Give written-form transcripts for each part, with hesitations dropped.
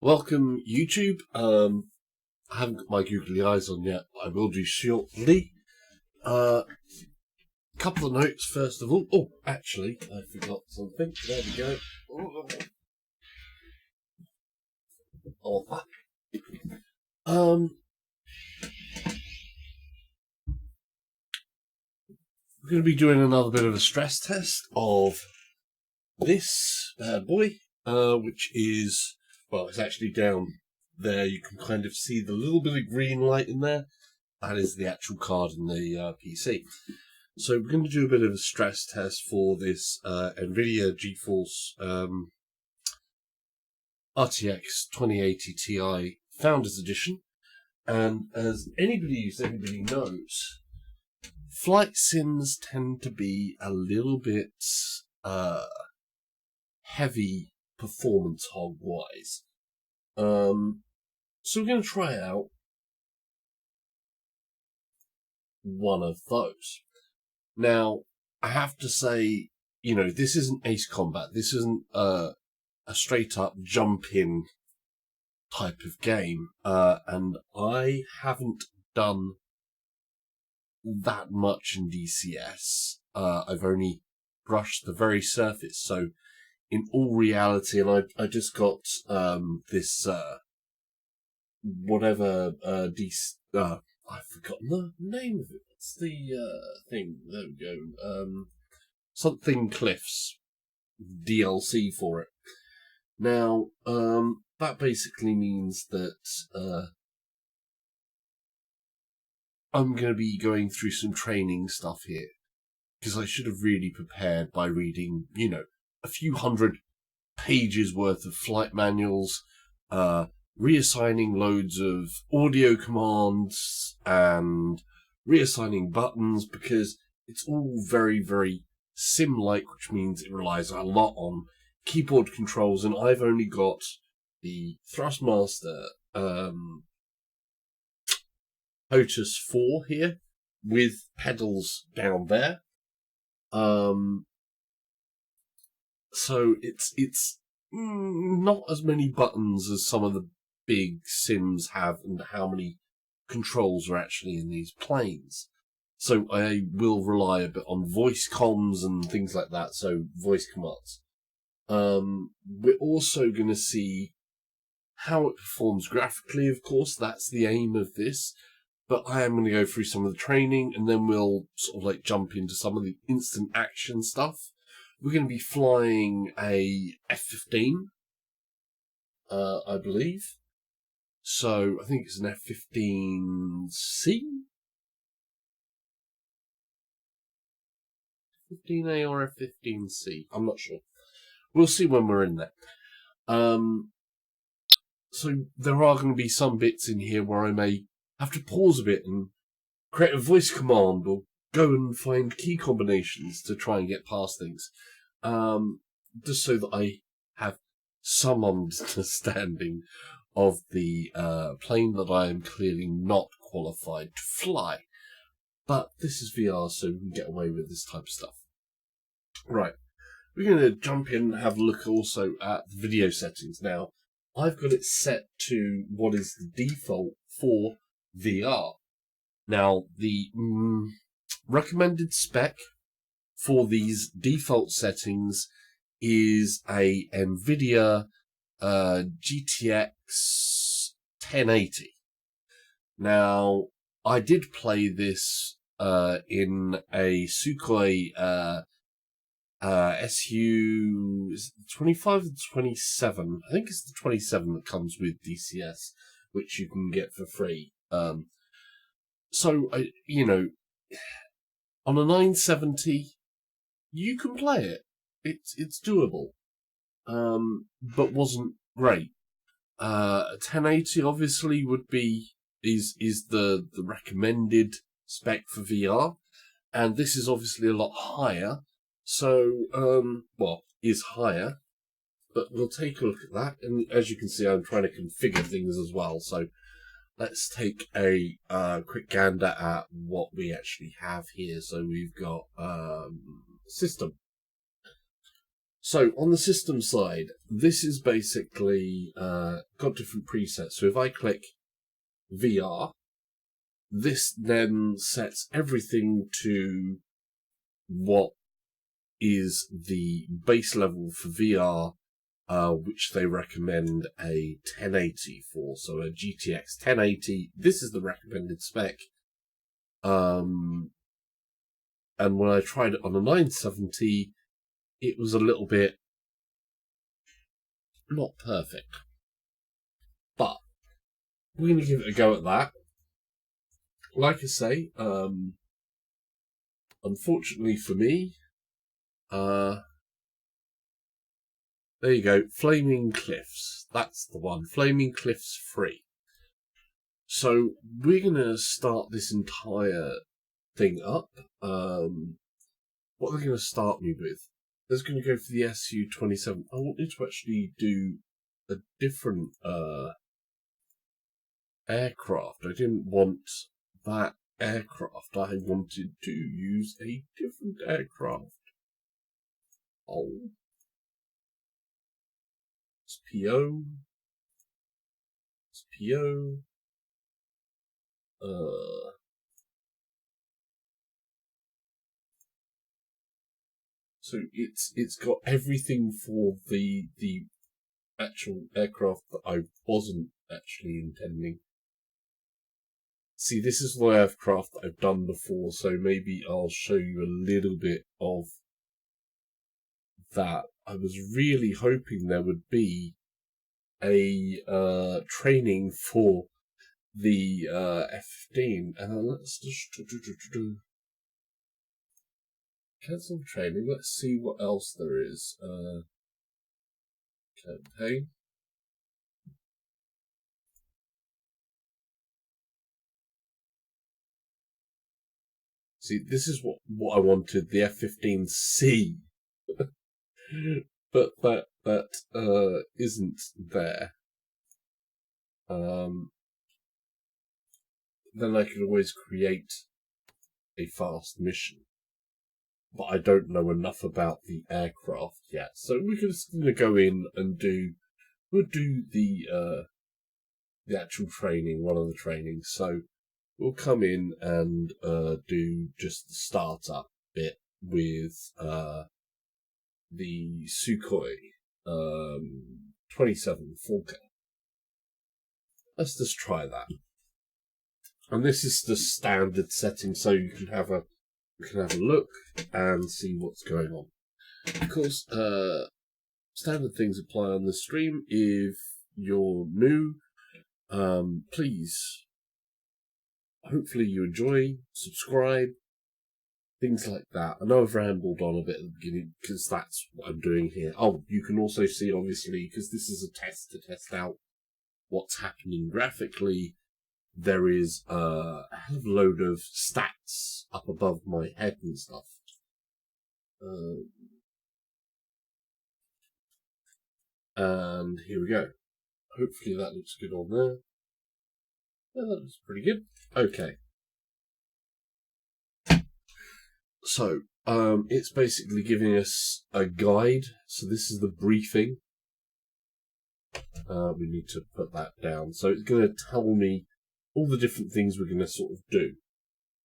Welcome, YouTube. I haven't got my googly eyes on yet, but I will do shortly. Couple of notes first of all. Oh, actually, I forgot something. There we go. Oh, fuck. We're going to be doing another bit of a stress test of this bad boy, which is, well, it's actually down there. You can kind of see the little bit of green light in there. That is the actual card in the PC. So we're going to do a bit of a stress test for this nvidia GeForce RTX 2080 Ti Founders Edition. And as anybody knows, flight sims tend to be a little bit heavy performance hog-wise. So we're going to try out one of those. Now, I have to say, you know, this isn't Ace Combat. This isn't a straight-up jump-in type of game. And I haven't done that much in DCS. I've only brushed the very surface. So, in all reality, and I just got this whatever I've forgotten the name of it. What's the thing? There we go. Something Cliffs DLC for it. Now, that basically means that I'm going to be going through some training stuff here, because I should have really prepared by reading, you know, a few hundred pages worth of flight manuals, reassigning loads of audio commands and reassigning buttons, because it's all very, very sim-like, which means it relies a lot on keyboard controls, and I've only got the Thrustmaster POTUS 4 here with pedals down there. So it's not as many buttons as some of the big sims have, and how many controls are actually in these planes. So I will rely a bit on voice comms and things like that, so voice commands. We're also going to see how it performs graphically, of course. That's the aim of this. But I am going to go through some of the training, and then we'll sort of like jump into some of the instant action stuff. We're going to be flying a F-15, I believe. So I think it's an F-15C? 15A or F-15C? I'm not sure. We'll see when we're in there. So there are going to be some bits in here where I may have to pause a bit and create a voice command or go and find key combinations to try and get past things. Just so that I have some understanding of the plane that I am clearly not qualified to fly. But this is VR, so we can get away with this type of stuff. Right. We're going to jump in and have a look also at the video settings. Now, I've got it set to what is the default for VR. Now, the recommended spec for these default settings is a nvidia GTX 1080. Now, I did play this in a Sukhoi SU25 and 27. I think it's the 27 that comes with DCS, which you can get for free. So, you know, on a 970, you can play it. It's doable, but wasn't great. 1080 obviously would be is the recommended spec for VR, and this is obviously a lot higher. So, well, is higher, but we'll take a look at that. And as you can see, I'm trying to configure things as well. So let's take a quick gander at what we actually have here. So we've got system. So on the system side, this is basically got different presets. So if I click VR, this then sets everything to what is the base level for VR, which they recommend a 1080 for. So a GTX 1080, this is the recommended spec. And when I tried it on a 970, it was a little bit not perfect. But we're going to give it a go at that. Like I say, unfortunately for me, there you go, Flaming Cliffs. That's the one, Flaming Cliffs free. So we're going to start this entire thing up. What they're going to start me with, they're going to go for the SU27. I wanted to actually do a different aircraft. I didn't want that aircraft. I wanted to use a different aircraft. Oh. It's PO. It's PO. So it's got everything for the actual aircraft that I wasn't actually intending. See, this is the aircraft that I've done before, so maybe I'll show you a little bit of that. I was really hoping there would be a training for the F-15, and let's just cancel training. Let's see what else there is. Campaign. See, this is what I wanted, the F-15C. But that isn't there. Then I could always create a fast mission. But I don't know enough about the aircraft yet. So we're just going to go in and we'll do the actual training, one of the trainings. So we'll come in and do just the startup bit with the Sukhoi 27 Falcon. Let's just try that. And this is the standard setting, so you can have a look and see what's going on. Of course, standard things apply on the stream. If you're new, please, hopefully you enjoy, subscribe, things like that. I know I've rambled on a bit at the beginning because that's what I'm doing here. Oh, you can also see, obviously, because this is a test to test out what's happening graphically, there is a hell of a load of stats up above my head and stuff. And here we go. Hopefully that looks good on there. Yeah, that looks pretty good. Okay. So, it's basically giving us a guide. So this is the briefing. We need to put that down. So it's going to tell me all the different things we're going to sort of do.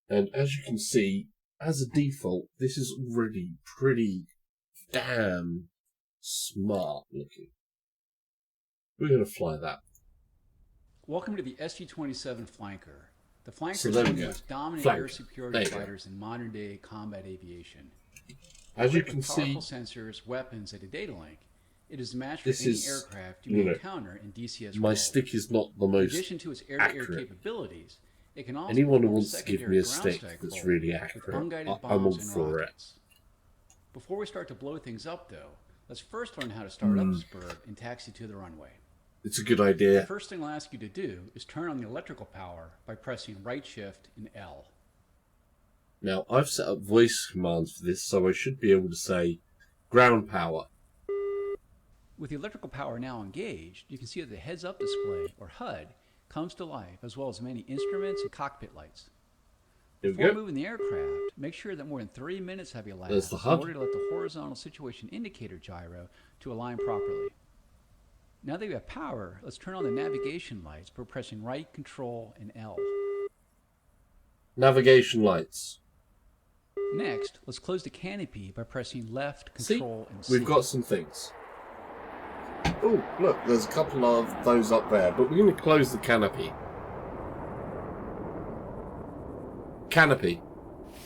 And as you can see, as a default, this is already pretty damn smart looking. We're going to fly that. Welcome to the SU-27 Flanker. The Flanker So is there one of we the go. most dominant Flanker. air superiority There you fighters in modern-day combat aviation. As you Equipped can with see, powerful sensors, weapons, and a data link, it is matched for this any is, aircraft you may encounter in DCS my world. stick is not the In most addition to its air-to-air accurate. capabilities, it can also Anyone who perform wants to give secondary me a ground stick strike that's role really with accurate, unguided I'm bombs all and for it. rockets. Before we start to blow things up, though, let's first learn how to start up this bird and taxi to the runway. It's a good The idea. first thing I'll ask you to do is turn on the electrical power by pressing right shift and L. Now, I've set up voice commands for this, so I should be able to say ground power. With the electrical power now engaged, you can see that the heads-up display, or HUD, comes to life, as well as many instruments and cockpit lights. Here we Before go. moving the aircraft, make sure that more than 3 minutes have elapsed There's the in HUD. order to let the horizontal situation indicator gyro to align properly. Now that we have power, let's turn on the navigation lights by pressing right, Control, and L. Navigation lights. Next, let's close the canopy by pressing left, Control, and C. We've got some things. Oh, look, there's a couple of those up there, but we're going to close the canopy. Canopy.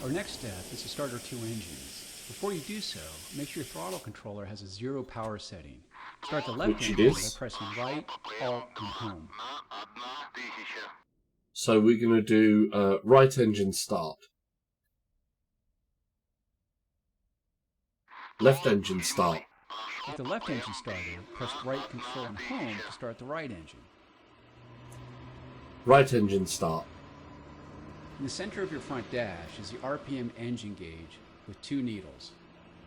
Our next step is to start our two engines. Before you do so, make sure your throttle controller has a 0 power setting. Start the left Which it engine by is. pressing right, Alt, and Home. So we're going to do right engine start. Left engine start. With the left engine started, press right, Control, and Home to start the right engine. Right engine start. In the center of your front dash is the RPM engine gauge with 2 needles.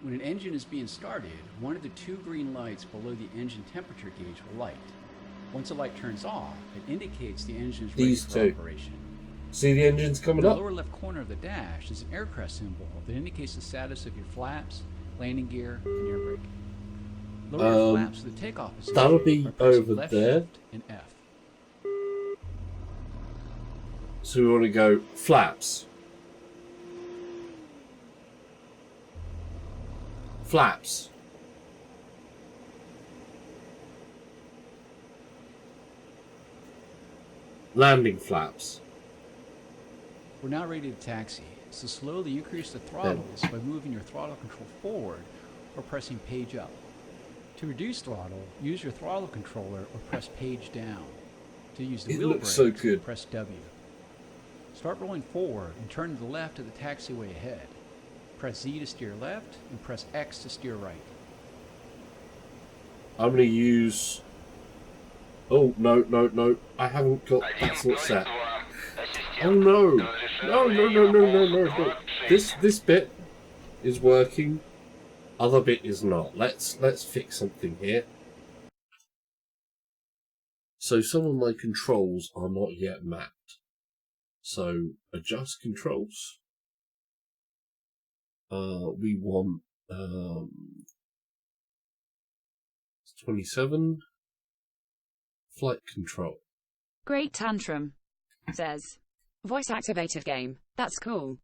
When an engine is being started, one of the 2 green lights below the engine temperature gauge will light. Once the light turns off, it indicates the engine is ready for operation. See the engines coming In up? the lower left corner of the dash is an aircraft symbol that indicates the status of your flaps, landing gear, and air brake. Lower your flaps to the takeoff position. That'll be over left there. Shift and F. So we want to go flaps. Flaps. Landing flaps. We're now ready to taxi, so slowly increase the throttles by moving your throttle control forward or pressing page up. To reduce throttle, use your throttle controller or press page down. To use the wheel brake, press W. Start rolling forward and turn to the left of the taxiway ahead. Press Z to steer left and press X to steer right. I'm going to use... Oh, no. I haven't got... That's not set. Oh, no. No. This bit is working. Other bit is not. Let's fix something here. So some of my controls are not yet mapped. So adjust controls. We want 27 flight control. Great tantrum. Says voice activated game. That's cool.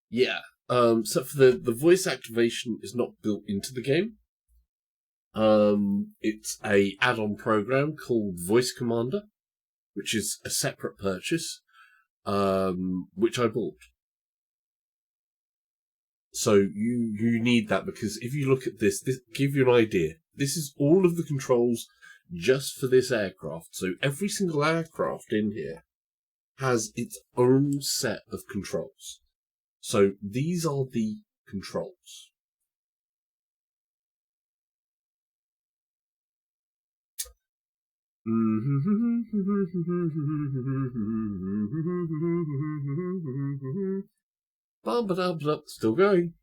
Yeah. Except for the voice activation is not built into the game. It's a add-on program called Voice Commander, which is a separate purchase, which I bought. So you need that, because if you look at this give you an idea. This is all of the controls just for this aircraft. So every single aircraft in here has its own set of controls. So these are the controls. Still going.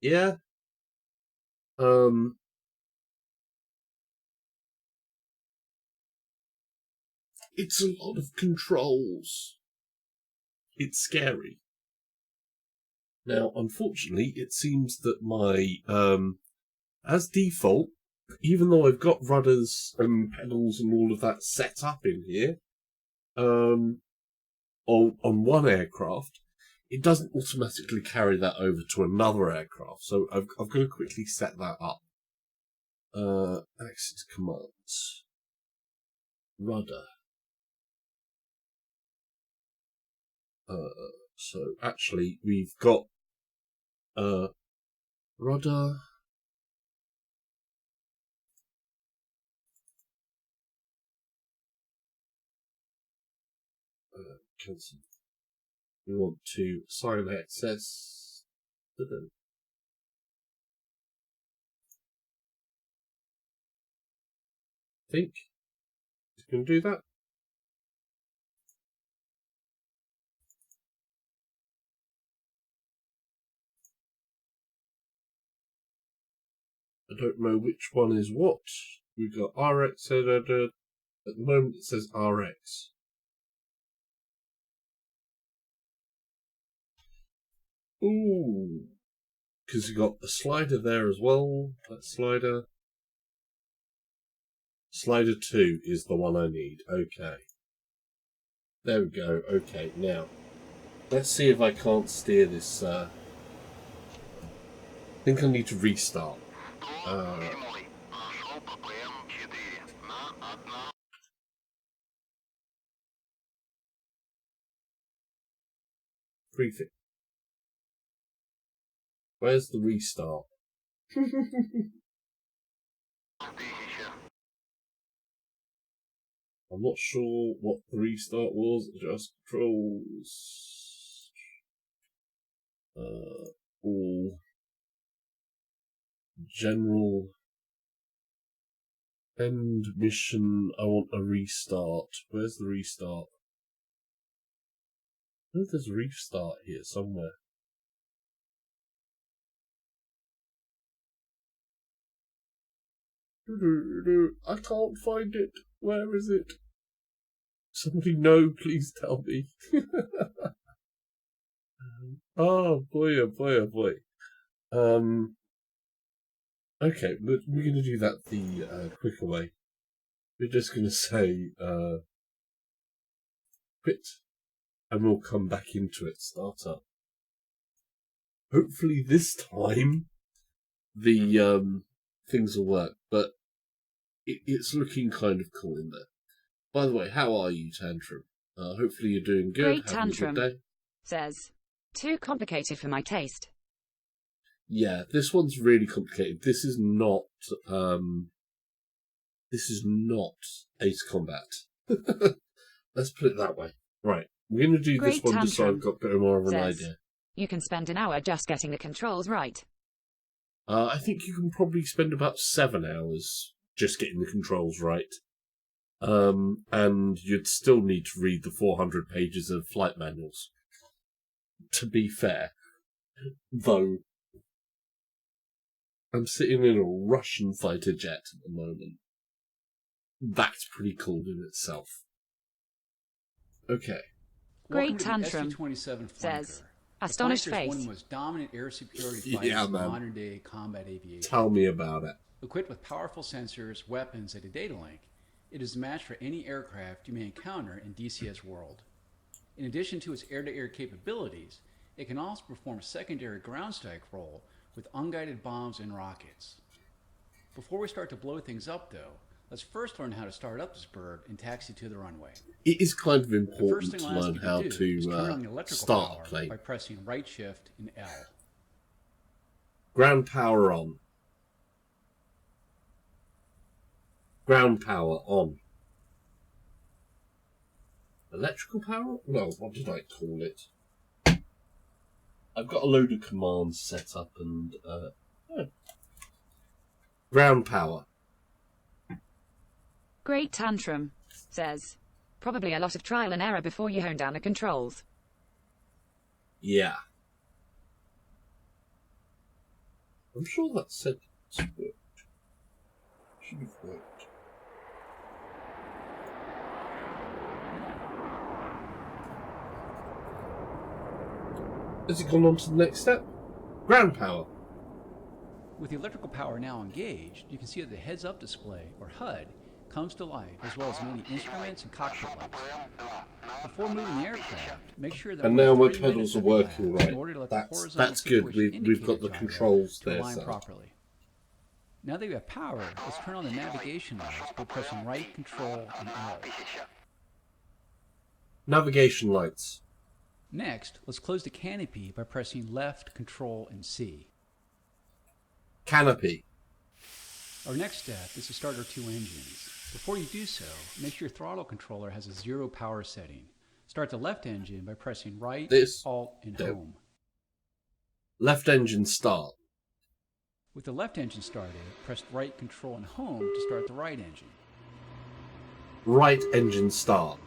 Yeah. It's a lot of controls. It's scary. Now, unfortunately, it seems that my, as default, even though I've got rudders and pedals and all of that set up in here, on one aircraft, it doesn't automatically carry that over to another aircraft. So I've got to quickly set that up. Access commands. Rudder. So actually, we've got rudder. Cancel. We want to assign access to them. Think you can do that. I don't know which one is what. We've got RX. At the moment, it says RX. Ooh. Because you got the slider there as well. That slider. Slider 2 is the one I need. Okay. There we go. Okay, now. Let's see if I can't steer this. I think I need to restart. Briefing. Where's the restart? I'm not sure what the restart was. Adjust controls. All. General. End mission. I want a restart. Where's the restart? I think there's a restart here somewhere. I can't find it. Where is it? Somebody know, please tell me. Oh boy, oh boy, oh boy. Okay, but we're going to do that the quicker way. We're just going to say quit, and we'll come back into it. Start up. Hopefully this time the things will work, but it's looking kind of cool in there. By the way, how are you, Tantrum? Hopefully you're doing good. Great having Tantrum a good day. Says, too complicated for my taste. Yeah, this one's really complicated. This is not Ace Combat. Let's put it that way. Right, we're going to do Great this one just so I've got a bit more of an idea. You can spend an hour just getting the controls right. I think you can probably spend about 7 hours just getting the controls right. And you'd still need to read the 400 pages of flight manuals. To be fair. Though, I'm sitting in a Russian fighter jet at the moment. That's pretty cool in itself. Okay. Welcome Great to Tantrum the SU27 says, Flanker. astonished The Flanker is one of face. the most dominant air superiority fighters in modern-day combat aviation. Tell me about it. Equipped with powerful sensors, weapons, and a data link, it is a match for any aircraft you may encounter in DCS world. In addition to its air-to-air capabilities, it can also perform a secondary ground strike role with unguided bombs and rockets. Before we start to blow things up, though, let's first learn how to start up this bird and taxi to the runway. It is kind of The important first to thing I'll ask learn you how to do is turn on the to electrical start power a plane. by pressing right shift and L. Ground power on. Ground power on. Electrical power? No, what did I call it? I've got a load of commands set up and... Ground power. Great Tantrum says, probably a lot of trial and error before you hone down the controls. Yeah. I'm sure that sentence worked. Should have worked. Has it gone on to the next step? Ground power. With the electrical power now engaged, you can see that the heads-up display, or HUD, comes to life, as well as many instruments and cockpit lights. Before moving the aircraft, make sure that And now my pedals are working right. That's good. We've got the controls there. Align properly. Now that you have power, let's turn on the navigation lights by pressing right, control, and L. Navigation lights. Next, let's close the canopy by pressing left, control, and C. Canopy. Our next step is to start our two engines. Before you do so, make sure your throttle controller has a 0 power setting. Start the left engine by pressing right, Alt, and Home. Left engine start. With the left engine started, press right, control, and Home to start the right engine. Right engine start.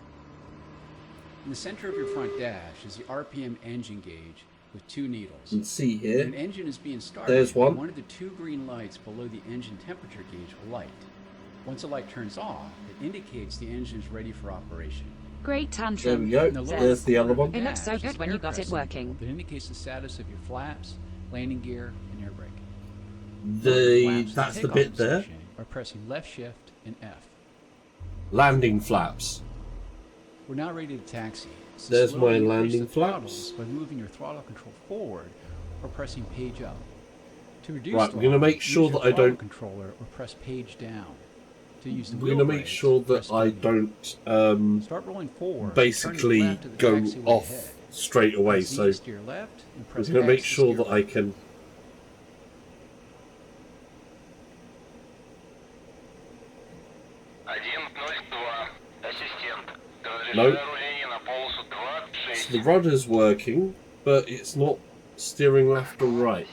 In the center of your front dash is the RPM engine gauge with 2 needles. You can see here. When an engine is being started, There's one of the 2 green lights below the engine temperature gauge will light. Once the light turns off, it indicates the engine is ready for operation. Great There we tantrum. go. In the lower There's the other corner of one. It looks so dash is good an when you air got it pressure working. symbol that indicates the status of your flaps, landing gear, and air brake. That's the bit there. By pressing left shift and F. Landing flaps. We're now ready to taxi. So There's slowly my increase landing the throttles flaps. by moving your throttle control forward or pressing page up. To reduce Right, we're gonna throttle, make sure use your that I throttle don't- controller or press page down. To use the We're wheel going to make brakes, sure that press I W. don't Start rolling forward. basically turn left to the go taxiway off ahead. straight away. Press So Z to your left and we're press going to make X to sure steer that I right. can. No. So the rudder's working, but it's not steering left or right.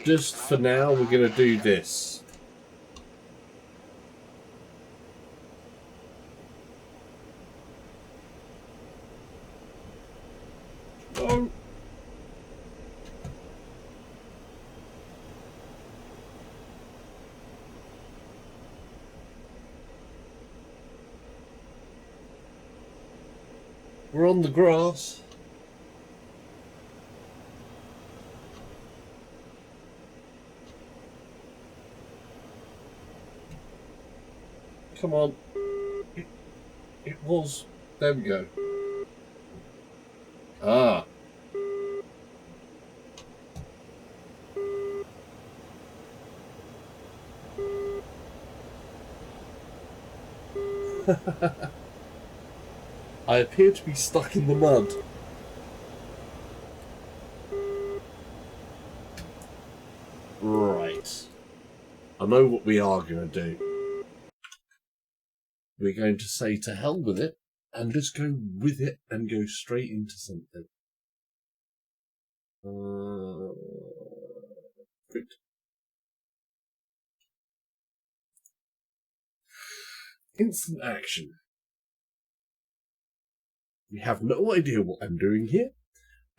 Just for now, we're going to do this. Oh. We're on the grass. Come on. It was. There we go. Ah. I appear to be stuck in the mud. Right. I know what we are going to do. We're going to say to hell with it and just go with it and go straight into something. Good. Instant action. We have no idea what I'm doing here,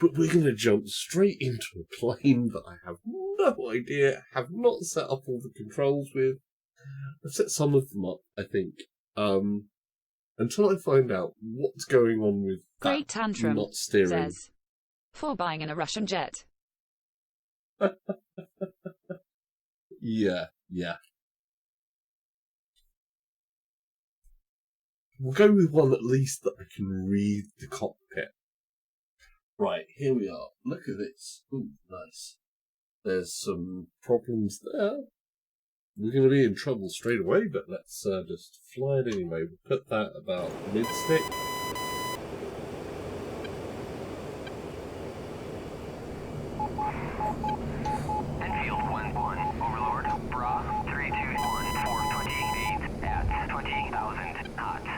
but we're going to jump straight into a plane that I have no idea, have not set up all the controls with. I've set some of them up, I think, until I find out what's going on with Great that tantrum. not steering. Says. For buying in a Russian jet. Yeah. We'll go with one at least that I can read the cockpit. Right, here we are. Look at this. Ooh, nice. There's some problems there. We're going to be in trouble straight away, but let's just fly it anyway. We'll put that about mid-stick. Enfield 1-1, Overlord, Bra, 321, 428 at 20,000 knots.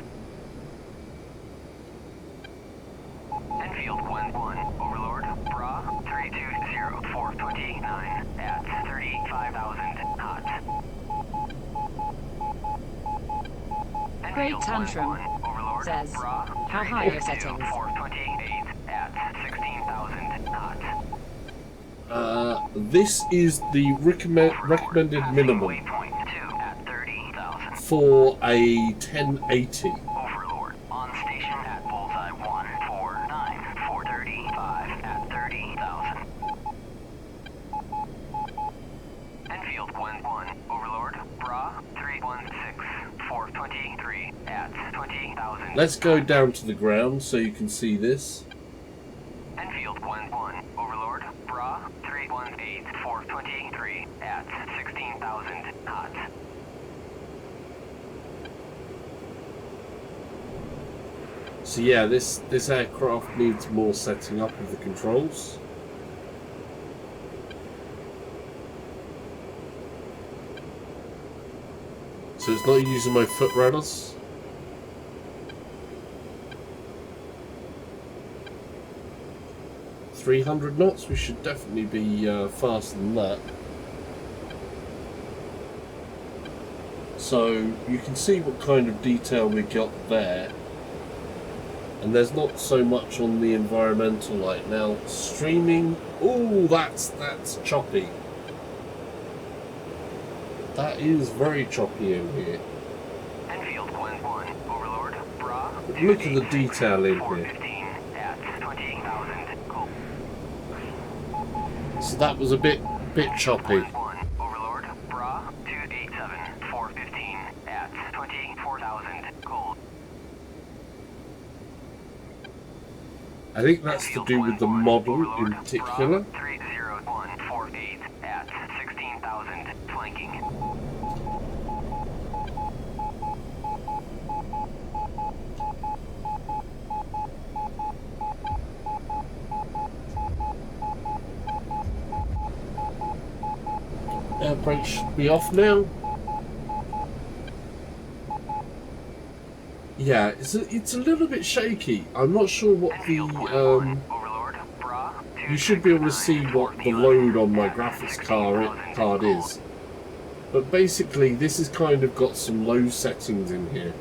Enfield 1-1, Overlord, Bra, 320, 429 at 35,000 knots. Great Enfield tantrum. 1-1, Overlord, Says. Bra, How high are your 322, settings? 428 at 16,000 knots. This is the recommended minimum Waypoint 2 at 30,000. for a 1080. Overlord, on station at bullseye 149, 435 at 30,000. Enfield 1-1, Overlord, Bra, 316, 423 at 20,000. Let's go down to the ground so you can see this. Enfield 1-1, Overlord, Bra, 318, 423 at 16,000 knots. So yeah, this aircraft needs more setting up of the controls. So it's not using my foot rudders. .300 knots, we should definitely be faster than that. So you can see what kind of detail we got there. And there's not so much on the environmental light. Now, streaming, ooh, that's choppy. That is very choppy over here. Enfield 1-1, Overlord, Look at the detail in here. So that was a bit choppy. Overlord, Bra, 287, 415 at 24,000 cold. I think that's to do with the model in particular. 30148 at 16,000 flanking. Air brake should be off now. Yeah, it's a little bit shaky. I'm not sure what the you should be able to see what the load on my graphics card is. But basically this has kind of got some low settings in here.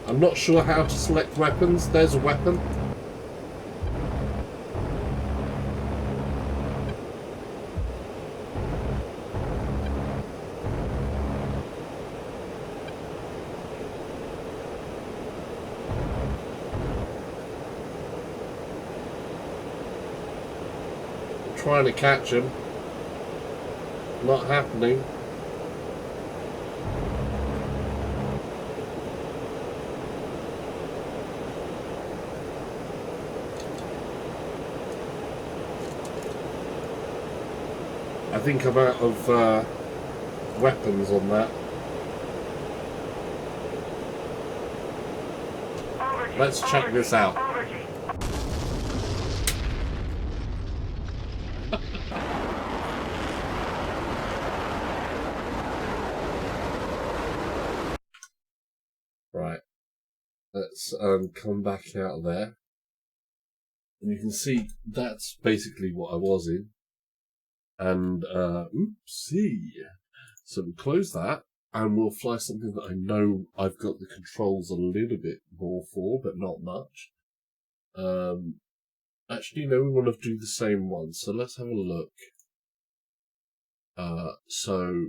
I'm not sure how to select weapons. There's a weapon. I'm trying to catch him. Not happening. I think I'm out of weapons on that. Let's check this out. Right. Let's come back out of there. And you can see that's basically what I was in. And, oopsie. So we'll close that, and we'll fly something that I know I've got the controls a little bit more for, but not much. Actually, no, we want to do the same one, so let's have a look. So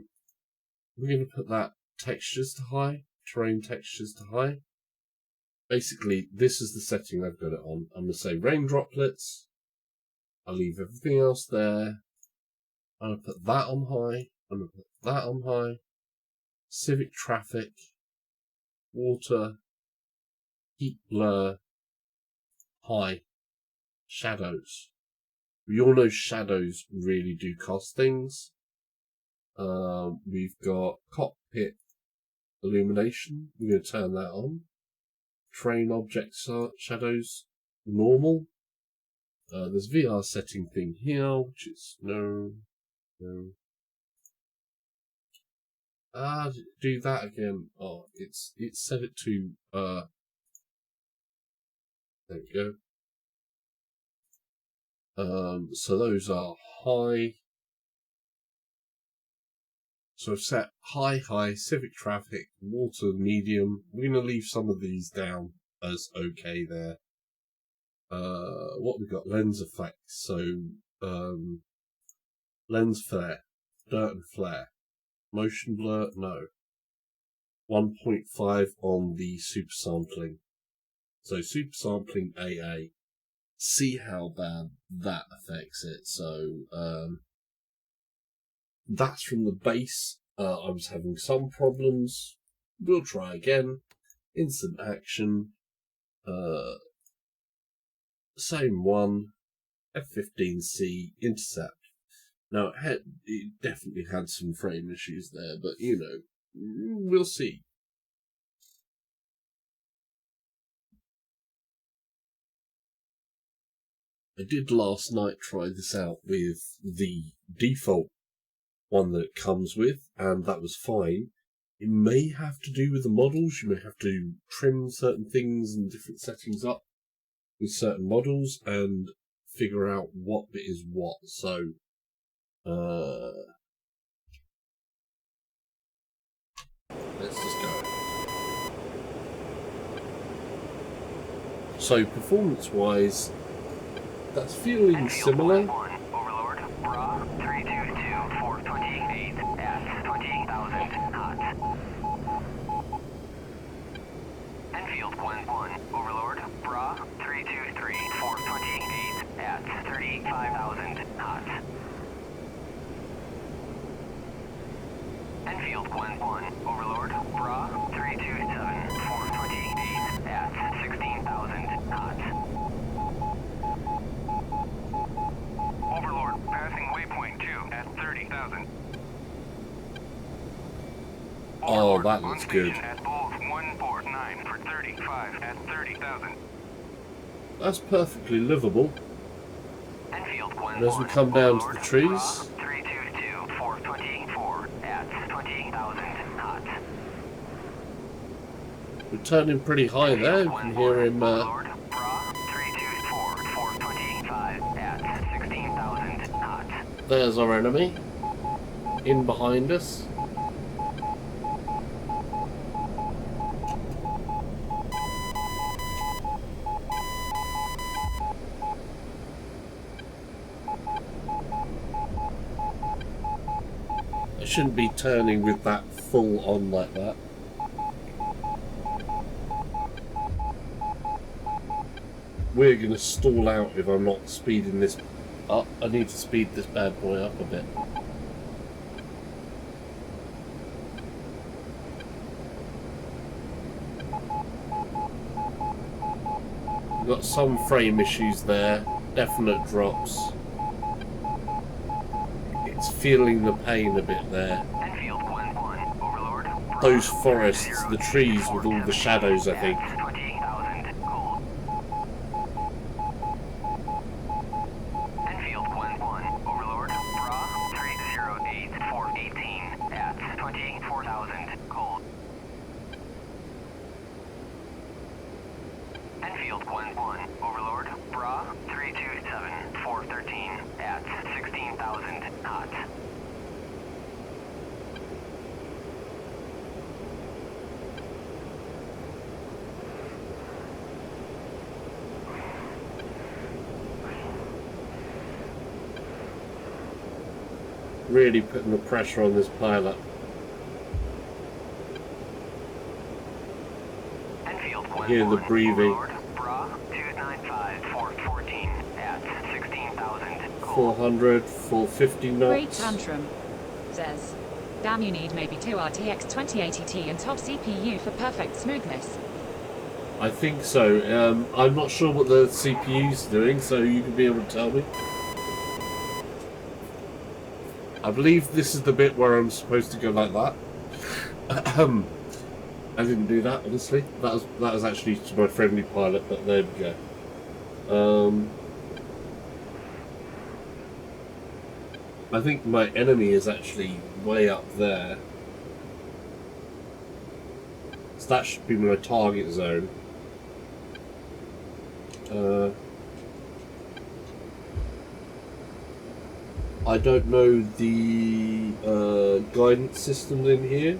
we're going to put that textures to high, terrain textures to high. Basically, this is the setting I've got it on. I'm going to say rain droplets. I'll leave everything else there. I'm going to put that on high. I'm going to put that on high. Civic traffic. Water. Heat blur. High. Shadows. We all know shadows really do cost things. We've got cockpit illumination. We're going to turn that on. Train object shadows. Normal. There's VR setting thing here, which is no. Do that again. Oh, it's set it to there we go. So those are high. So I've set high, civic traffic, water medium. We're gonna leave some of these down as okay there. What we got? Lens effects. So lens flare, dirt and flare, motion blur, no. 1.5 on the super sampling. So super sampling AA. See how bad that affects it. So that's from the base. I was having some problems. We'll try again. Instant action. Same one. F-15C intercept. Now, it definitely had some frame issues there, but, you know, we'll see. I did last night try this out with the default one that it comes with, and that was fine. It may have to do with the models. You may have to trim certain things and different settings up with certain models and figure out what bit is what. So, let's just go. So performance-wise, that's feeling similar. Overlord, Bra 322 428 at 20,000 knots. Enfield 11, Overlord, Bra 323 428 at 35,000 knots. Enfield 11, Overlord, Bra 327 428 at 16,000 knots. Overlord, passing waypoint 2 at 30,000. Oh, that looks good. At Bulls 149 for 35 at 30,000. That's perfectly livable. Enfield And as we come down to the trees, 322 424 at 20,000 knots. we're turning pretty high there. You can hear him. Overlord, Bra 324 425 at 16,000 knots. There's our enemy in behind us. I shouldn't be turning with that full on like that. We're going to stall out if I'm not speeding this up. I need to speed this bad boy up a bit. We've got some frame issues there, definite drops. It's feeling the pain a bit there. Enfield 11, Overlord, Bra Those forests, the trees with all the shadows, I think. 20,000 gold. Enfield 11, Overlord, Bra 308 418 at 24,000 gold. Enfield 11, Overlord, Bra 327 413 at 16,000 knots. Really putting the pressure on this pilot. Enfield Hear the 11, breathing. Overlord, Bra 295 414 at 16,000 gold. 400, 450 Great knots. tantrum. Says, damn, you need maybe 2 RTX 2080ti and top CPU for perfect smoothness. I think so. I'm not sure what the CPU's doing, so you can be able to tell me. I believe this is the bit where I'm supposed to go like that. I didn't do that, honestly. That was actually to my friendly pilot, but there we go. I think my enemy is actually way up there. So that should be my target zone. I don't know the guidance systems in here.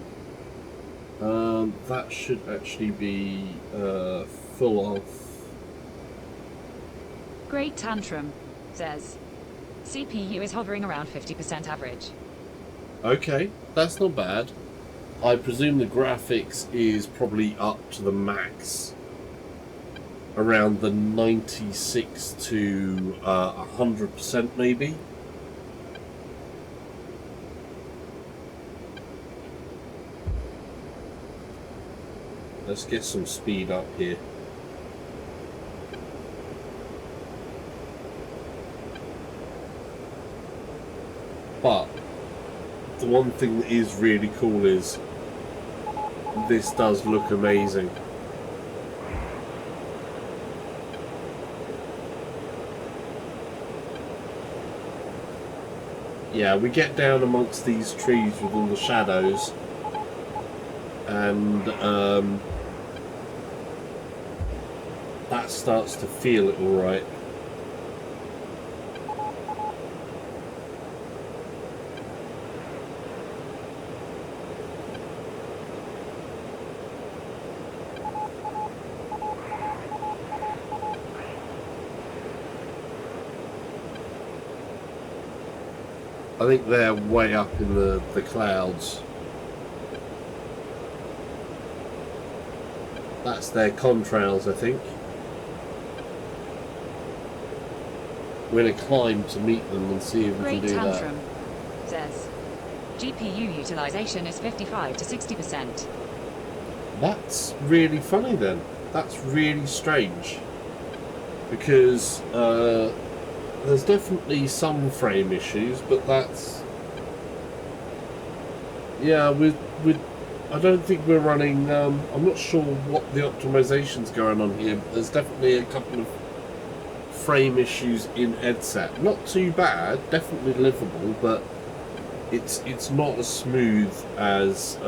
That should actually be full off. Great tantrum. Says, CPU is hovering around 50% average. Okay, that's not bad. I presume the graphics is probably up to the max. Around the 96 to 100% maybe. Let's get some speed up here. But the one thing that is really cool is this does look amazing. Yeah, we get down amongst these trees with all the shadows, and that starts to feel it all right. I think they're way up in the clouds. That's their contrails, I think. We're going to climb to meet them and see if we Great can do tantrum, says. GPU utilization is 55 to 60%. that. That's really funny then. That's really strange. Because there's definitely some frame issues, but that's... Yeah, I don't think we're running... I'm not sure what the optimization's going on here, but there's definitely a couple of frame issues in headset. Not too bad, definitely livable, but it's not as smooth as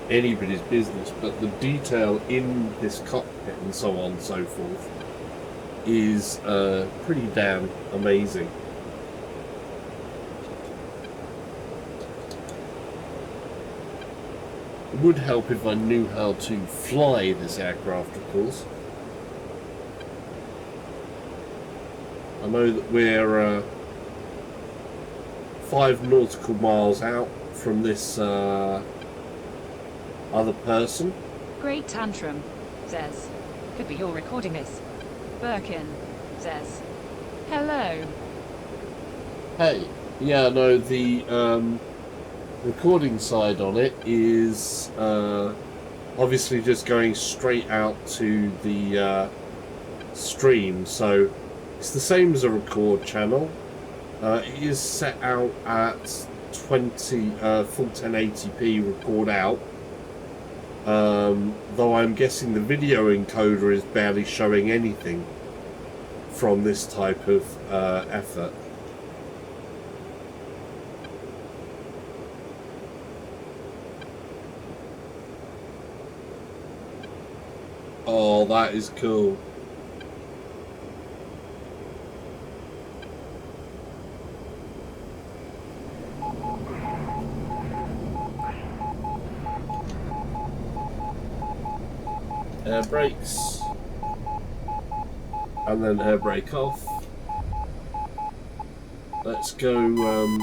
anybody's business. But the detail in this cockpit and so on and so forth is pretty damn amazing. It would help if I knew how to fly this aircraft, of course. I know that we're 5 nautical miles out from this other person. Great tantrum, says. Could be you're recording this. Birkin, says. Hello. Hey, yeah, no, the recording side on it is obviously just going straight out to the stream, so it's the same as a record channel. It is set out at full 1080p record out, though I'm guessing the video encoder is barely showing anything from this type of effort. Oh, that is cool. Air brakes, and then air brake off. Let's go.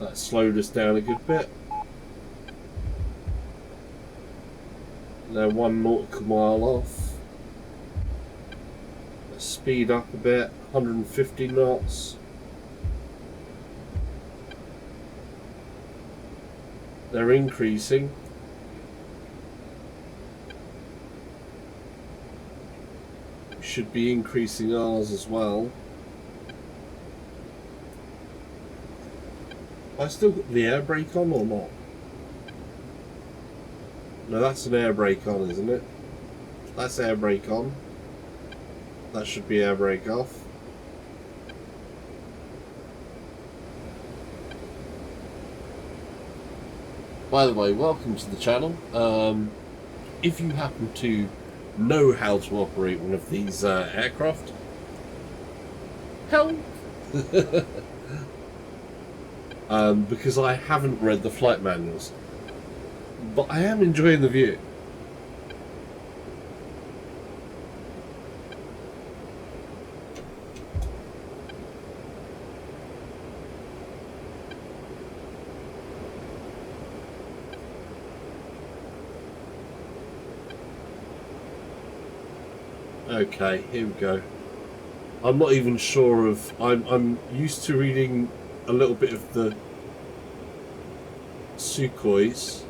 That slowed us down a good bit. They're 1 nautical mile off. Let's speed up a bit, 150 knots. They're increasing. We should be increasing ours as well. Have I still got the air brake on or not? No, that's an air brake on, isn't it? That's air brake on. That should be air brake off. By the way, welcome to the channel. If you happen to know how to operate one of these aircraft, help! Because I haven't read the flight manuals. But I am enjoying the view. Okay, here we go. I'm not even sure of... I'm used to reading a little bit of the Sukhois.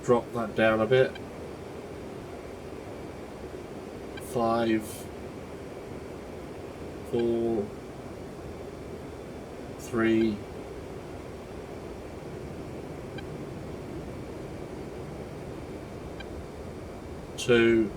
Drop that down a bit. 5, 4, 3, 2,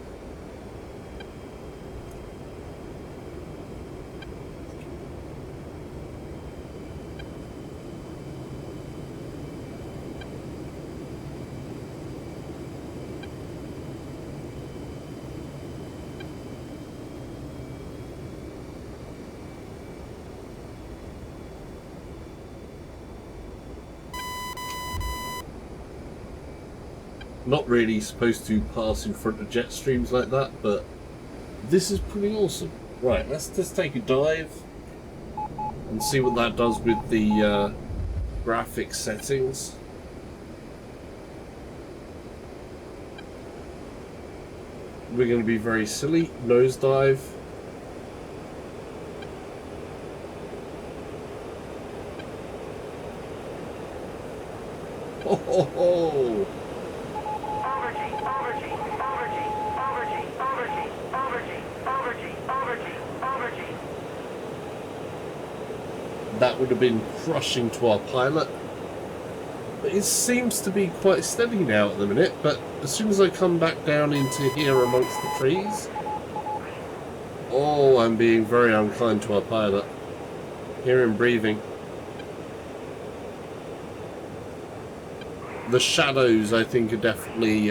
not really supposed to pass in front of jet streams like that, but This is pretty awesome. Right, let's just take a dive and see what that does with the graphics settings. We're going to be very silly. Nosedive. Ho ho ho! That would have been crushing to our pilot. But it seems to be quite steady now at the minute, but as soon as I come back down into here amongst the trees... Oh, I'm being very unkind to our pilot. Hear him breathing. The shadows, I think, are definitely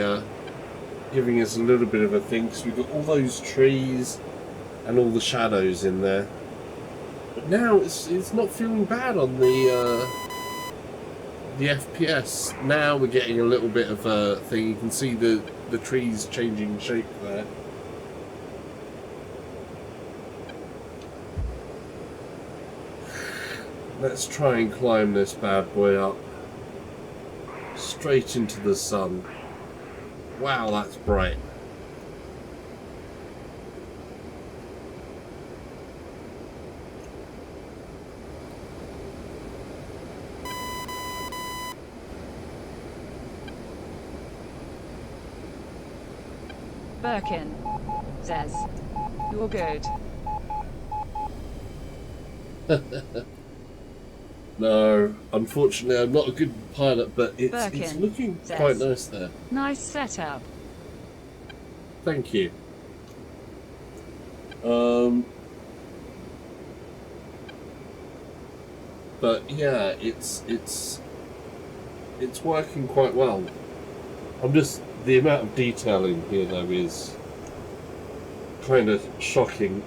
giving us a little bit of a thing, because we've got all those trees and all the shadows in there. But now it's not feeling bad on the FPS. Now we're getting a little bit of a thing. You can see the trees changing shape there. Let's try and climb this bad boy up. Straight into the sun. Wow, that's bright. Birkin says, "You're good." No, unfortunately I'm not a good pilot, but it's looking says, quite nice there. "Nice setup." Thank you. But yeah, it's working quite well. The amount of detailing here though is kind of shocking.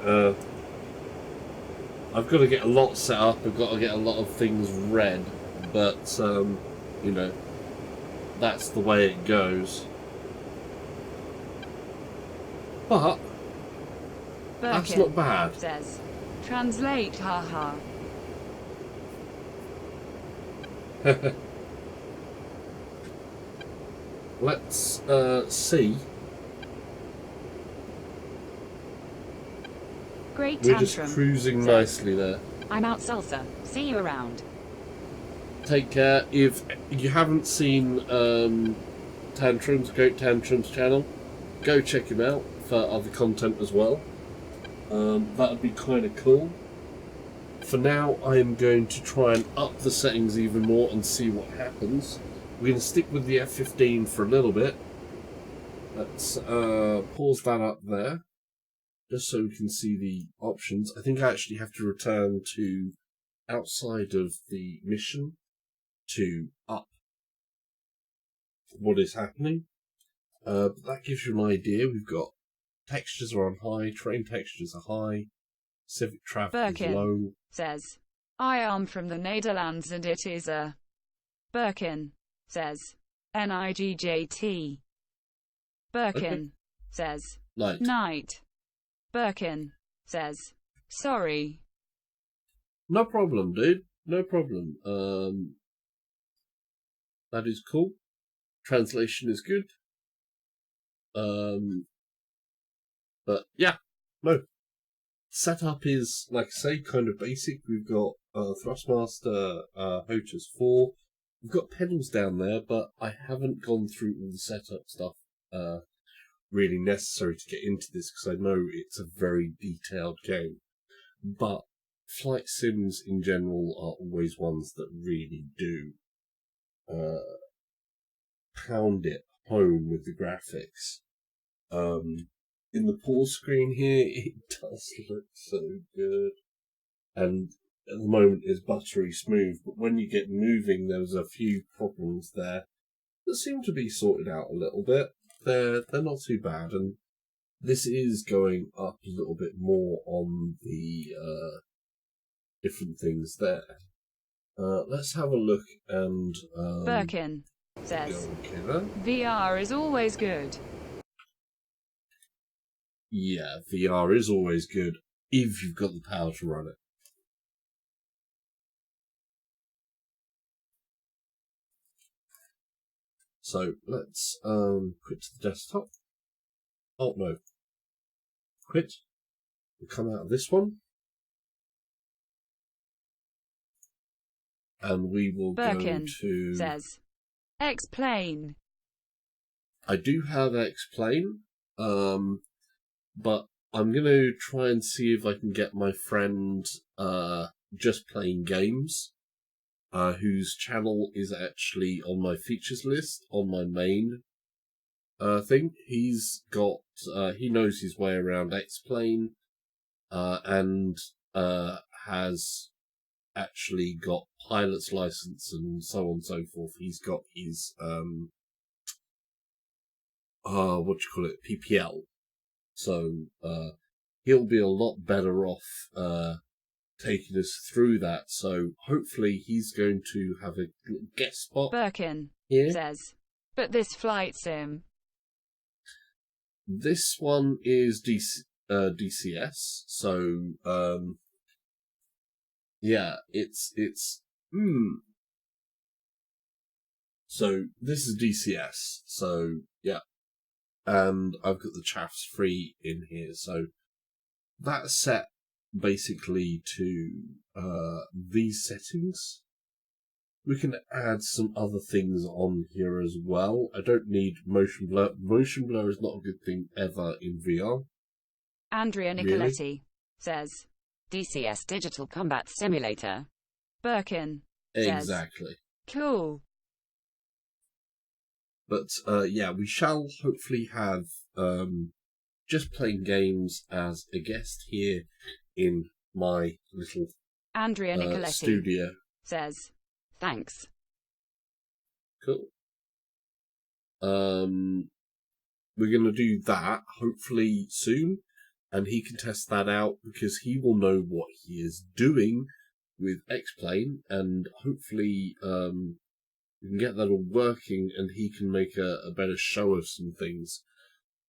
I've got to get a lot set up, I've got to get a lot of things read, but you know, that's the way it goes. But that's Birkin not bad. says, "Translate, haha." Let's see. Great We're tantrum. just cruising nicely there. I'm out salsa. See you around. Take care. If you haven't seen Tantrums, Great Tantrums channel, go check him out for other content as well. That would be kind of cool. For now, I am going to try and up the settings even more and see what happens. We're going to stick with the F15 for a little bit. Let's pause that up there, just so we can see the options. I think I actually have to return to outside of the mission to up what is happening. But that gives you an idea. We've got textures are on high, terrain textures are high, civic traffic is low. Birkin says, "I am from the Netherlands and it is a..." Birkin says, "NIGJT." Birkin says, Light. "Night." Birkin says, "Sorry." No problem, dude. No problem. That is cool. Translation is good. But yeah, no. Setup is, like I say, kind of basic. We've got Thrustmaster, HOTAS 4. We've got pedals down there, but I haven't gone through all the setup stuff really necessary to get into this, because I know it's a very detailed game. But flight sims in general are always ones that really do pound it home with the graphics. In the pause screen here, it does look so good, and at the moment it's buttery smooth, but when you get moving there's a few problems there that seem to be sorted out a little bit. They're not too bad, and this is going up a little bit more on the different things there. Let's have a look and Birkin says, go okay there. "VR is always good." Yeah, VR is always good if you've got the power to run it. So let's quit to the desktop. Oh no. Quit. We'll come out of this one. And we will Birkin go to... says, explain. I do have explain, but I'm going to try and see if I can get my friend Just Playing Games, whose channel is actually on my features list, on my main thing. He's got, he knows his way around X-Plane, and has actually got pilot's license and so on and so forth. He's got his, PPL. So, he'll be a lot better off, taking us through that. So, hopefully he's going to have a little guest spot. Birkin here. says, but this flight sim. This one is DCS. So, yeah, So, this is DCS. So, yeah. And I've got the chaffs free in here, so that's set basically to these settings. We can add some other things on here as well. I don't need motion blur. Motion blur is not a good thing ever in VR. Andrea Nicoletti says, DCS Digital Combat Simulator. Birkin Exactly. says, cool. But yeah, we shall hopefully have Just Playing Games as a guest here in my little Andrea Nicoletti studio. says, Thanks. Cool. We're going to do that hopefully soon, and he can test that out because he will know what he is doing with X-Plane, and hopefully we can get that all working and he can make a better show of some things.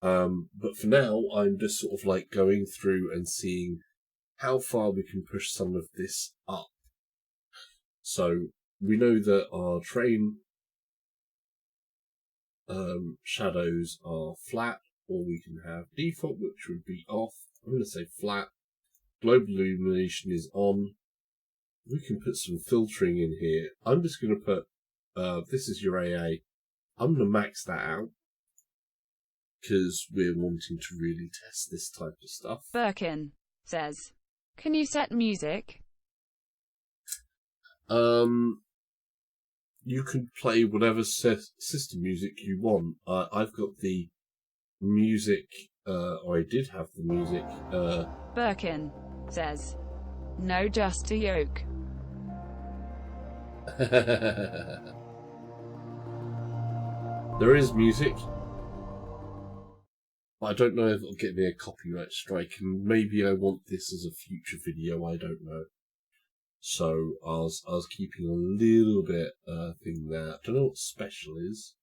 But for now, I'm just sort of like going through and seeing how far we can push some of this up. So we know that our train shadows are flat, or we can have default, which would be off. I'm going to say flat. Global illumination is on. We can put some filtering in here. I'm just going to put this is your AA. I'm going to max that out because we're wanting to really test this type of stuff. Birkin says, can you set music? You can play whatever system music you want. I've got the music, or I did have the music. Birkin says, no, just a yoke. There is music, but I don't know if it'll get me a copyright strike, and maybe I want this as a future video, I don't know. So I was keeping a little bit thing there. I don't know what special is.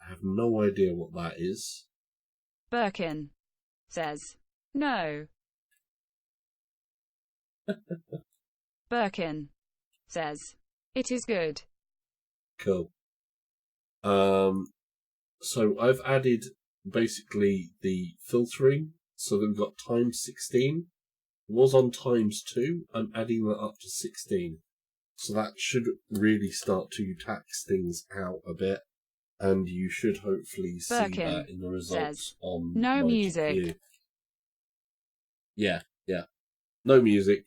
I have no idea what that is. Birkin says, no. Birkin says, it is good. Cool. So I've added basically the filtering so that we've got times 16. It was on times 2. I'm adding that up to 16. So that should really start to tax things out a bit. And you should hopefully see Birkin that in the results says, on no my music. GPU. Yeah. No music.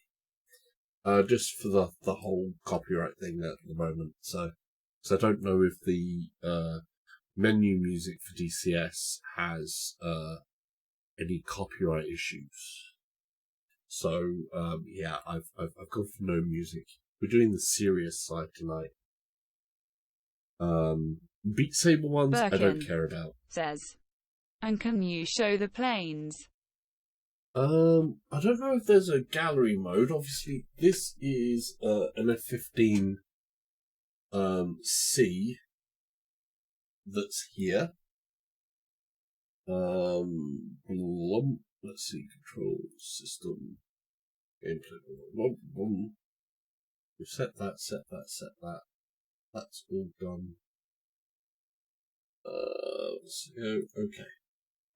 Just for the whole copyright thing at the moment. So I don't know if the menu music for DCS has any copyright issues. So yeah, I've gone for no music. We're doing the serious side tonight. Beat Saber ones Birkin I don't care about. Says, and can you show the planes? I don't know if there's a gallery mode. Obviously, this is an F-15 C that's here. Let's see, control system, gameplay. We've set that. That's all done. Let's go. Okay.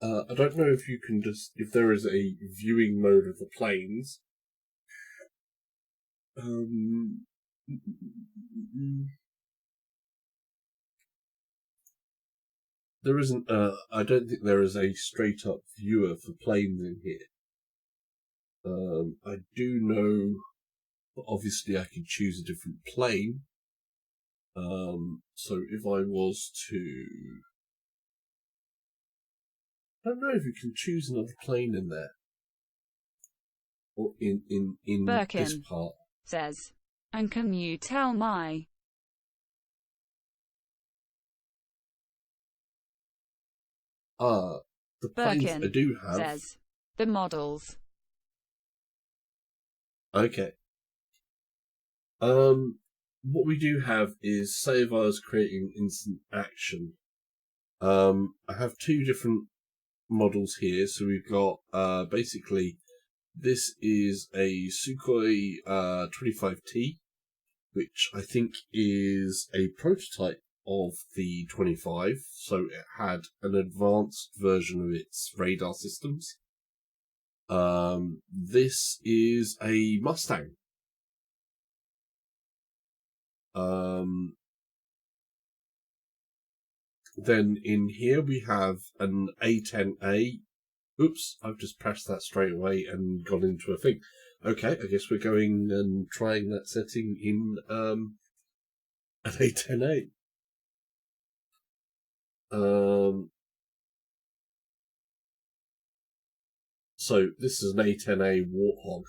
I don't know if you can if there is a viewing mode of the planes. There isn't. I don't think there is a straight up viewer for planes in here. I do know that obviously I could choose a different plane. So if I was to, I don't know if you can choose another plane in there. Or in Birkin this part. Says, and can you tell my the planes Birkin I do have. says, the models. Okay. What we do have is, say if I was creating instant action. I have two different models here. So we've got, basically, this is a Sukhoi 25T, which I think is a prototype of the 25. So it had an advanced version of its radar systems. This is a Mustang. Then in here we have an A10A. Oops, I've just pressed that straight away and gone into a thing. Okay, I guess we're going and trying that setting in an A10A. So this is an A10A Warthog.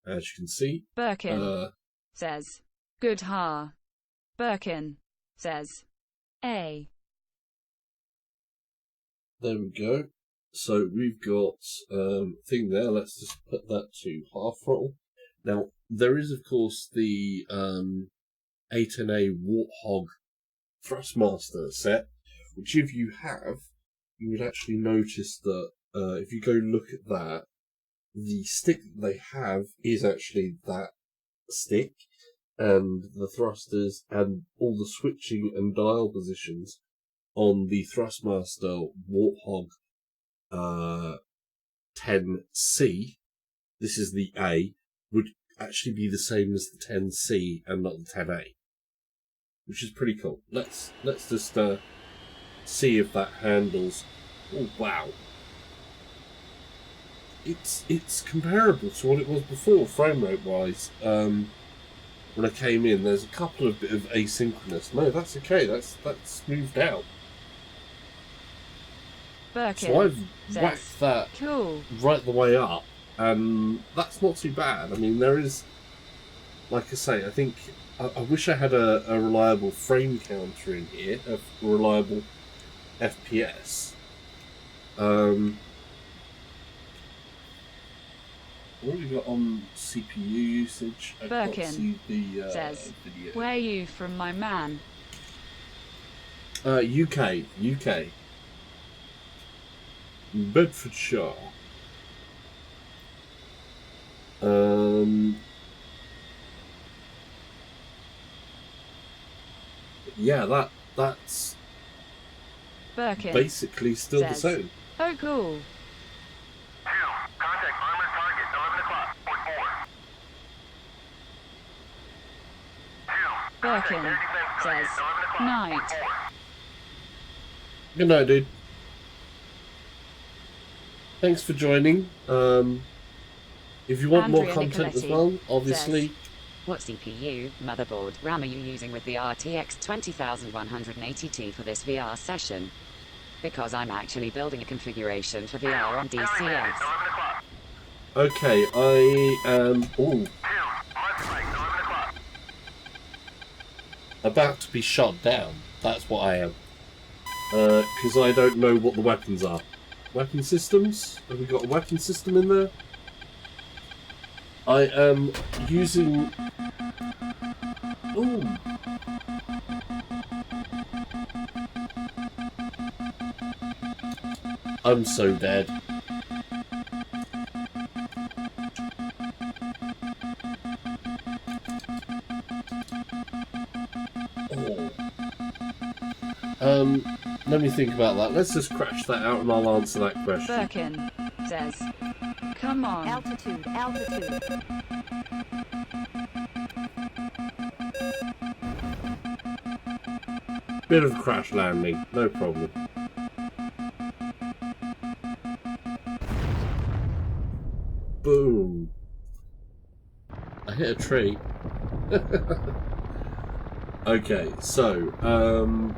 As you can see. Birkin says, good ha. Birkin says, A. There we go. So we've got thing there. Let's just put that to half throttle. Now there is of course the A10A Warthog Thrustmaster set, which if you have, you would actually notice that if you go look at that, the stick that they have is actually that stick, and the thrusters and all the switching and dial positions on the Thrustmaster Warthog 10C, this is the A, would actually be the same as the 10C and not the 10A, which is pretty cool. Let's just see if that handles. Oh wow! It's comparable to what it was before, frame rate wise. When I came in, there's a couple of bit of asynchronous. No, that's okay. That's smoothed out. Birkin So I've says, whacked that cool. right the way up, and that's not too bad. I mean, there is, like I say, I think I wish I had a reliable frame counter in here, a reliable FPS. What have we got on CPU usage? I can't Birkin see the says, video. where are you from, my man? UK. Bedfordshire. Yeah, that's Birkin basically still the says, same. oh cool. Contact armored target, 11 o'clock, point 4. Birkin says, night. Good night, dude. Thanks for joining. If you want Andrea more content as Nicoletti well, obviously. What CPU, motherboard, RAM are you using with the RTX 2080ti for this VR session? Because I'm actually building a configuration for VR on DCS. Okay, I am about to be shot down. That's what I am. Because I don't know what the weapons are. Weapon systems? Have we got a weapon system in there? I am using... Ooh. I'm so dead. Oh. Let me think about that. Let's just crash that out and I'll answer that question. Birkin says, come on. Altitude, altitude. Bit of a crash landing, no problem. Boom. I hit a tree. Okay, so, oh,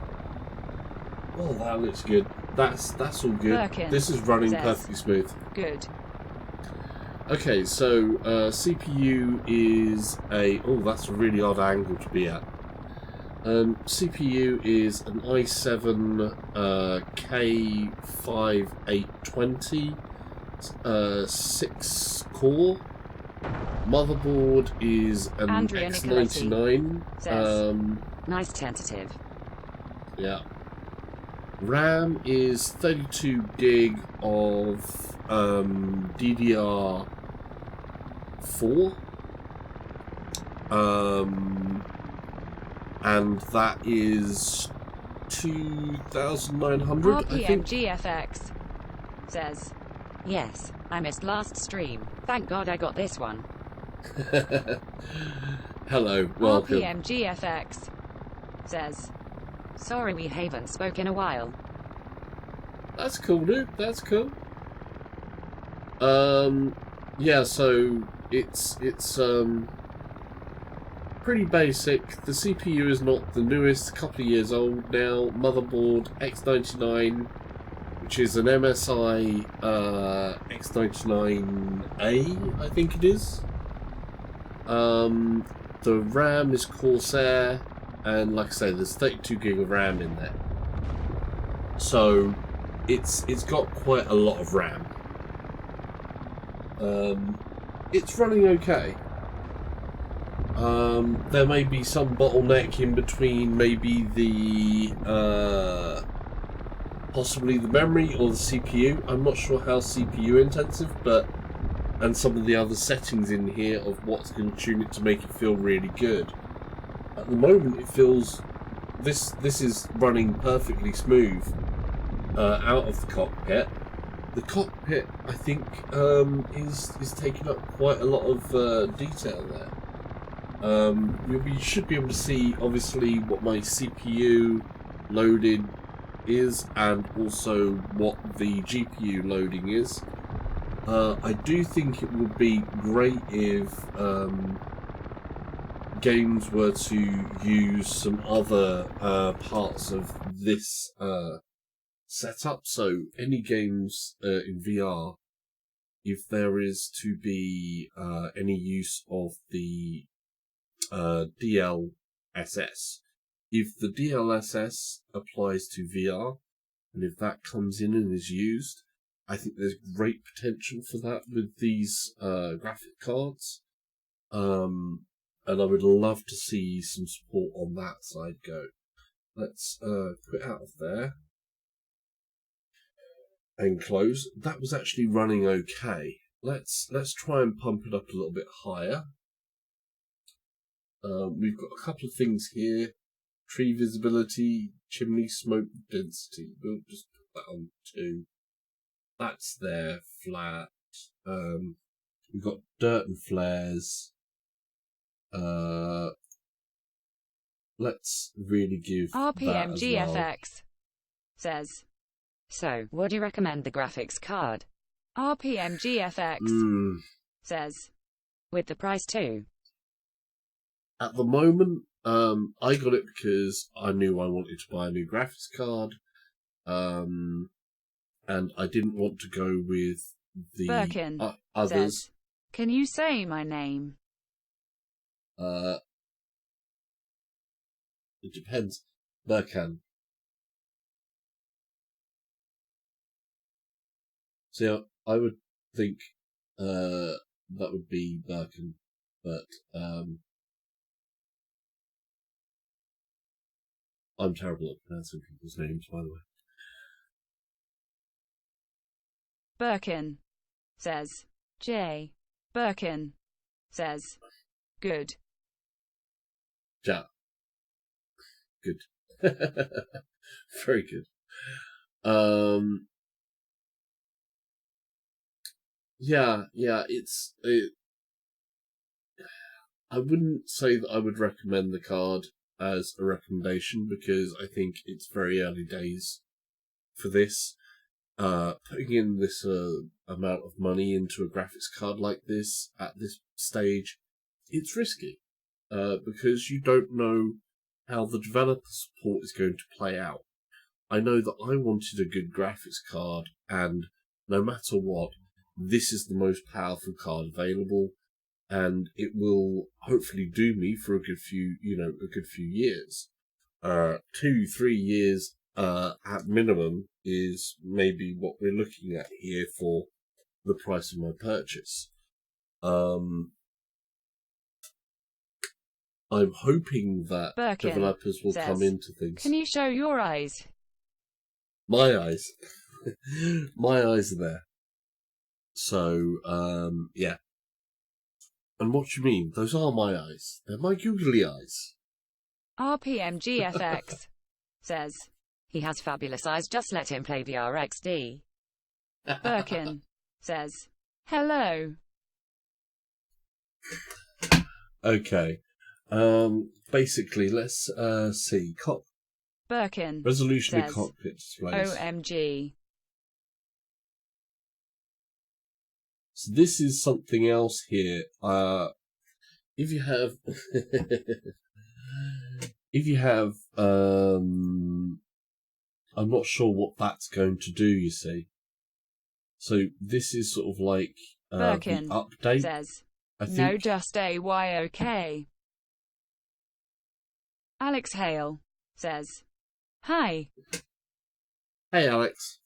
that looks good. That's all good. Birkin this is running says, perfectly smooth. Good. Okay, so CPU is a... Oh, that's a really odd angle to be at. CPU is an i7 K5820, 6-core. Motherboard is an Andrea X99. says, Nice tentative. Yeah. RAM is 32 gig of DDR4. And that is 2,900, I think. RPMGFX says, Yes, I missed last stream. Thank God I got this one. Hello, welcome. RPMGFX says, Sorry we haven't spoken in a while. That's cool, dude. That's cool. Yeah, so it's pretty basic. The CPU is not the newest, a couple of years old now. Motherboard X99, which is an MSI X99A, I think it is. The RAM is Corsair, and like I say, there's 32 gig of RAM in there. So it's got quite a lot of RAM. It's running okay. There may be some bottleneck in between, maybe the possibly the memory or the CPU. I'm not sure how CPU intensive, and some of the other settings in here of what's going to tune it to make it feel really good. At the moment, it feels this is running perfectly smooth out of the cockpit. The cockpit, I think, is taking up quite a lot of detail there. You should be able to see, obviously, what my CPU loaded is, and also what the GPU loading is. I do think it would be great if games were to use some other parts of this setup. So any games in VR, if there is to be any use of the DLSS, if the DLSS applies to VR, and if that comes in and is used, I think there's great potential for that with these graphic cards. And I would love to see some support on that side go. Let's quit out of there and close. That was actually running okay. Let's try and pump it up a little bit higher. We've got a couple of things here: tree visibility, chimney smoke density. We'll just put that on 2. That's there, flat. We've got dirt and flares. Let's really give RPMGFX that as says, So, what do you recommend the graphics card? RPMGFX well. says, With the price too? At the moment, I got it because I knew I wanted to buy a new graphics card. And I didn't want to go with the Birkin others. says, can you say my name? It depends. Birkin. So I would think that would be Birkin, but I'm terrible at pronouncing people's names, by the way. Birkin says. J. Birkin says. Good. Ja. Good. Very good. Yeah, I wouldn't say that I would recommend the card as a recommendation because I think it's very early days for this. Putting in this amount of money into a graphics card like this at this stage, it's risky because you don't know how the developer support is going to play out. I know that I wanted a good graphics card, and no matter what, this is the most powerful card available, and it will hopefully do me for a good few years. 2-3 years at minimum is maybe what we're looking at here for the price of my purchase. I'm hoping that Birkin developers will says, come into things. Can you show your eyes? My eyes. My eyes are there. So, yeah. And what do you mean? Those are my eyes. They're my googly eyes. RPMGFX says. He has fabulous eyes, just let him play VR XD. Birkin says. Hello. Okay. Basically, let's see. Birkin Resolution says, of cockpit displays. OMG. So this is something else here. If you have, I'm not sure what that's going to do. You see. So this is sort of like the Birkin update. says. I think. No, just AYOK. Alex Hale says. Hi. Hey Alex,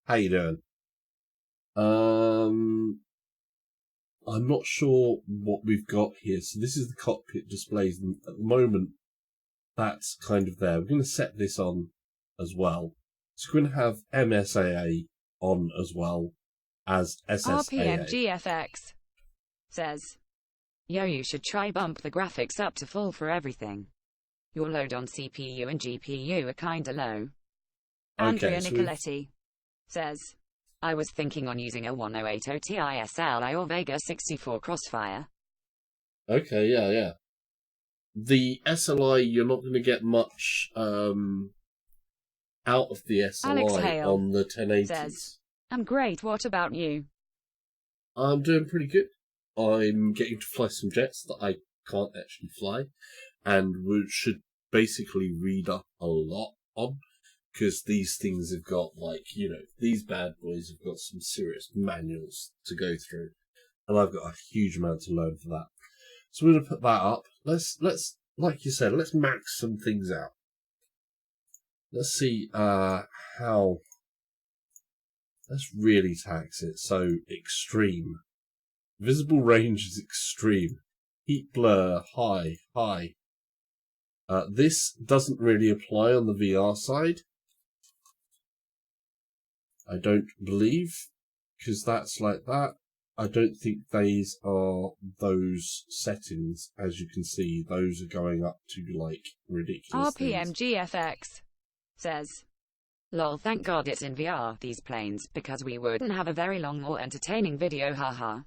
how you doing? I'm not sure what we've got here. So this is the cockpit displays, and at the moment, that's kind of there. We're going to set this on as well. So we're going to have MSAA on as well as SSAA. RPMGFX says. Yo, you should try bump the graphics up to full for everything. Your load on CPU and GPU are kinda low. Andrea so Nicoletti says. I was thinking on using a 1080 Ti SLI or Vega 64 Crossfire. Okay, yeah. The SLI, you're not going to get much out of the Alex SLI Hale on the 1080s. says. I'm great, what about you? I'm doing pretty good. I'm getting to fly some jets that I can't actually fly, and we should basically read up a lot on, because these things have got, these bad boys have got some serious manuals to go through, and I've got a huge amount to learn for that. So we're going to put that up. Let's, like you said, let's max some things out. Let's see how. Let's really tax it. So extreme. Visible range is extreme. Heat blur, high. This doesn't really apply on the VR side. I don't believe, because that's like that. I don't think these are those settings. As you can see, those are going up to ridiculous things. RPMGFX says. Lol, thank God it's in VR, these planes, because we wouldn't have a very long or entertaining video, haha.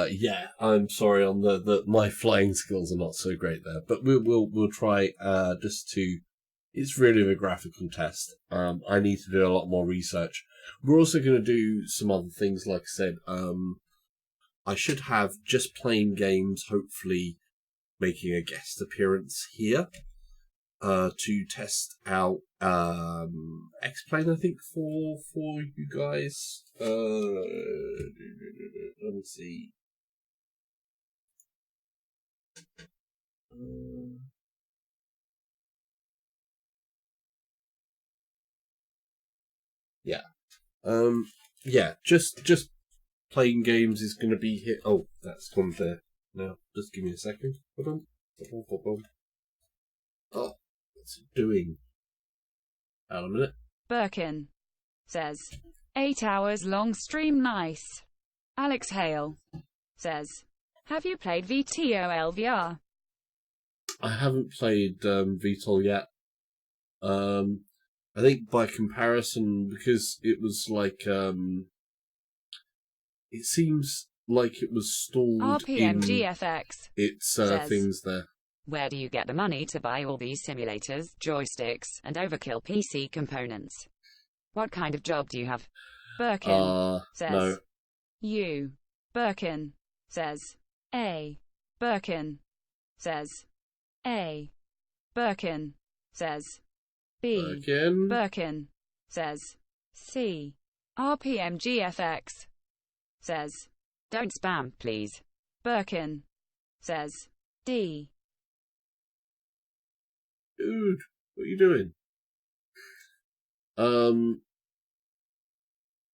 Yeah, I'm sorry on the my flying skills are not so great there, but we'll try just to. It's really a graphical test. I need to do a lot more research. We're also going to do some other things, like I said. I should have just plain games, hopefully making a guest appearance here to test out X-Plane, I think, for you guys. Let me see. Yeah, just playing games is going to be here. Oh, that's gone there. Now, just give me a second. Hold on. Oh, what's it doing? Hang on a minute. Birkin says, 8 hours long stream nice. Alex Hale says, have you played VTOL VR? I haven't played VTOL yet. I think by comparison, because it was like, it seems like it was stalled in RPMGFX its says, things there. Where do you get the money to buy all these simulators, joysticks, and overkill PC components? What kind of job do you have? Birkin says, no. U. Birkin says, A. Birkin says, A. Birkin says, B. Birkin says, C. RPMGFX says, Don't spam, please. Birkin says, D. Dude, what are you doing?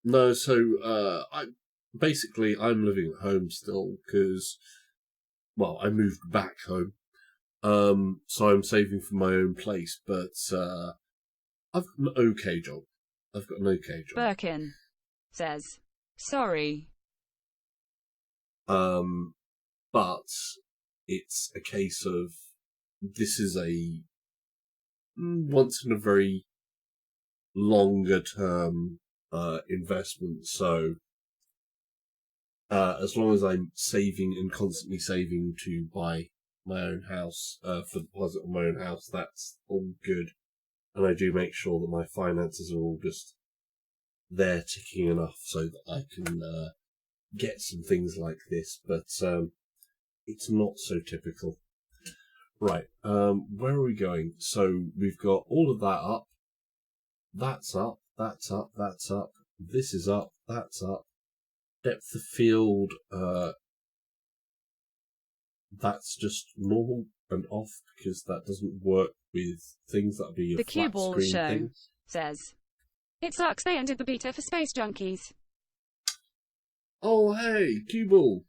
No, so, I'm living at home still, because, well, I moved back home. So I'm saving for my own place, but, I've got an okay job. Birkin says, sorry. But it's a case of, this is a once in a very longer term investment, so as long as I'm saving and constantly saving to buy my own house, for the deposit of my own house, that's all good. And I do make sure that my finances are all just there ticking enough so that I can get some things like this, but it's not so typical. Right, where are we going? So we've got all of that up. That's up, that's up, that's up. This is up, that's up. Depth of field, that's just normal and off because that doesn't work with things that'll be a The Cue flat Ball screen Show thing. says, it sucks they ended the beta for Space Junkies. Oh, hey, Cue Ball.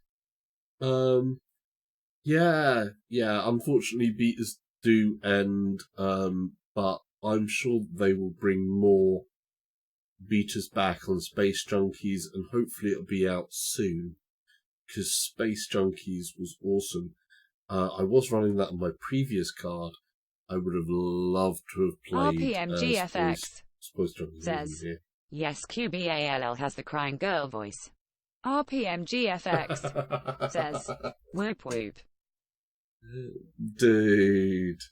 Yeah, unfortunately betas do end, but I'm sure they will bring more betas back on Space Junkies, and hopefully it'll be out soon, because Space Junkies was awesome. I was running that on my previous card. I would have loved to have played RPMGFX Space Junkies says, here. Yes, QBALL has the crying girl voice. RPMGFX says, Whoop whoop. Dude.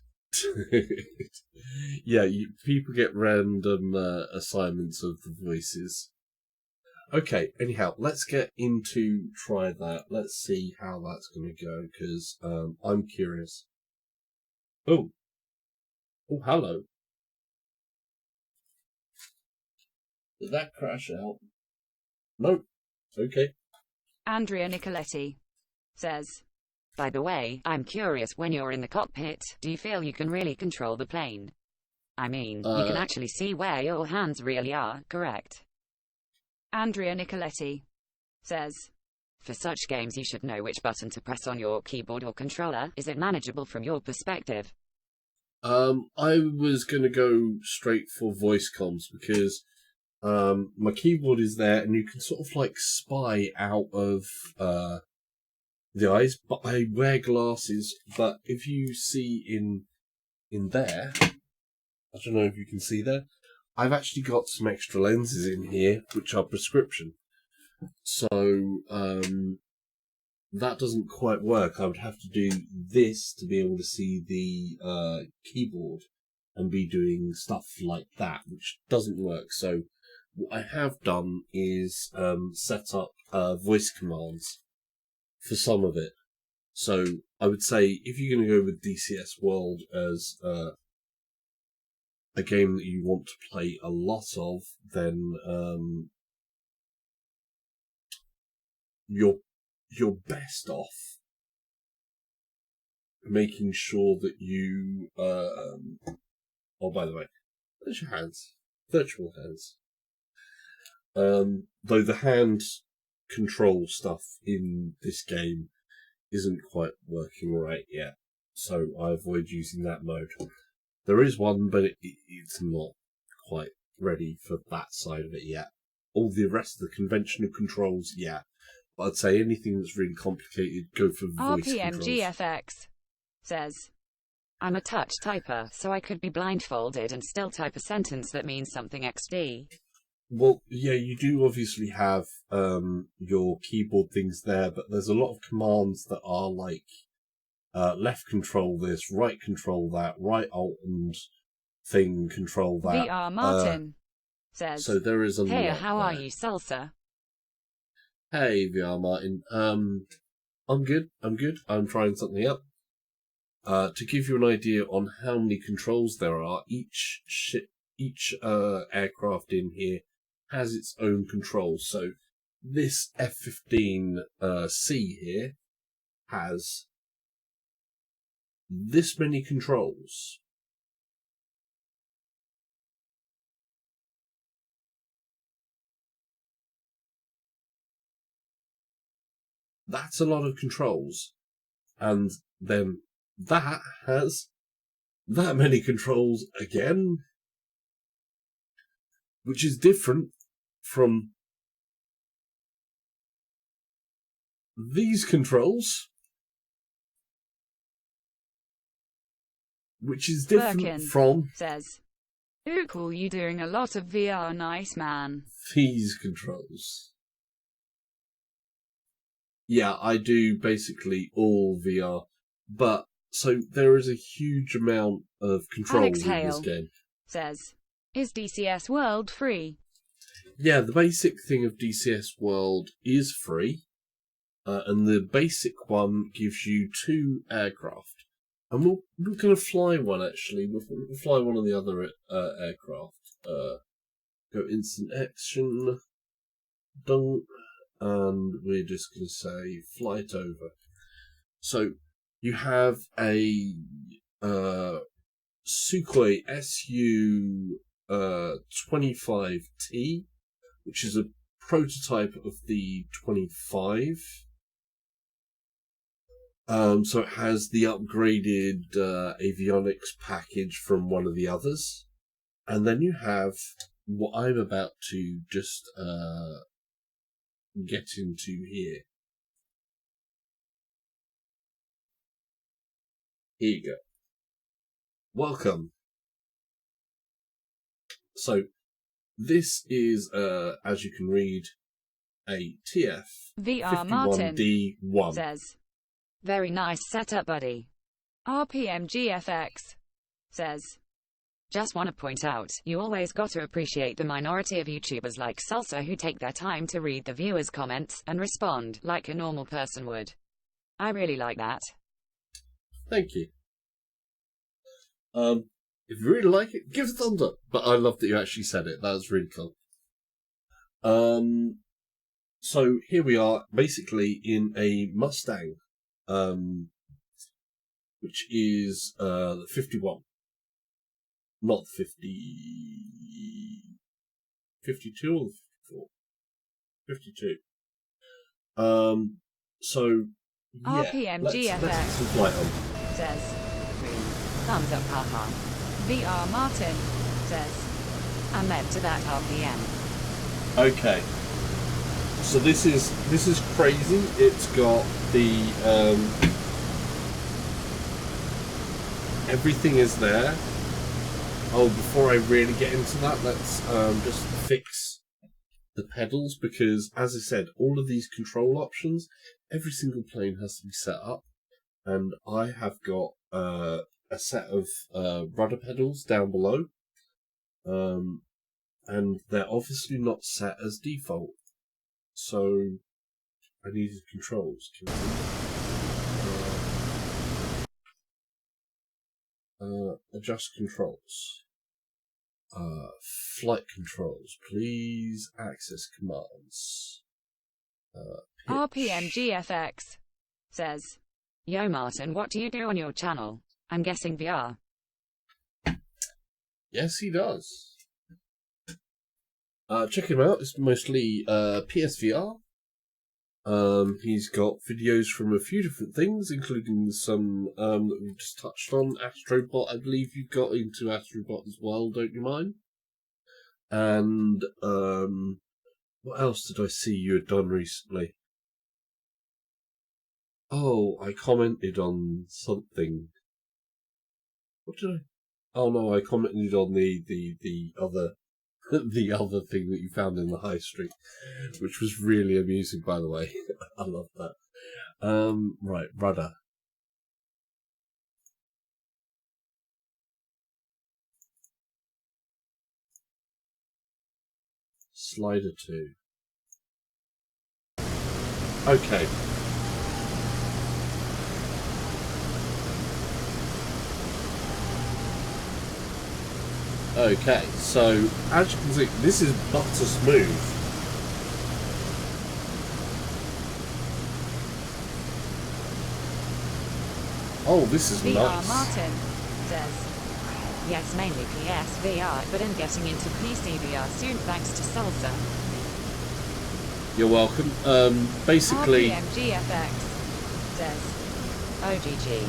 Yeah, people get random assignments of the voices. Okay, anyhow, let's get into try that. Let's see how that's going to go, because I'm curious. Oh, hello. Did that crash out? Nope. Okay. Andrea Nicoletti says, By the way, I'm curious, when you're in the cockpit, do you feel you can really control the plane? I mean, you can actually see where your hands really are, correct? Andrea Nicoletti says, For such games you should know which button to press on your keyboard or controller. Is it manageable from your perspective? I was going to go straight for voice comms because my keyboard is there and you can sort of like spy out of the eyes, but I wear glasses. But if you see in there, I don't know if you can see there, I've actually got some extra lenses in here which are prescription, so that doesn't quite work. I would have to do this to be able to see the keyboard and be doing stuff like that, which doesn't work. So what I have done is set up voice commands for some of it. So I would say if you're going to go with DCS World as a game that you want to play a lot of, then you're best off making sure that you oh, by the way, there's your hands, virtual hands. Though the hand control stuff in this game isn't quite working right yet, so I avoid using that mode. There is one, but it's not quite ready for that side of it yet. All the rest of the conventional controls, yeah. But I'd say anything that's really complicated, go for voice controls. RPMGFX says, I'm a touch typer, so I could be blindfolded and still type a sentence that means something XD. Well, yeah, you do obviously have your keyboard things there, but there's a lot of commands that are like left control this, right control that, right alt and thing control that. VR Martin says, so there is a Hey, lot how there. are you, Salsa? Hey, VR Martin. I'm good. I'm trying something up. To give you an idea on how many controls there are, each aircraft in here has its own controls. So this F-15C here has this many controls. That's a lot of controls. And then that has that many controls again, which is different from these controls, which is different Birkin from says, ooh, cool, you doing a lot of VR, nice man. these controls. Yeah, I do basically all VR, but so there is a huge amount of controls Alex in this Hale game. says, is DCS World free? Yeah, the basic thing of DCS World is free, and the basic one gives you 2 aircraft. And we're going to fly one, actually. We'll fly one of the other aircraft. Go instant action, done, and we're just going to say flight over. So you have a Sukhoi SU25T, which is a prototype of the 25. So it has the upgraded avionics package from one of the others. And then you have what I'm about to just get into here. Here you go. Welcome. So this is, as you can read, a VR Martin TF-51D1. says, Very nice setup, buddy. RPMGFX says, Just want to point out, you always got to appreciate the minority of YouTubers like Salsa who take their time to read the viewers' comments and respond like a normal person would. I really like that. Thank you. If you really like it, give it a thumbs up. But I love that you actually said it. That was really cool. So here we are, basically in a Mustang, which is the 51, not 52 or 54, 52. So yeah, let's get some flight on. says, Thumbs up, haha. VR Martin says, I'm led to that RPM. Okay. So this is crazy. It's got the everything is there. Oh, before I really get into that, let's just fix the pedals, because as I said, all of these control options, every single plane has to be set up, and I have got a set of rudder pedals down below, and they're obviously not set as default. So I needed controls. Adjust controls. Flight controls. Please access commands. Pitch. RPMGFX says, Yo Martin, what do you do on your channel? I'm guessing VR. Yes, he does. Check him out. It's mostly PSVR. He's got videos from a few different things, including some that we've just touched on. Astrobot, I believe you got into Astrobot as well, don't you mind? And what else did I see you had done recently? Oh, I commented on something. What did I? Oh no, I commented on the other the other thing that you found in the high street, which was really amusing, by the way. I love that. Right, rudder. Slider 2. Okay. Okay, so as you can see, this is butter smooth. Oh, this is VR nice. Martin says, Yes, mainly PSVR, but I'm getting into PSVR soon thanks to Salsa. You're welcome. Basically, RPMGFX says, OGG.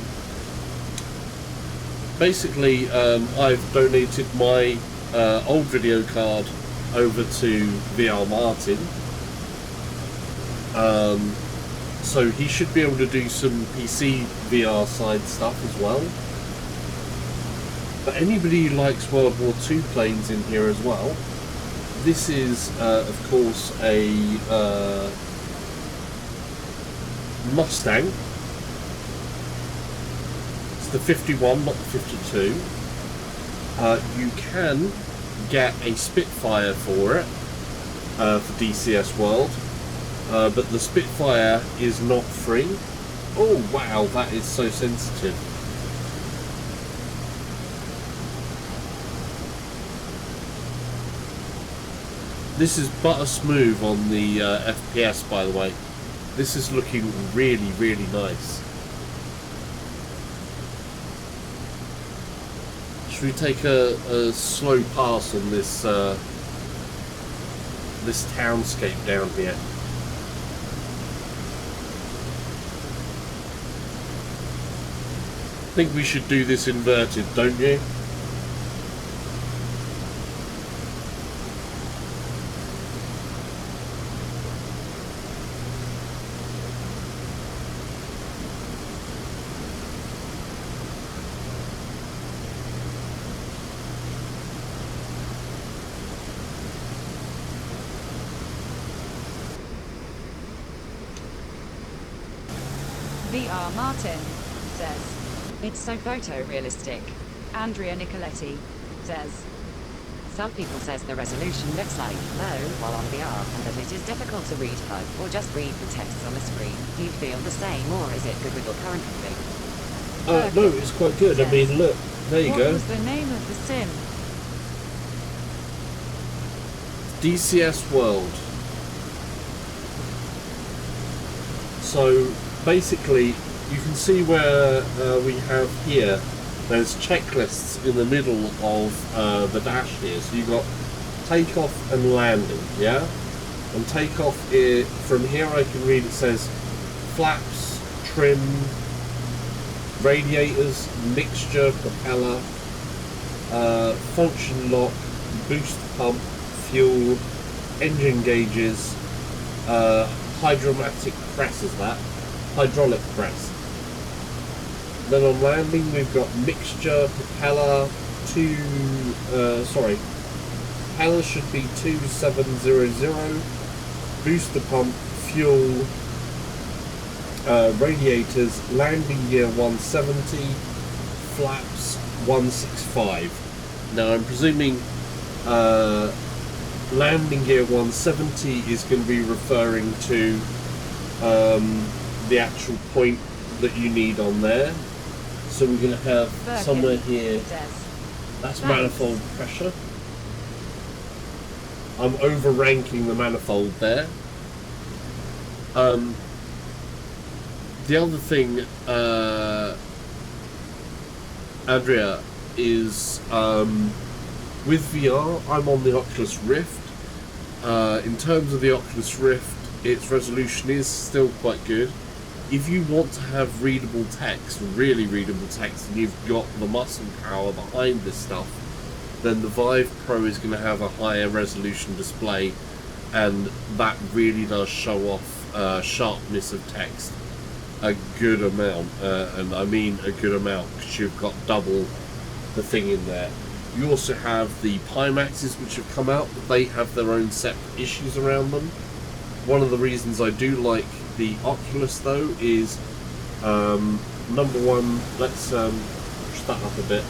Basically, I've donated my old video card over to VR Martin. So he should be able to do some PC VR side stuff as well. But anybody who likes World War II planes in here as well, this is, of course, a Mustang. It's the 51, not the 52. You can get a Spitfire for it, for DCS World, but the Spitfire is not free. Oh wow, that is so sensitive. This is butter smooth on the FPS, by the way. This is looking really, really nice. Should we take a slow pass on this this townscape down here? I think we should do this inverted, don't you? VR Martin says, It's so photorealistic. Andrea Nicoletti says, Some people says the resolution looks like low while on VR and that it is difficult to read HUD or just read the text on the screen. Do you feel the same or is it good with your current config? No, it's quite good. I mean, look, there you what go. was the name of the sim? DCS World. So basically, you can see where we have here, there's checklists in the middle of the dash here. So you've got takeoff and landing, yeah? And takeoff, from here I can read, it says flaps, trim, radiators, mixture, propeller, function lock, boost pump, fuel, engine gauges, hydraulic press is that. Hydraulic press. Then on landing we've got mixture, propeller, propeller should be 2700, booster pump, fuel, radiators, landing gear 170, flaps 165. Now I'm presuming landing gear 170 is going to be referring to the actual point that you need on there. So we're going to have somewhere here, that's manifold pressure. I'm overranking the manifold there. The other thing, Andrea, is with VR, I'm on the Oculus Rift. In terms of the Oculus Rift, its resolution is still quite good. If you want to have readable text, really readable text, and you've got the muscle power behind this stuff, then the Vive Pro is going to have a higher resolution display, and that really does show off sharpness of text a good amount, and I mean a good amount, because you've got double the thing in there. You also have the Pimaxes which have come out, but they have their own separate issues around them. One of the reasons I do like the Oculus though is number one, let's push that up a bit.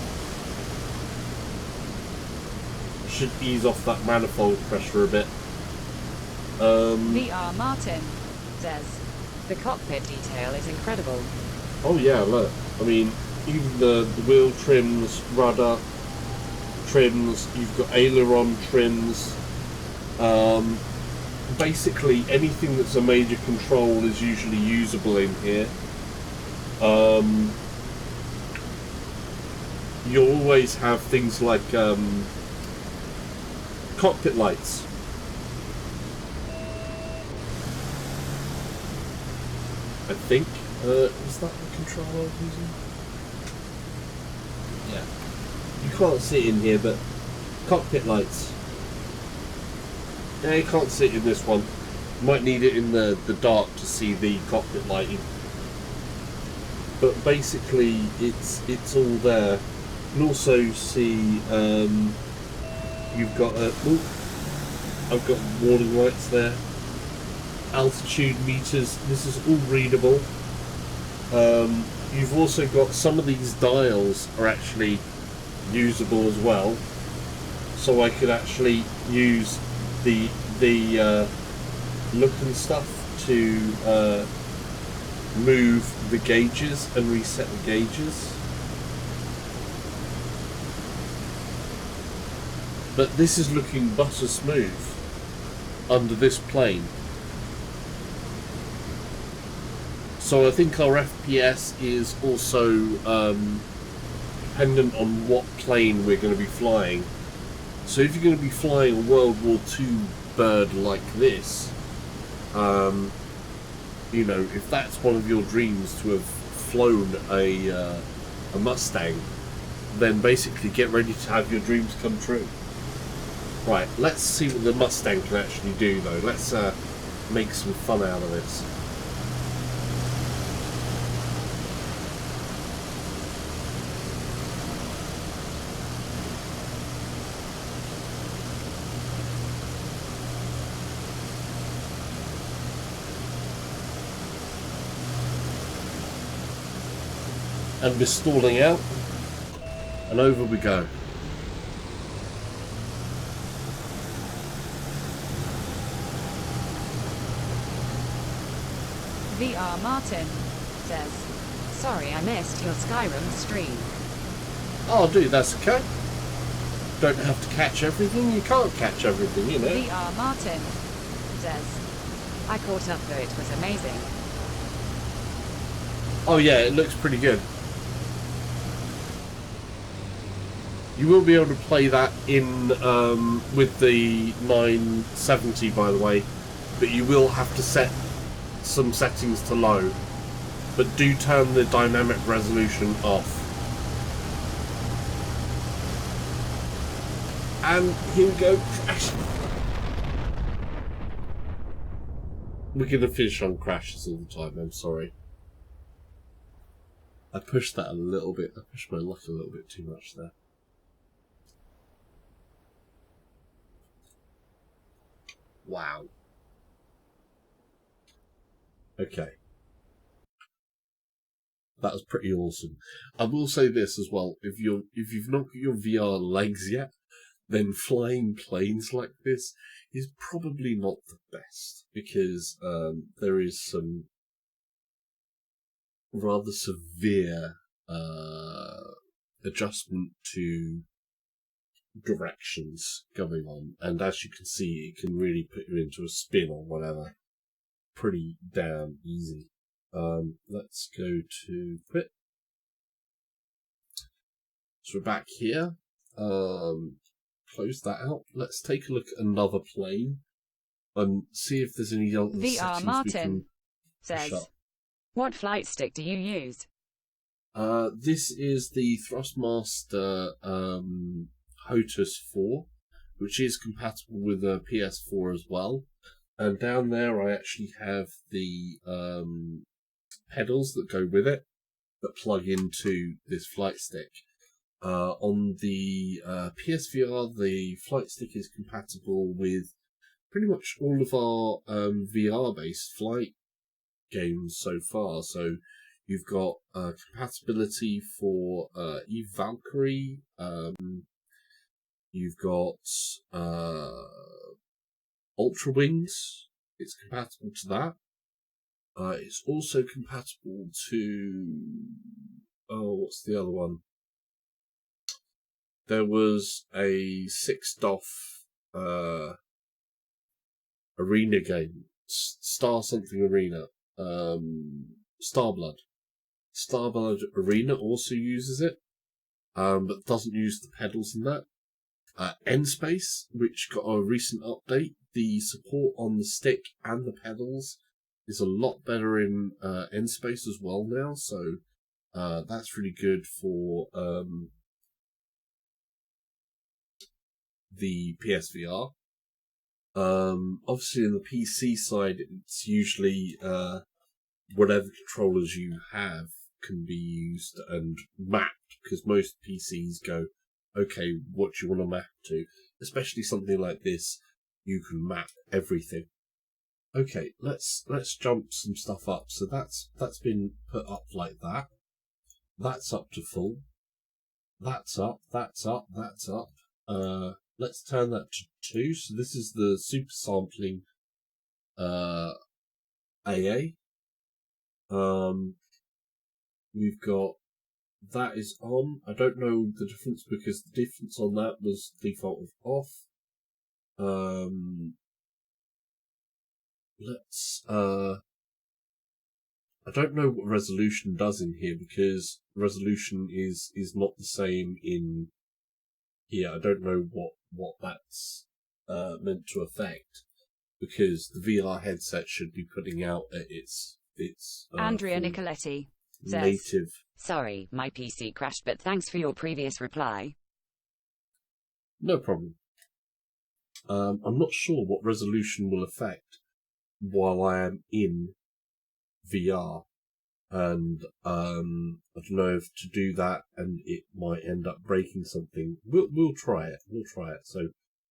Should ease off that manifold pressure a bit. VR Martin says, The cockpit detail is incredible. oh yeah, look. I mean, even the wheel trims, rudder trims, you've got aileron trims. Basically anything that's a major control is usually usable in here. You'll always have things like cockpit lights. I think. Is that the control I was using? Yeah. You can't see it in here, but cockpit lights. Yeah, you can't see it in this one. You might need it in the dark to see the cockpit lighting. But basically, it's all there. You can also see you've got I've got warning lights there. Altitude meters. This is all readable. You've also got some of these dials are actually usable as well. So I could actually use the look and stuff to move the gauges and reset the gauges. But this is looking butter smooth under this plane. So I think our FPS is also dependent on what plane we're going to be flying. So if you're going to be flying a World War II bird like this, you know, if that's one of your dreams to have flown a Mustang, then basically get ready to have your dreams come true. Right, let's see what the Mustang can actually do though. Let's make some fun out of this. And we're stalling out, and over we go. VR Martin says, Sorry I missed your Skyrim stream. Oh dude, that's okay. Don't have to catch everything, you can't catch everything, you know. VR Martin says, I caught up though, it was amazing. Oh yeah, it looks pretty good. You will be able to play that in with the 970, by the way, but you will have to set some settings to low. But do turn the dynamic resolution off. And here we go, crash. We're gonna finish on crashes all the time, I'm sorry. I pushed that a little bit, I pushed my luck a little bit too much there. Wow. Okay. That was pretty awesome. I will say this as well, if you've not got your VR legs yet, then flying planes like this is probably not the best, because there is some rather severe adjustment to directions going on, and as you can see, it can really put you into a spin or whatever pretty damn easy. Let's go to quit. So we're back here. Close that out. Let's take a look at another plane and see if there's any other VR settings Martin we can says, push up. What flight stick do you use? This is the Thrustmaster HOTUS 4, which is compatible with a PS4 as well. And down there I actually have the pedals that go with it that plug into this flight stick. On the PSVR, the flight stick is compatible with pretty much all of our VR-based flight games so far. So you've got compatibility for Eve Valkyrie. You've got Ultra Wings. It's compatible to that. It's also compatible to... what's the other one? There was a 6DoF arena game. Star something Arena. Starblood. Starblood Arena also uses it, but doesn't use the pedals in that. N-Space, which got a recent update, the support on the stick and the pedals is a lot better in N-Space as well now, so that's really good for the PSVR. Obviously, in the PC side, it's usually whatever controllers you have can be used and mapped, because most PCs go, okay, what do you want to map to? Especially something like this, you can map everything. Okay, let's jump some stuff up. So that's been put up like that. That's up to full. That's up, that's up, that's up. Let's turn that to 2. So this is the super sampling AA. We've got that is on. I don't know the difference because the difference on that was default of off. I don't know what resolution does in here because resolution is not the same in here. I don't know what that's meant to affect because the VR headset should be putting out its Andrea Nicoletti says, native. Sorry, my PC crashed, but thanks for your previous reply. No problem. I'm not sure what resolution will affect while I am in VR, and I don't know if to do that, and it might end up breaking something. We'll try it. We'll try it. So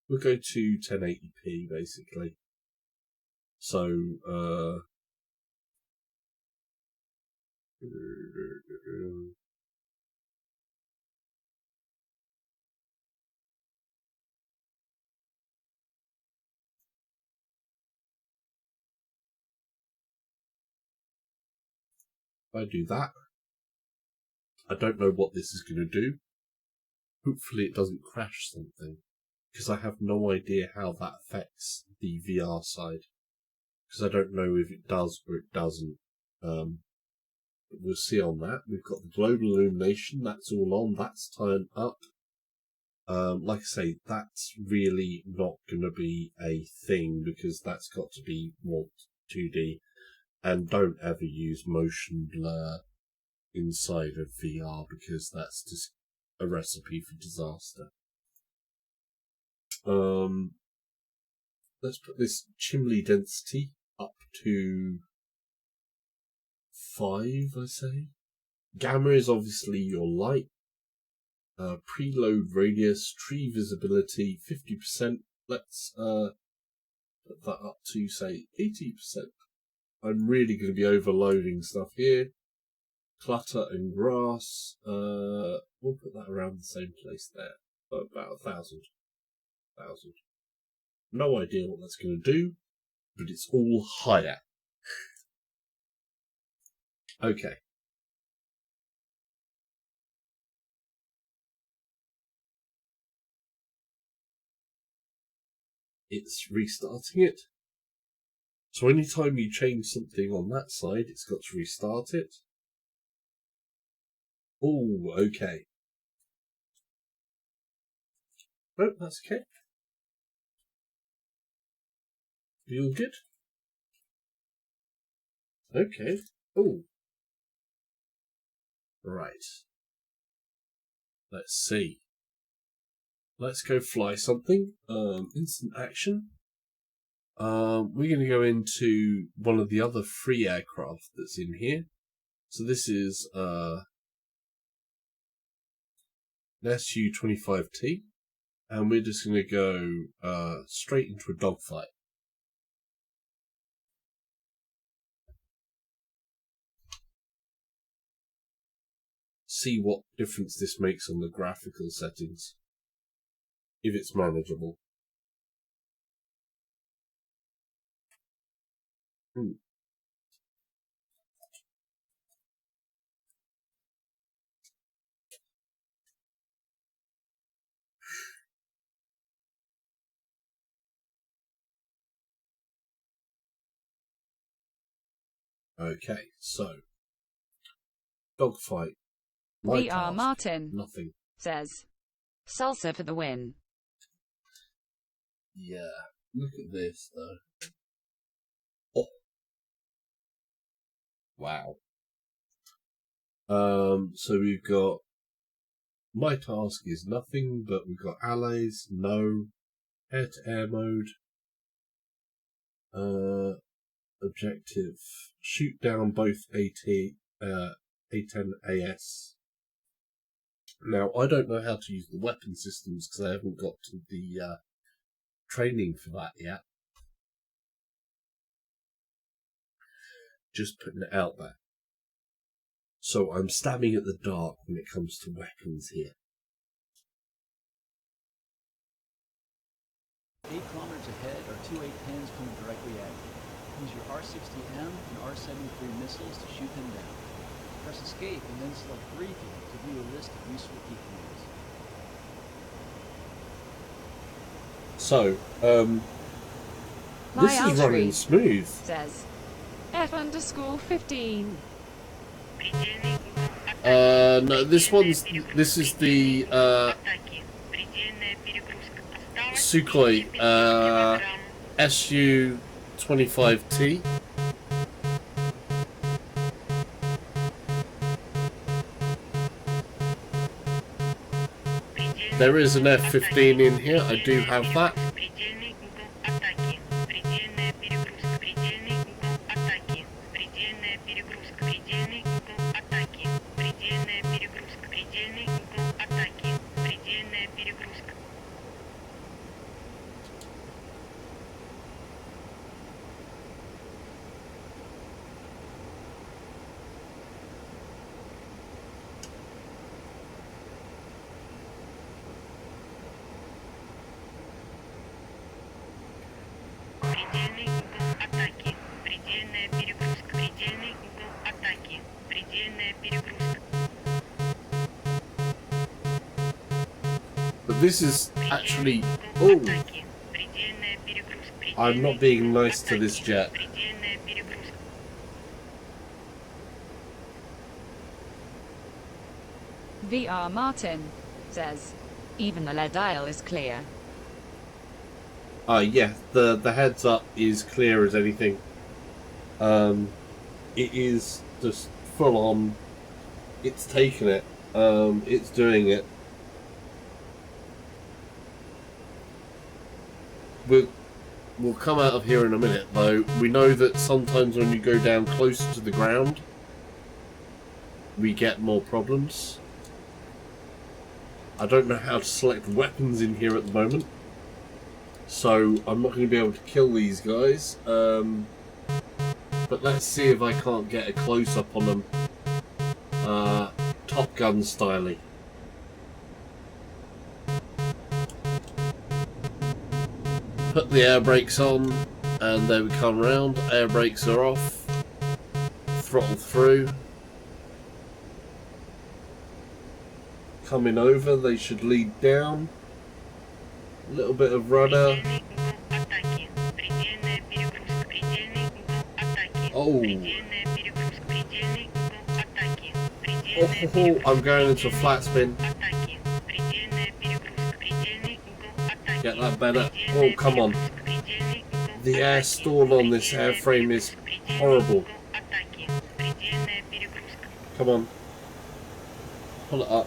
we'll go to 1080p basically. So if I do that, I don't know what this is going to do. Hopefully it doesn't crash something, because I have no idea how that affects the VR side. Because I don't know if it does or it doesn't. But we'll see on that. We've got the global illumination, that's all on, that's turned up. Like I say, that's really not going to be a thing because that's got to be 2D. And don't ever use motion blur inside of VR because that's just a recipe for disaster. Let's put this chimney density up to 5, I say. Gamma is obviously your light. Preload radius, tree visibility, 50%. Let's put that up to, say, 80%. I'm really going to be overloading stuff here. Clutter and grass. We'll put that around the same place there. About 1,000. No idea what that's going to do, but it's all higher. Okay. It's restarting it. So anytime you change something on that side, it's got to restart it. Oh, okay. No, that's okay. Feel good? Okay. Oh. Right. Let's see. let's go fly something. Instant action. We're going to go into one of the other free aircraft that's in here. So this is an SU25T, and we're just going to go straight into a dogfight. See what difference this makes on the graphical settings, if it's manageable. Okay, so dogfight. My VR task, Martin nothing. says, Salsa for the win. Yeah, look at this though. Oh, wow. So we've got my task is nothing, but we've got allies, no, air-to-air mode, objective, shoot down both A10AS. Now, I don't know how to use the weapon systems because I haven't got to the training for that yet. Just putting it out there. So I'm stabbing at the dark when it comes to weapons here. 8 kilometers ahead are two A-10s coming directly at you. Use your R-60M and R-73 missiles to shoot them down. Press escape and then select briefing to view a list of useful key commands. So, this is running smooth. Says, F_15. No, this is the Sukhoi SU25T. There is an F-15 in here, I do have that. But this is actually... Oh! I'm not being nice to this jet. VR Martin says, Even the lead dial is clear. Yeah, the heads up is clear as anything. It is just full on. It's taken it. It's doing it. We'll come out of here in a minute, though. We know that sometimes when you go down closer to the ground, we get more problems. I don't know how to select weapons in here at the moment, so I'm not going to be able to kill these guys. But let's see if I can't get a close-up on them. Top Gun style-y. Put the air brakes on, and there we come round. Air brakes are off. Throttle through. Coming over, they should lead down. A little bit of rudder. Oh. Oh, I'm going into a flat spin. Get that better. Oh, come on. The air stall on this airframe is horrible. Come on. Pull it up.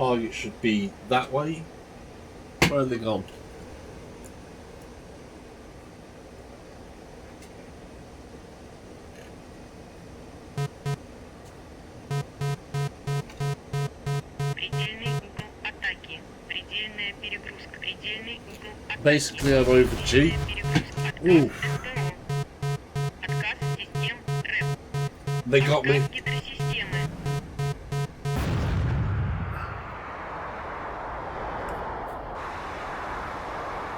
target should be that way. Where are they gone? Basically, I'm over G. Ooh. They got me.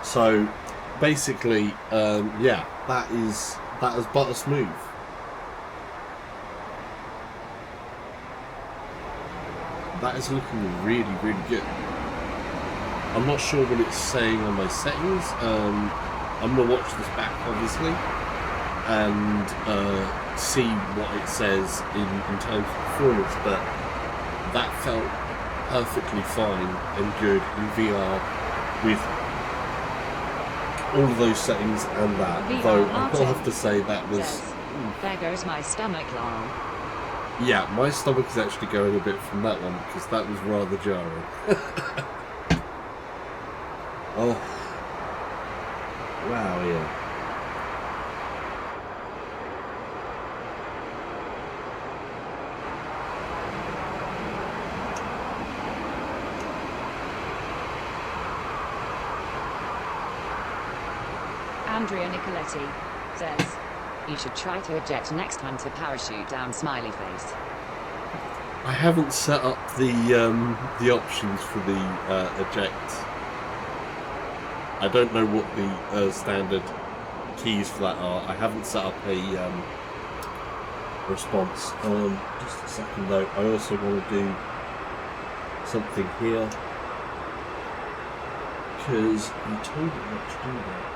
So, basically, yeah, that is butter smooth. That is looking really, really good. I'm not sure what it's saying on my settings. I'm going to watch this back, obviously, and see what it says in terms of performance, but that felt perfectly fine and good in VR with all of those settings and that. VR Though I will have to say that was... There goes my stomach, lol. Yeah, my stomach is actually going a bit from that one because that was rather jarring. Oh. Wow, yeah. Andrea Nicoletti says, You should try to eject next time to parachute down, smiley face. I haven't set up the options for the eject. I don't know what the standard keys for that are. I haven't set up a response. Just a second though. I also want to do something here because you told it not to do that.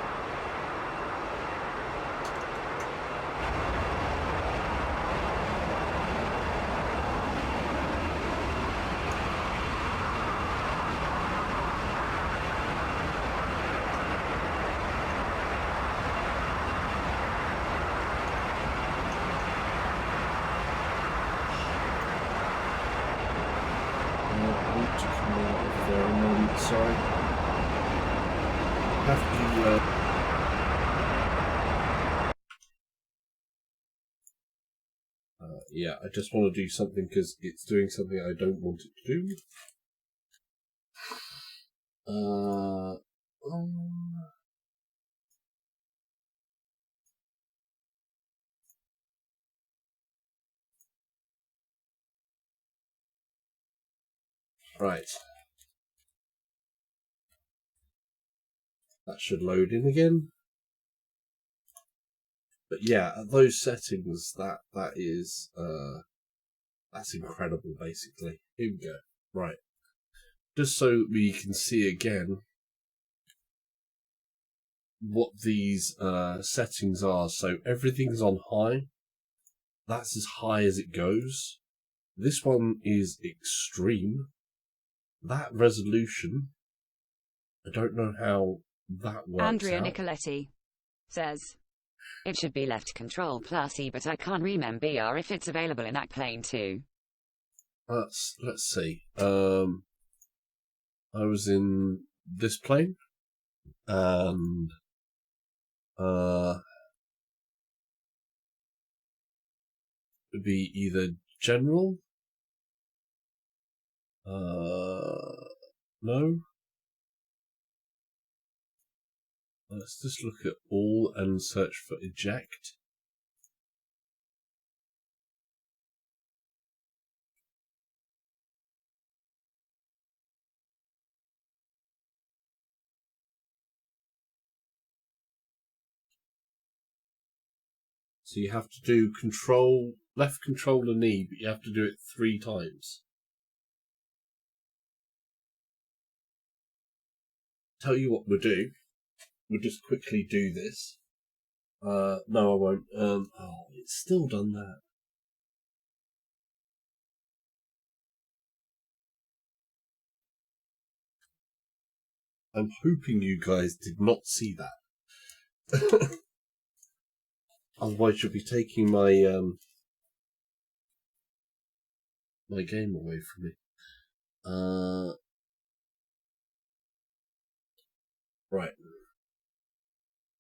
Yeah, I just want to do something because it's doing something I don't want it to do. Right. That should load in again. But yeah, at those settings, that is that's incredible. Basically, here we go. Right, just so we can see again what these settings are. So everything's on high. That's as high as it goes. This one is extreme. That resolution, I don't know how that works. Andrea out. Nicoletti says, It should be left control plus E, but I can't remember if it's available in that plane too. Let's see. I was in this plane, and it'd be either general. No. Let's just look at all and search for eject. So you have to do control, left control and E, but you have to do it 3 times. Tell you what we'll do. We'll just quickly do this. No, I won't. Oh, it's still done that. I'm hoping you guys did not see that. Otherwise, you'll be taking my my game away from me. Right.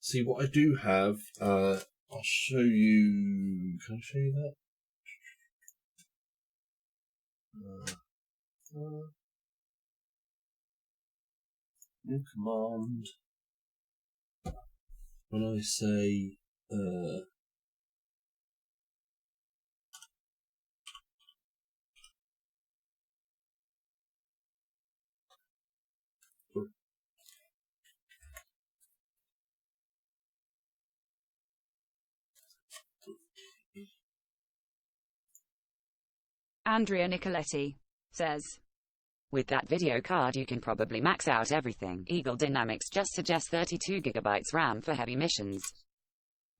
See, what I do have, I'll show you. Can I show you that? New command. When I say Andrea Nicoletti says, with that video card you can probably max out everything. Eagle Dynamics just suggests 32GB RAM for heavy missions.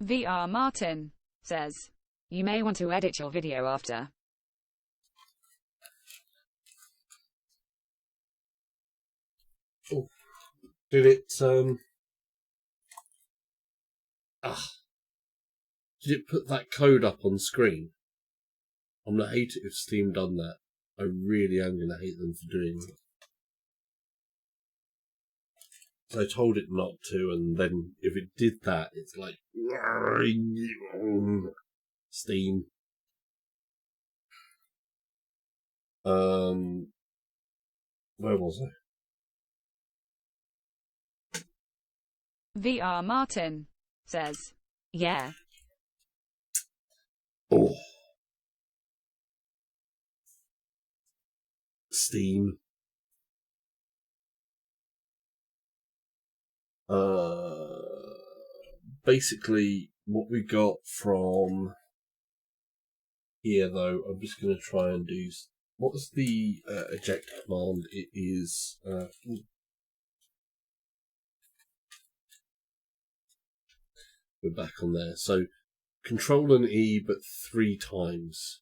VR Martin says, you may want to edit your video after. oh, did it did it put that code up on screen? I'm gonna hate it if Steam done that. I really am gonna hate them for doing that. So I told it not to, and then if it did that, it's like Steam. Where was I? VR Martin says, Yeah. Oh. Steam. Basically, what we got from here, though, I'm just going to try and do. What's the eject command? It is. We're back on there. So, Control and E, but 3 times.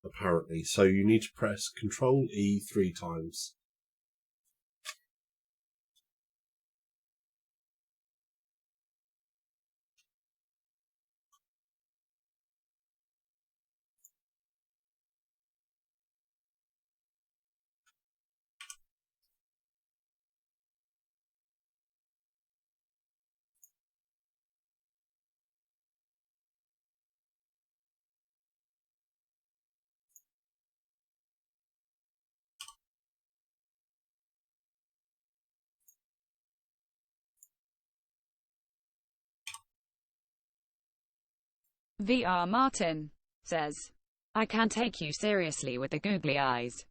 Apparently. So, you need to press Control E 3 times. VR Martin says, I can take you seriously with the googly eyes.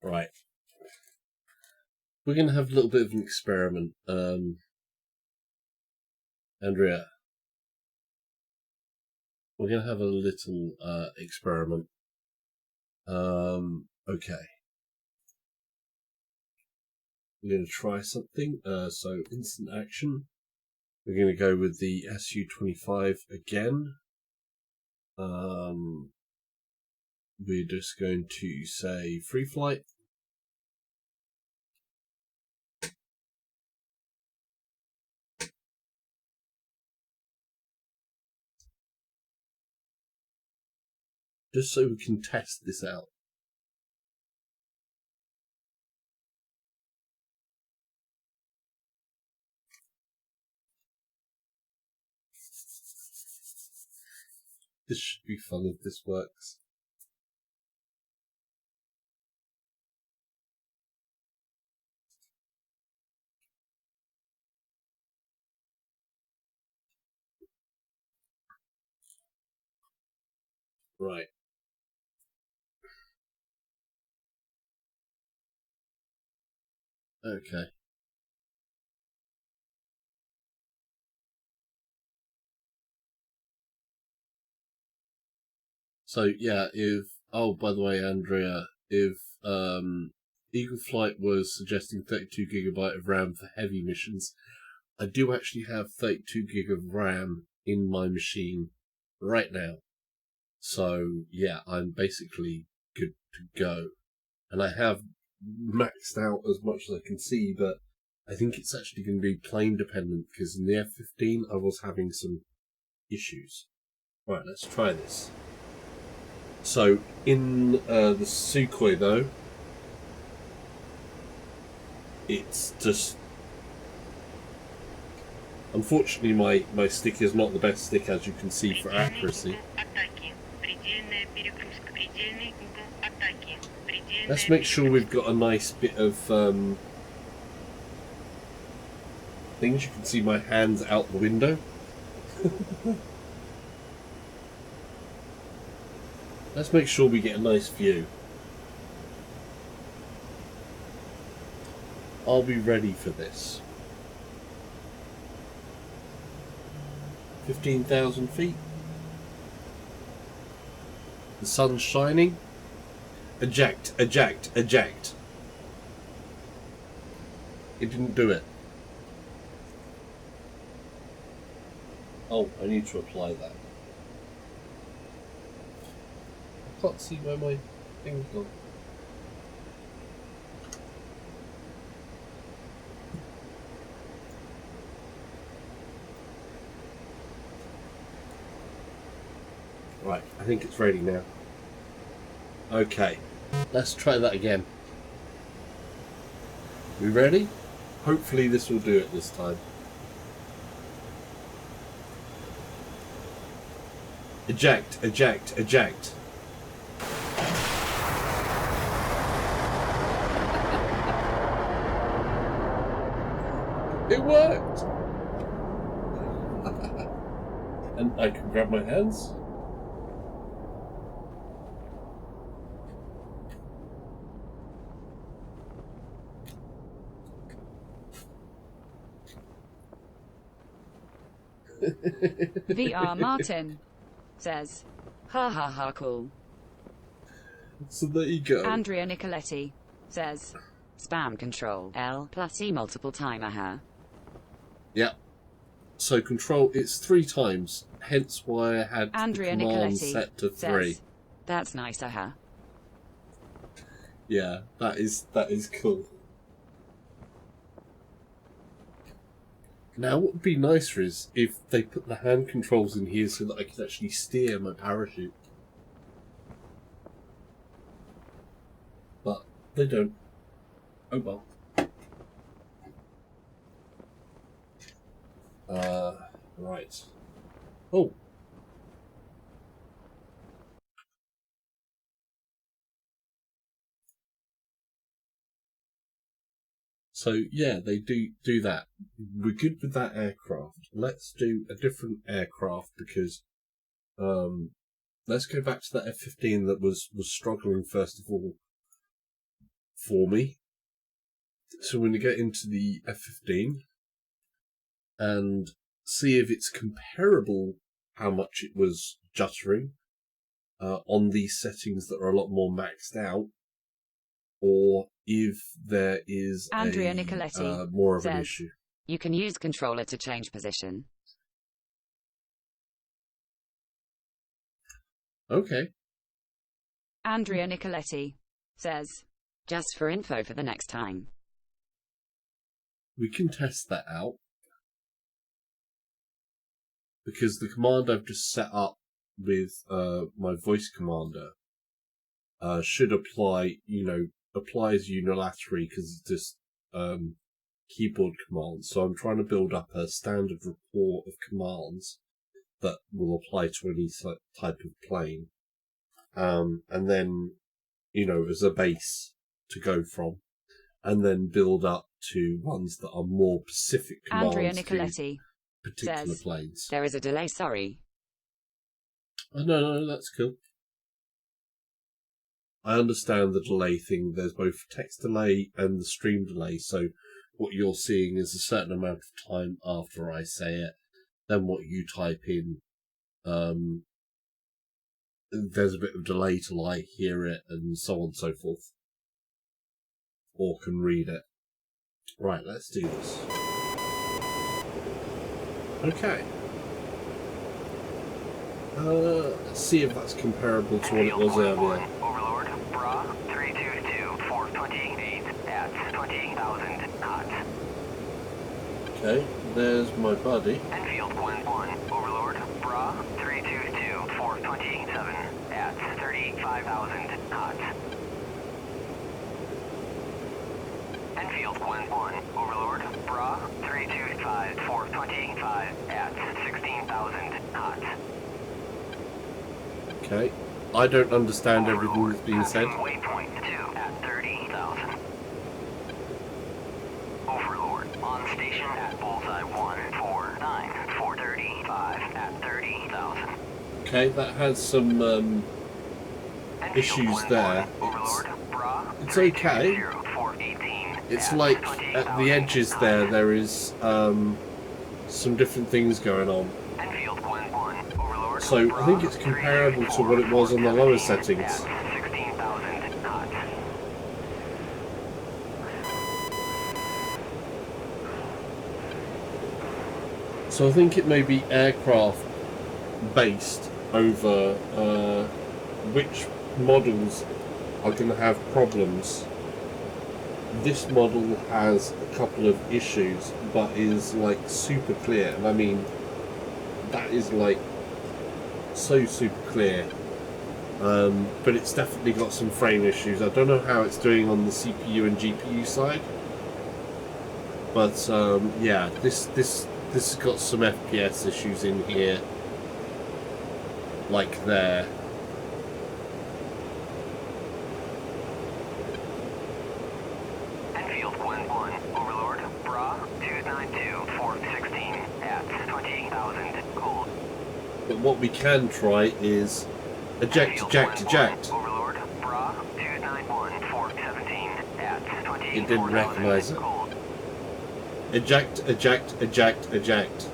Right. We're going to have a little bit of an experiment. Andrea. We're going to have a little experiment. Okay. We're going to try something. So, instant action. We're going to go with the SU25 again. We're just going to say free flight. Just so we can test this out. This should be fun if this works. Right. Okay. So yeah, oh, by the way, Andrea, if Eagle Flight was suggesting 32GB of RAM for heavy missions, I do actually have 32GB of RAM in my machine right now. So yeah, I'm basically good to go. And I have maxed out as much as I can see, but I think it's actually going to be plane dependent, because in the F-15 I was having some issues. Right, let's try this. So, in the Sukhoi, though, it's just... Unfortunately, my stick is not the best stick, as you can see, for accuracy. Let's make sure we've got a nice bit of things. You can see my hands out the window. Let's make sure we get a nice view. Are we ready for this? 15,000 feet. The sun's shining. Eject, eject, eject. It didn't do it. Oh, I need to apply that. I can't see where my thing's gone. Right, I think it's ready now. Okay, let's try that again. We ready? Hopefully this will do it this time. Eject, eject, eject. It worked! And I can grab my hands. VR Martin says, Ha ha ha, cool. So there you go. Andrea Nicoletti says, Spam control L plus E multiple time, aha. Yeah. So control, it's 3 times, hence why I had Andrea the command Nicoletti set to 3. says, That's nice, aha. Yeah, that is cool. Now, what would be nicer is if they put the hand controls in here so that I could actually steer my parachute. But they don't. Oh well. Right. Oh. So yeah, they do that. We're good with that aircraft. Let's do a different aircraft because let's go back to that F-15 that was struggling first of all for me. So we're going to get into the F-15 and see if it's comparable how much it was juttering on these settings that are a lot more maxed out, or if there is Andrea Nicoletti more of an says, issue. You can use controller to change position. Okay. Andrea Nicoletti says, Just for info for the next time. We can test that out. Because the command I've just set up with my voice commander should apply, applies unilaterally because it's just keyboard commands. So I'm trying to build up a standard report of commands that will apply to any type of plane. And then, as a base to go from. And then build up to ones that are more specific commands Andrea Nicoletti to particular says, planes. There is a delay, sorry. Oh, no, that's cool. I understand the delay thing. There's both text delay and the stream delay. So what you're seeing is a certain amount of time after I say it. Then what you type in, there's a bit of delay till I hear it and so on and so forth. Or can read it. Right, let's do this. Okay. Let's see if that's comparable to what it was earlier. Overlord, Bra, 322, 428 at 20,000 knots. Okay, there's my buddy. Enfield 1-1, Overlord, Bra, 322, 5,000 knots. Enfield 1-1, Overlord, Bra, 325 for 25 at 16,000 knots. Okay. I don't understand everything that's being said. Waypoint 2 at 30,000. Overlord, on station at Bullseye 149 for 35 at 30,000. Okay, that has some issues there. It's okay. It's like at the edges there is some different things going on. So I think it's comparable to what it was on the lower settings. So I think it may be aircraft based over which models are going to have problems. This model has a couple of issues, but is like super clear, and I mean that is like so super clear. But it's definitely got some frame issues. I don't know how it's doing on the CPU and GPU side, but yeah, this has got some FPS issues in here, like there. Enfield 1-1, Overlord, Bra, 292 for 16 at 28,000 cold. But what we can try is eject, eject, eject. Overlord, Bra, 291 for 17 at 28,000 It didn't recognize it. Eject, eject, eject, eject.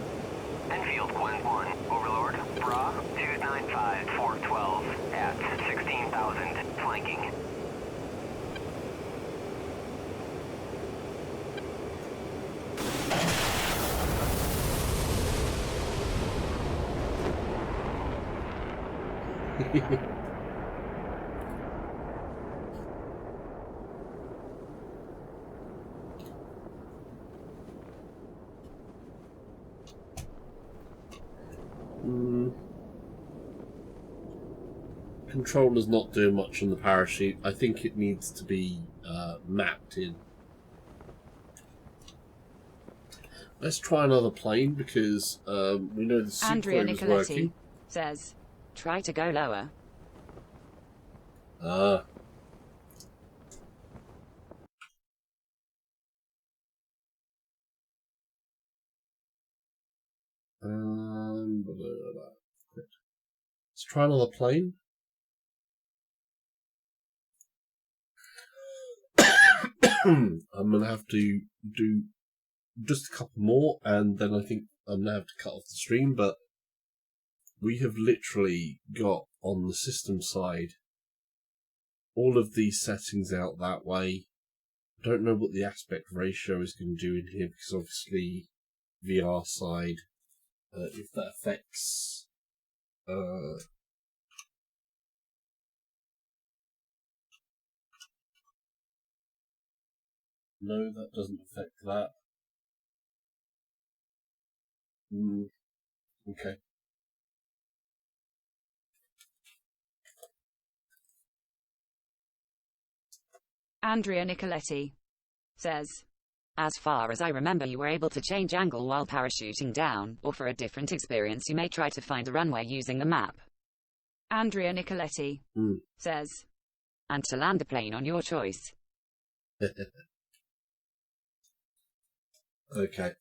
Enfield 1-1, Overlord, Bra, 295 for 12 at 16,000 flanking. Controller's not doing much on the parachute. I think it needs to be mapped in. Let's try another plane because we know the Andrea Supra is Nicoletti working. says, Try to go lower. Ah. Blah, blah, blah. Let's try another plane. I'm going to have to do just a couple more, and then I think I'm going to have to cut off the stream, but we have literally got on the system side all of these settings out that way. I don't know what the aspect ratio is going to do in here, because obviously VR side, if that affects no, that doesn't affect that. Okay. Andrea Nicoletti says, As far as I remember, you were able to change angle while parachuting down, or for a different experience you may try to find a runway using the map. Andrea Nicoletti says, And to land the plane on your choice. Okay.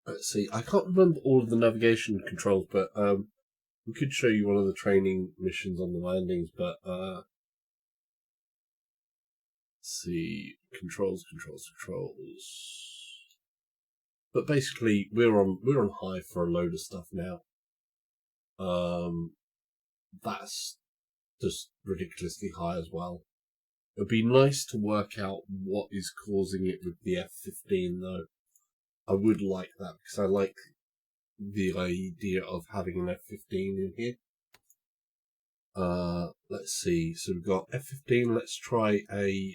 Let's see. I can't remember all of the navigation controls, but we could show you one of the training missions on the landings, but let's see. Controls. But basically we're on high for a load of stuff now. That's just ridiculously high as well. It'd be nice to work out what is causing it with the F-15 though. I would like that because I like the idea of having an F-15 in here. Let's see. So we've got F-15. Let's try a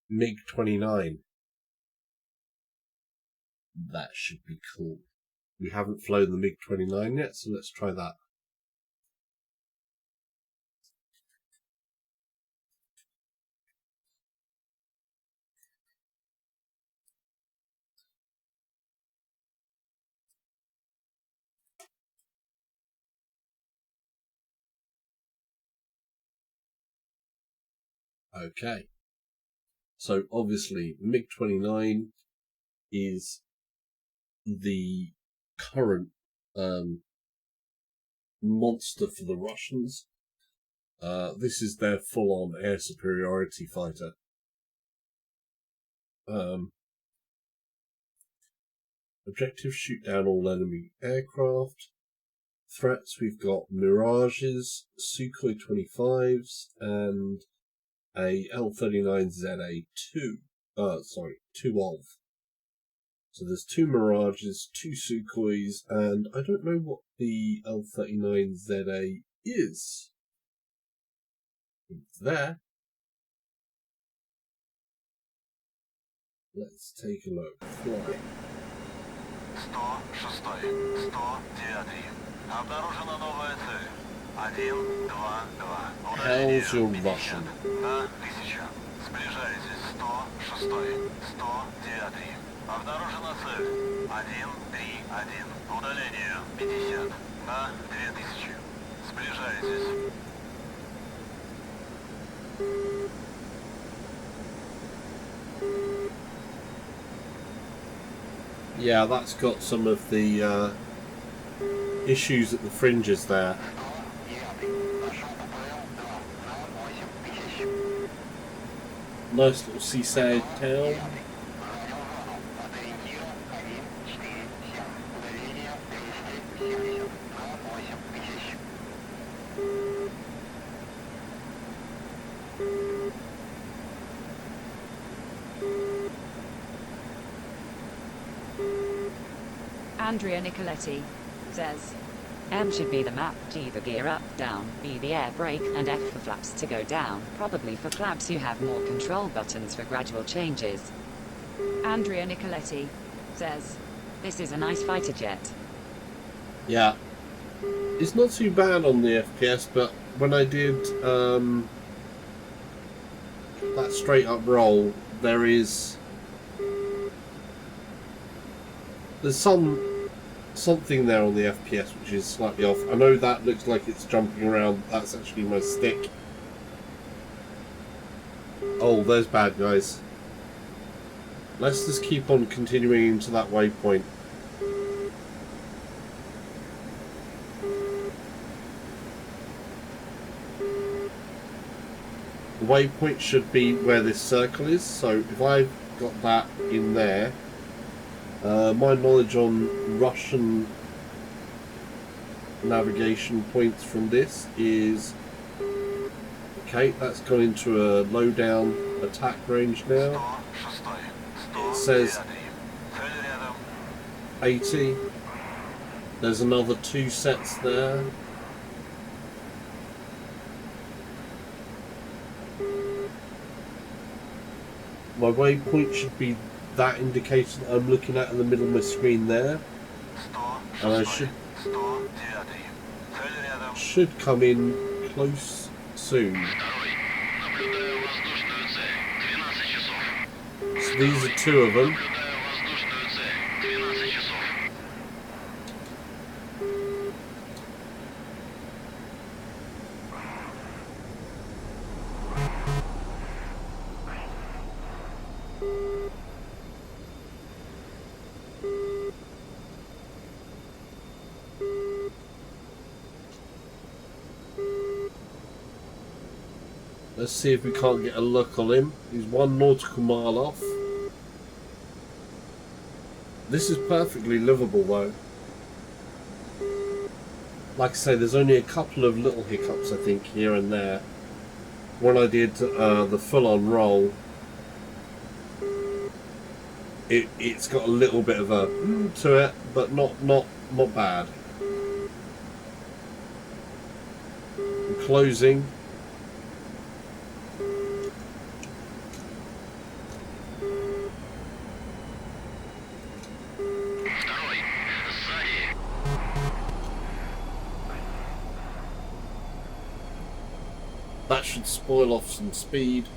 MiG-29. That should be cool. We haven't flown the MiG-29 yet, so let's try that. Okay. So obviously MiG-29 is the current monster for the Russians. This is their full-on air superiority fighter. Objective: shoot down all enemy aircraft. Threats: we've got Mirages, Sukhoi 25s, and a L-39ZA2. 2 of. So there's 2 Mirages, 2 Sukhois, and I don't know what the L-39ZA is. It's there. Let's take a look. Fly. 106, 109. Обнаружена новая цель. 1, 2, 2. Удаление 50 на 1000. Сближаетесь. 106, 109. Обнаружена цель. 1, 3, 1. Удаление 50 на 2000. Сближаетесь. Yeah, that's got some of the issues at the fringes there. Nice little seaside town. Andrea Nicoletti says, M should be the map, G the gear up, down, B the air brake, and F for flaps to go down. Probably for flaps you have more control buttons for gradual changes. Andrea Nicoletti says, This is a nice fighter jet. Yeah. It's not too bad on the FPS, but when I did that straight up roll, there's something there on the FPS which is slightly off. I know that looks like it's jumping around. That's actually my stick. Oh, there's bad guys. Let's just keep on continuing into that waypoint. The waypoint should be where this circle is, so if I've got that in there, my knowledge on Russian navigation points from this is okay. That's gone into a low down attack range now. It says 80. There's another 2 sets there. My waypoint should be that indicator that I'm looking at in the middle of my screen there, and I should come in close soon. So these are 2 of them. Let's see if we can't get a look on him. He's 1 nautical mile off. This is perfectly livable though. Like I say, there's only a couple of little hiccups I think here and there. When I did the full-on roll, it's got a little bit of a to it, but not bad. I'm closing. That should spoil off some speed.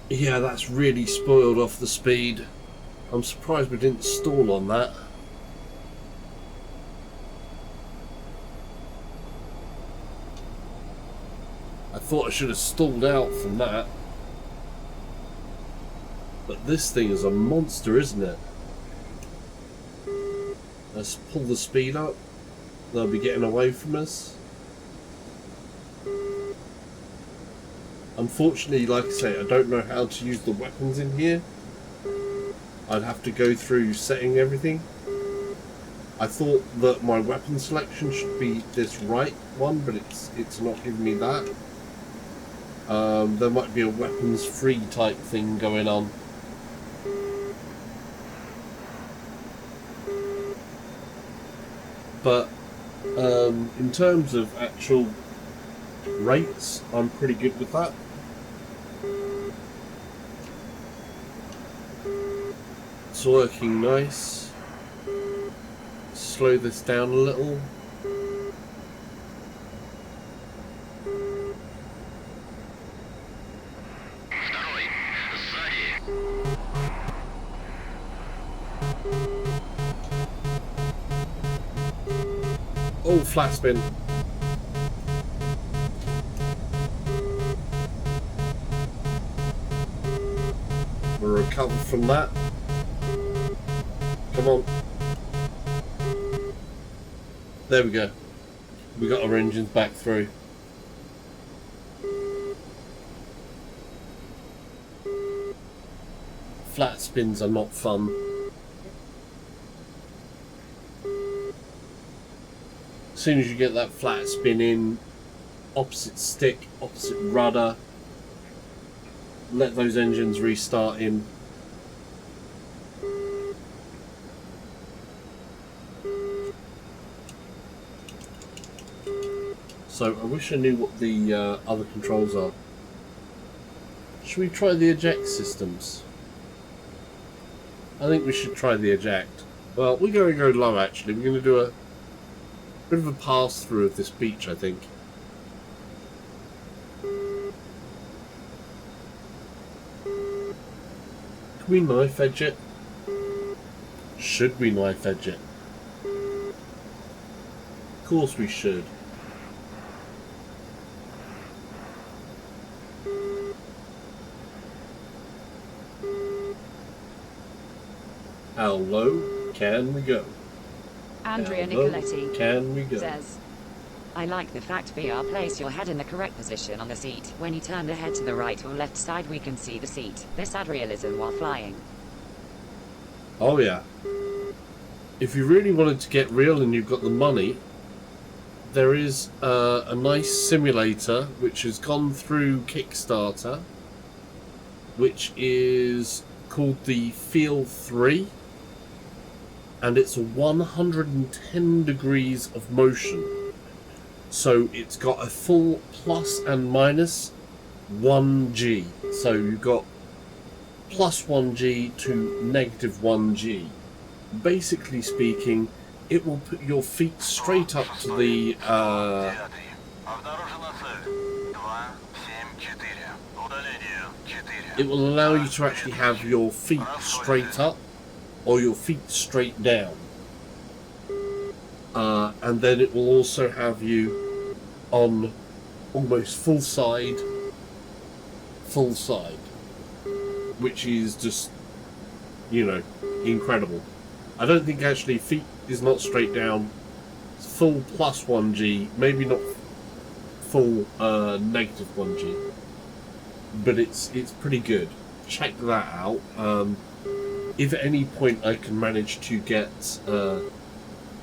Yeah, that's really spoiled off the speed. I'm surprised we didn't stall on that. thought I should have stalled out from that. But this thing is a monster, isn't it? Let's pull the speed up. They'll be getting away from us. Unfortunately, like I say, I don't know how to use the weapons in here. I'd have to go through setting everything. I thought that my weapon selection should be this right one, but it's not giving me that. There might be a weapons free type thing going on. But in terms of actual rates, I'm pretty good with that. It's working nice. Slow this down a little. Oh, flat spin. We'll recover from that. Come on. There we go. We got our engines back through. Flat spins are not fun. As soon as you get that flat spin in, opposite stick, opposite rudder, let those engines restart in. So I wish I knew what the other controls are. Should we try the eject systems? I think we should try the eject. Well, we're going to go low actually. We're going to do a bit of a pass through of this beach, I think. Can we knife edge it? Should we knife edge it? Of course we should. How low can we go? Andrea How low Nicoletti can we go? Says, I like the fact VR place your head in the correct position on the seat. When you turn the head to the right or left side we can see the seat. This adds realism while flying. Oh yeah. If you really wanted to get real and you've got the money, there is a nice simulator which has gone through Kickstarter, which is called the Feel 3, and it's 110 degrees of motion. So it's got a full plus and minus 1G. So you've got plus 1G to negative 1G. Basically speaking, it will put your feet straight up to the it will allow you to actually have your feet straight up or your feet straight down. And then it will also have you on almost full side, which is just, you know, incredible. I don't think actually feet is not straight down. It's full plus 1G, maybe not full negative 1G, but it's pretty good. Check that out. If at any point I can manage to get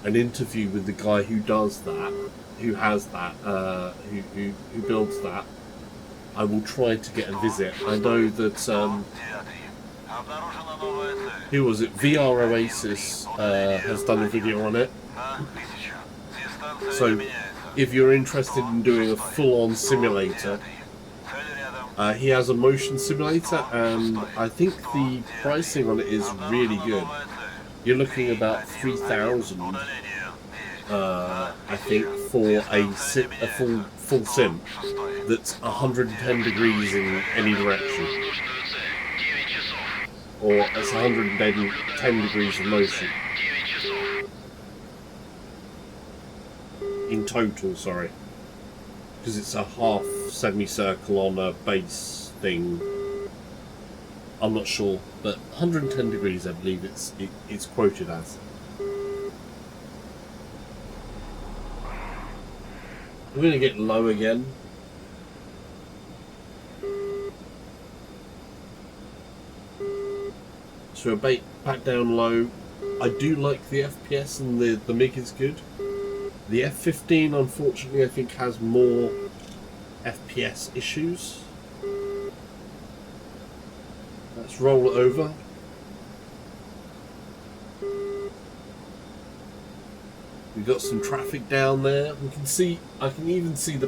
an interview with the guy who does that, who has that, who builds that, I will try to get a visit. I know that who was it? VR Oasis has done a video on it. So if you're interested in doing a full-on simulator, he has a motion simulator, and I think the pricing on it is really good. You're looking about 3,000, I think, for a full sim that's 110 degrees in any direction, or it's 110 degrees of motion in total. Sorry, because it's a half semicircle on a base thing. I'm not sure, but 110 degrees I believe it's quoted as. We're going to get low again. So we're back down low. I do like the FPS and the MIG is good. The F-15 unfortunately I think has more FPS issues. Let's roll it over. We've got some traffic down there. We can see. I can even see the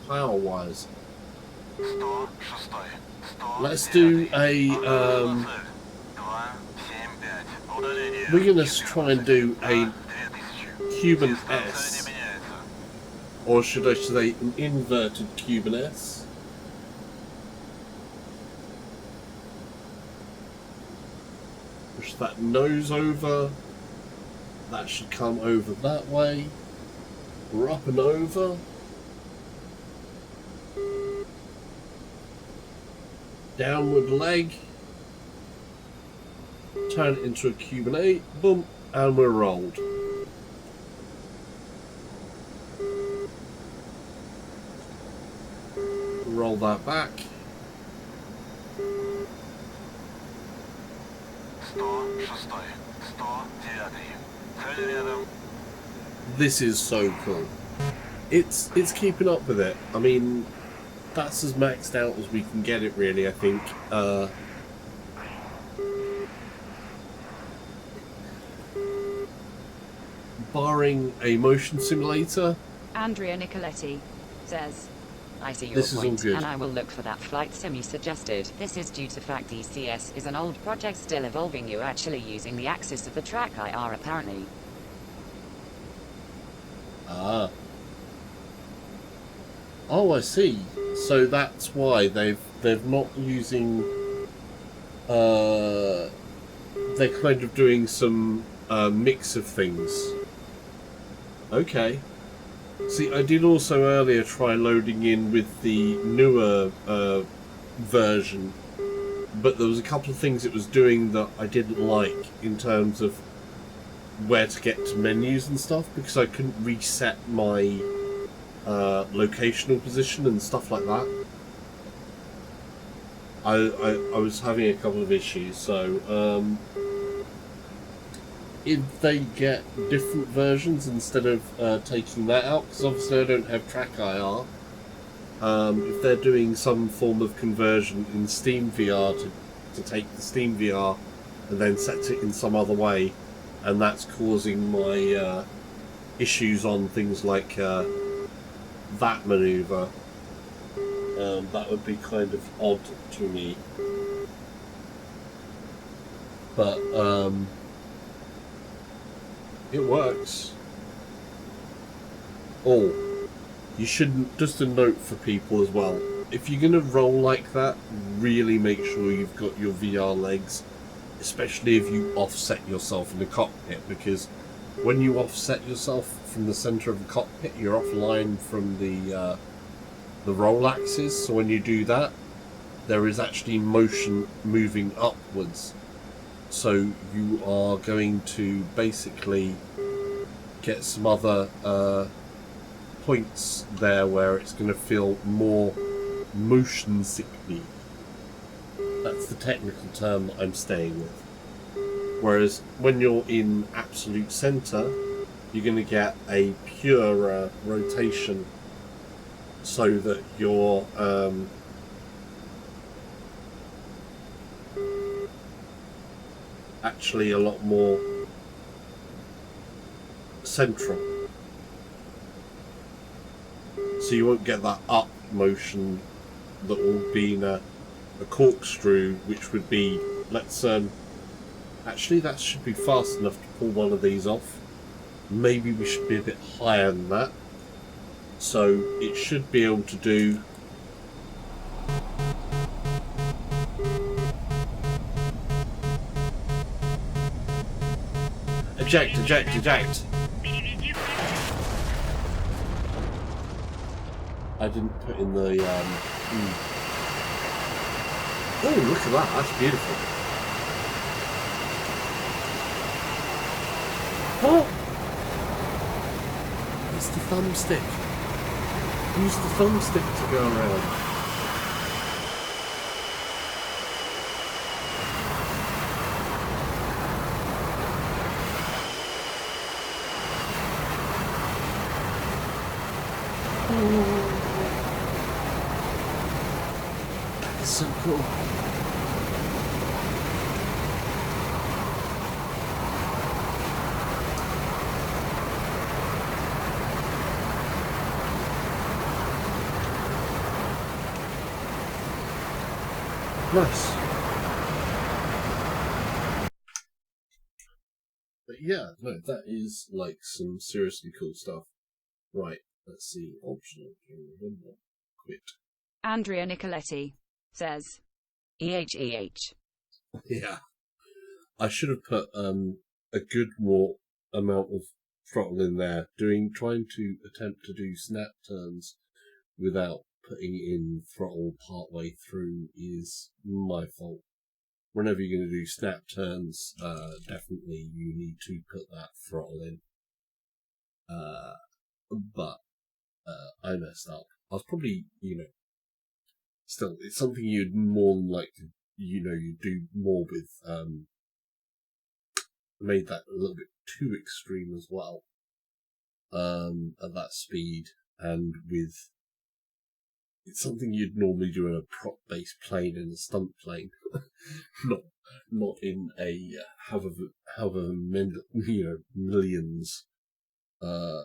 power wires. Let's do a. We're gonna try and do a Cuban S, or should I say an inverted Cuban S. Push that nose over. That should come over that way. We're up and over. Downward leg. Turn it into a Cuban 8. Boom. And we're rolled. Roll that back. This is so cool. It's keeping up with it. I mean, that's as maxed out as we can get it, really. I think. Barring a motion simulator. Andrea Nicoletti says, I see your This is all point, good. and I will look for that flight sim you suggested. This is due to fact DCS is an old project still evolving. You actually using the axis of the track IR apparently. Ah. Oh, I see. So that's why they're not using. They're kind of doing some mix of things. Okay. See, I did also earlier try loading in with the newer version, but there was a couple of things it was doing that I didn't like in terms of where to get to menus and stuff, because I couldn't reset my locational position and stuff like that. I was having a couple of issues, so if they get different versions instead of taking that out, because obviously I don't have track IR, if they're doing some form of conversion in SteamVR to take the SteamVR and then set it in some other way, and that's causing my issues on things like that maneuver, that would be kind of odd to me. But it works. Oh, you shouldn't, just a note for people as well, if you're going to roll like that, really make sure you've got your VR legs, especially if you offset yourself in the cockpit, because when you offset yourself from the center of the cockpit, you're offline from the roll axis, so when you do that, there is actually motion moving upwards. So you are going to basically get some other points there where it's going to feel more motion sickly. That's the technical term that I'm staying with. Whereas when you're in absolute center, you're going to get a pure rotation, so that you're actually a lot more central, so you won't get that up motion that will be in a corkscrew, which would be, let's actually that should be fast enough to pull one of these off. Maybe we should be a bit higher than that, so it should be able to do eject, eject, eject. I didn't put in the. Oh, look at that! That's beautiful. Oh! It's the thumbstick. Use the thumbstick to go around. That's so cool. Nice. But yeah, no, that is like some seriously cool stuff. Right, let's see. Optional. Quit. Andrea Nicoletti says, EH. Yeah. I should have put a good more amount of throttle in there. Trying to attempt to do snap turns without putting in throttle partway through is my fault. Whenever you're going to do snap turns, definitely you need to put that throttle in. But I messed up. I was probably, still, it's something you'd more like to, you do more with, made that a little bit too extreme as well, at that speed, and with, it's something you'd normally do in a prop-based plane, in a stunt plane, not in a however millions of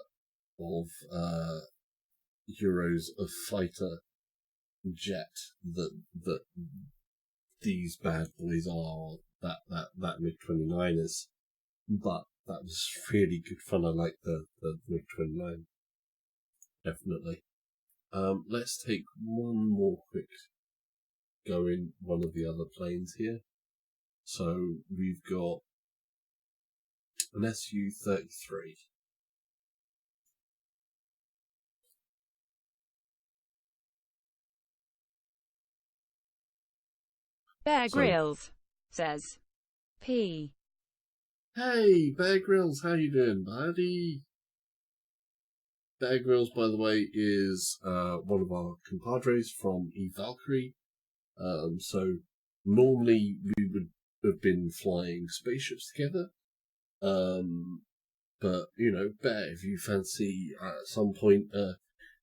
euros of fighter jet that these bad boys are. That MiG-29 but that was really good fun. I like the MiG-29, definitely. Let's take one more quick go in one of the other planes here. So we've got an SU-33. Bear Grylls says, P. Hey, Bear Grylls, how you doing, buddy? Bear Grylls, by the way, is one of our compadres from eValkyrie. So normally we would have been flying spaceships together. But, Bear, if you fancy at some point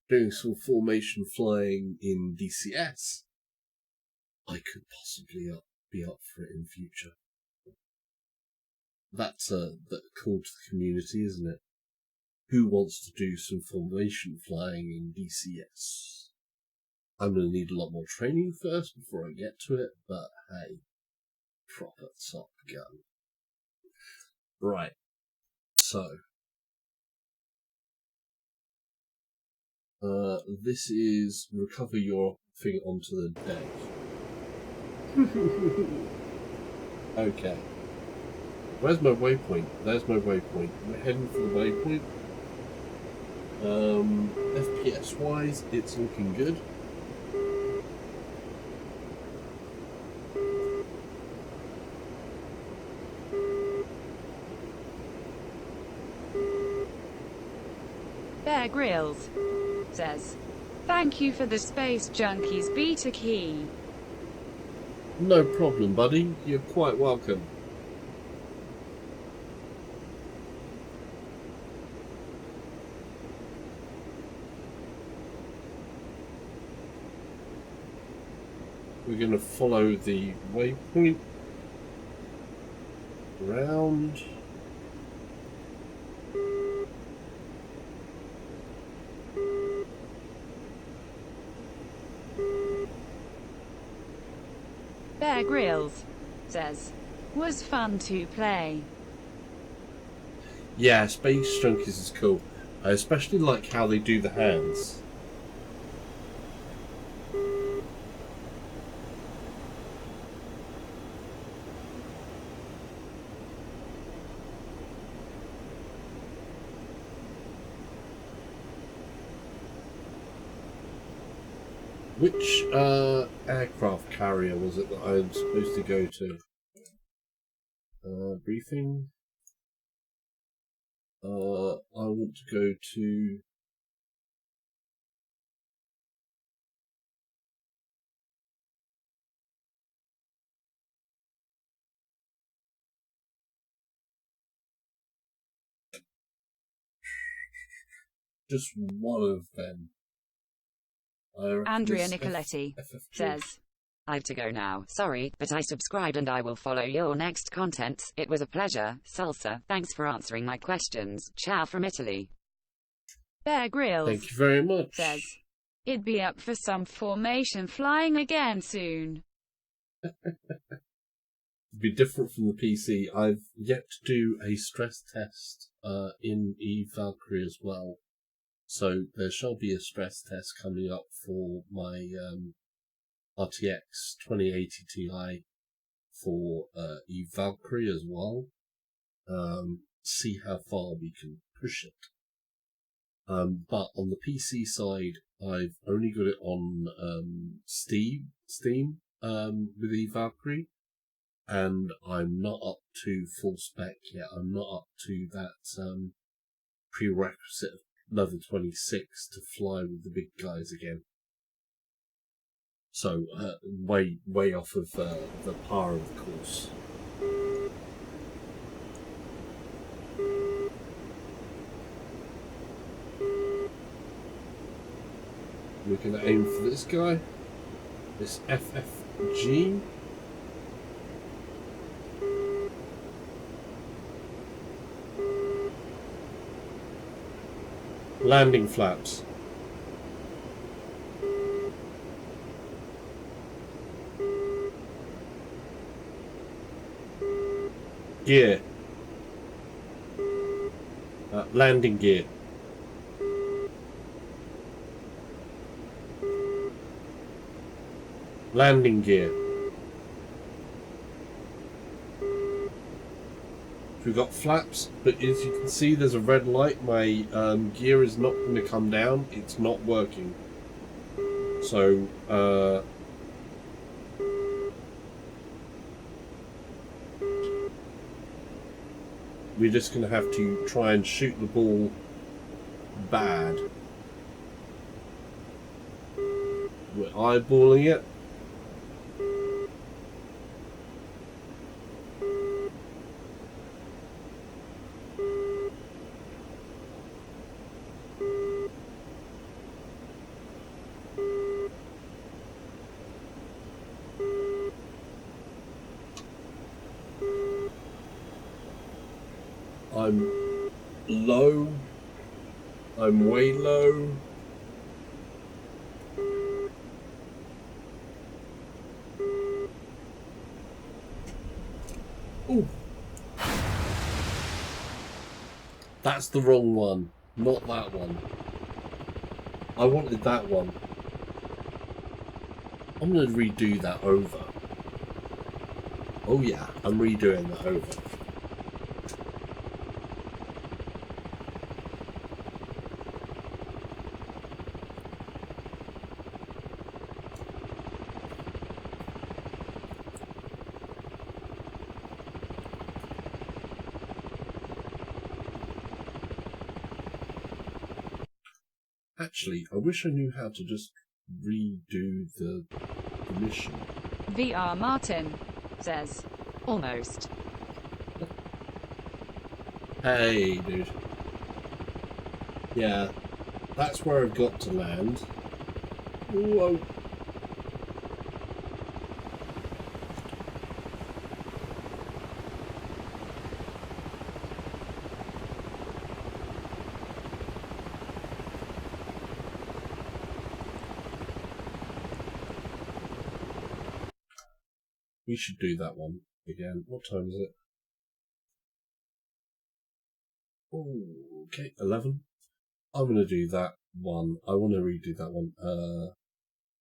doing some formation flying in DCS, I could possibly be up for it in the future. That's call to the community, isn't it? Who wants to do some formation flying in DCS? I'm going to need a lot more training first before I get to it, but hey, proper Top Gun. Right, so this is recover your thing onto the deck. Okay. Where's my waypoint? There's my waypoint. We're heading for the waypoint. FPS wise, it's looking good. Bear Grylls says, thank you for the Space Junkies beta key. No problem, buddy. You're quite welcome. We're going to follow the waypoint round. Bear Grylls says, was fun to play. Yeah, Space Junkies is cool. I especially like how they do the hands. Which aircraft carrier was it that I'm supposed to go to? Briefing. I want to go to... just one of them. Andrea Nicoletti says, I've to go now. Sorry, but I subscribed and I will follow your next content. It was a pleasure. Salsa, thanks for answering my questions. Ciao from Italy. Bear Grylls Thank you very much. says, it'd be up for some formation flying again soon. It'd be different from the PC. I've yet to do a stress test in Valkyrie as well. So there shall be a stress test coming up for my RTX 2080ti for Valkyrie as well. See how far we can push it. But on the PC side, I've only got it on Steam with Valkyrie, and I'm not up to full spec yet. I'm not up to that prerequisite of level 26 to fly with the big guys again. So way off of the par of the course. We're going to aim for this guy, this FFG. Landing flaps. Gear. Landing gear. Landing gear. We've got flaps, but as you can see there's a red light. My gear is not going to come down. It's not working. So we're just going to have to try and shoot the ball bad. We're eyeballing it. I'm low. I'm way low. Ooh. That's the wrong one. Not that one. I wanted that one. I'm going to redo that over. Oh yeah, I'm redoing that over. Actually, I wish I knew how to just redo the mission. VR Martin says, Almost. Hey, dude. Yeah, that's where I've got to land. Whoa. We should do that one again. What time is it? Oh, okay, 11. I'm going to do that one. I want to redo that one. I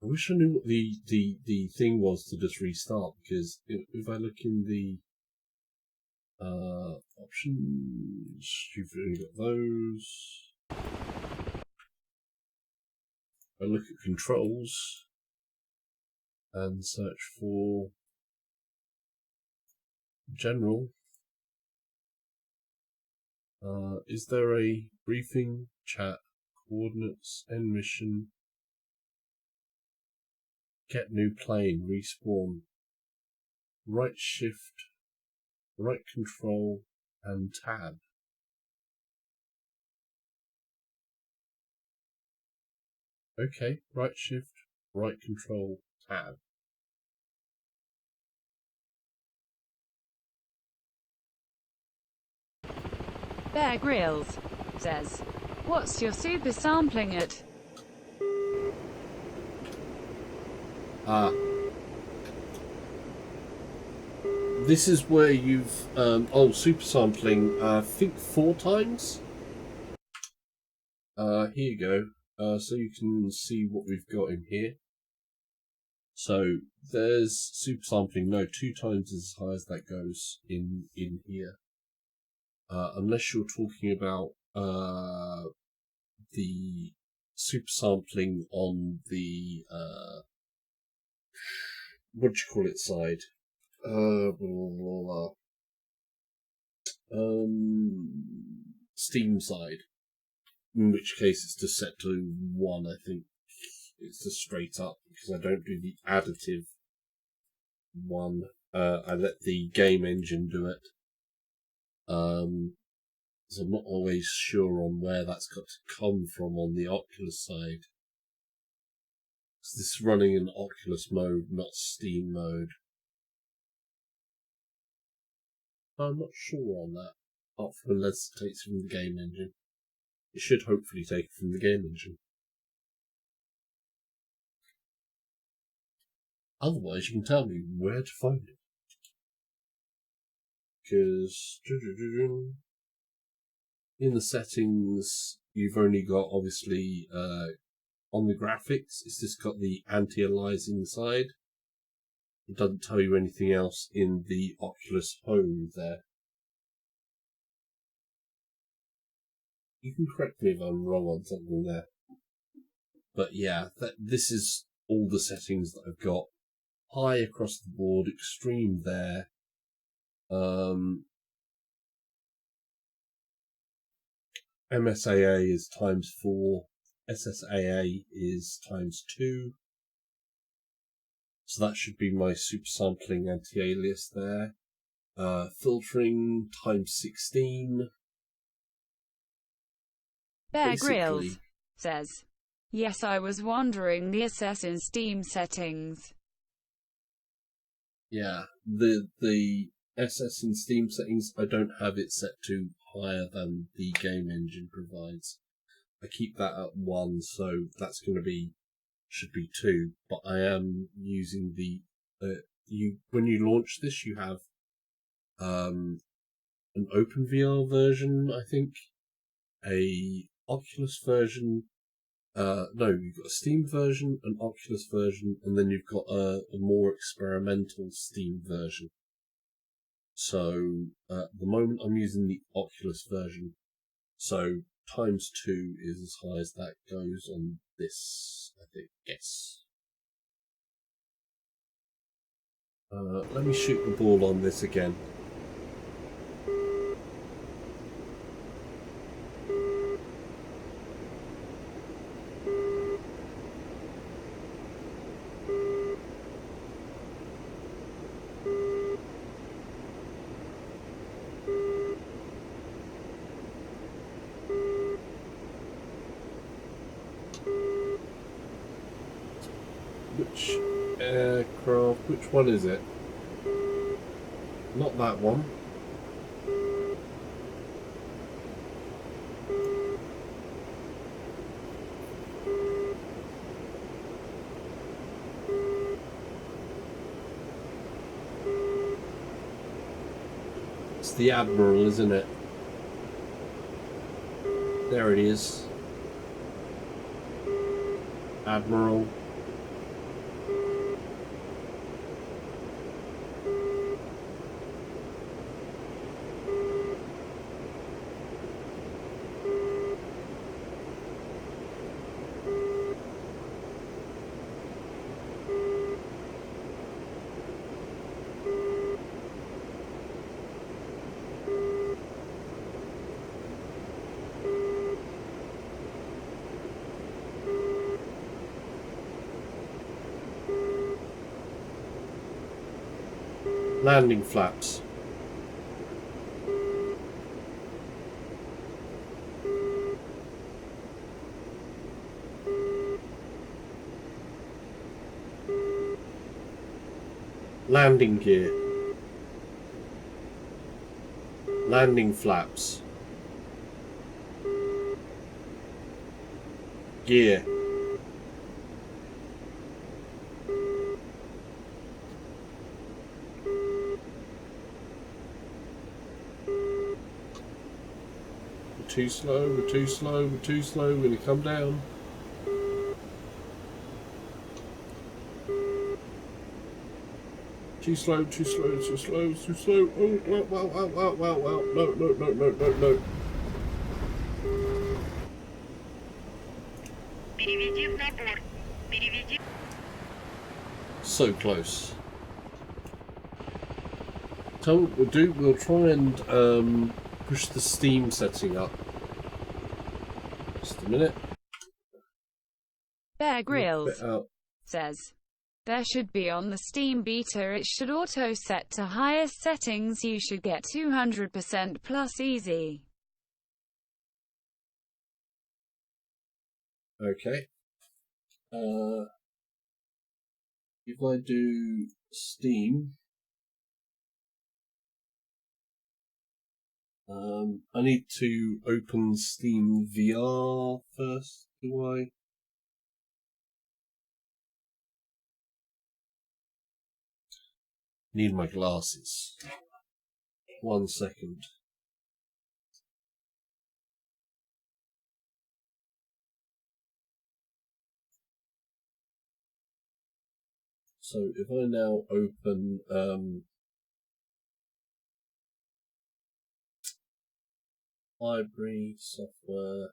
wish I knew what the thing was to just restart, because if I look in the options, you've only got those. If I look at controls, and search for general. Is there a briefing, chat, coordinates, end mission, get new plane, respawn, right shift, right control, and tab? Okay, right shift, right control, tab. Bear Grylls says, "What's your super sampling at?" This is where you've super sampling. I think 4 times. Here you go. So you can see what we've got in here. So there's super sampling. No, 2 times as high as that goes in here. Unless you're talking about the super sampling on the what do you call it side? Steam side. In which case it's just set to 1. I think it's just straight up because I don't do the additive one. I let the game engine do it. So I'm not always sure on where that's got to come from on the Oculus side. So this is running in Oculus mode, not Steam mode. I'm not sure on that. Apart from unless it takes from the game engine. It should hopefully take it from the game engine. Otherwise, you can tell me where to find it. Because in the settings, you've only got, obviously, on the graphics, it's just got the anti-aliasing side. It doesn't tell you anything else in the Oculus Home there. You can correct me if I'm wrong on something there. But yeah, this is all the settings that I've got. High across the board, extreme there. MSAA is ×4. SSAA is ×2. So that should be my super sampling anti-alias there. Filtering ×16. Bear Grylls says, "Yes, I was wondering the SS in Steam settings." Yeah, the SS in Steam settings, I don't have it set to higher than the game engine provides. I keep that at 1, so that's going to be, should be 2, but I am using the, when you launch this, you have an OpenVR version, I think, a Oculus version, no, you've got a Steam version, an Oculus version, and then you've got a more experimental Steam version. So, at the moment I'm using the Oculus version, so ×2 is as high as that goes on this, I think, yes. Let me shoot the ball on this again. Which aircraft, which one is it? Not that one. It's the Admiral, isn't it? There it is. Admiral. Landing flaps. Landing gear. Landing flaps. Gear. We're too slow, we're too slow, we're too slow, we're gonna come down. Too slow, too slow, too slow, too slow. Oh, wow. No. So close. So what we'll do, we'll try and push the Steam setting up. Just a minute. Bear Grylls says, there should be on the Steam beta, it should auto set to highest settings, you should get 200% plus easy. Okay. If I do Steam, I need to open SteamVR first, do I? Need my glasses. 1 second. So if I now open library software,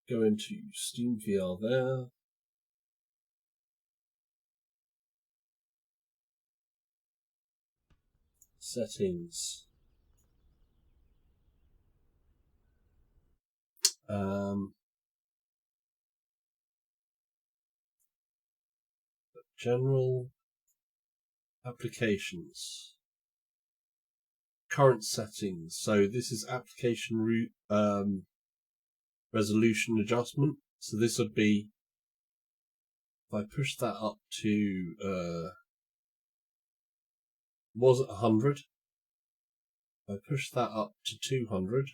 go into SteamVR there. Settings. General applications. Current settings. So this is application resolution adjustment. So this would be, if I push that up to was it 100? If I push that up to 200.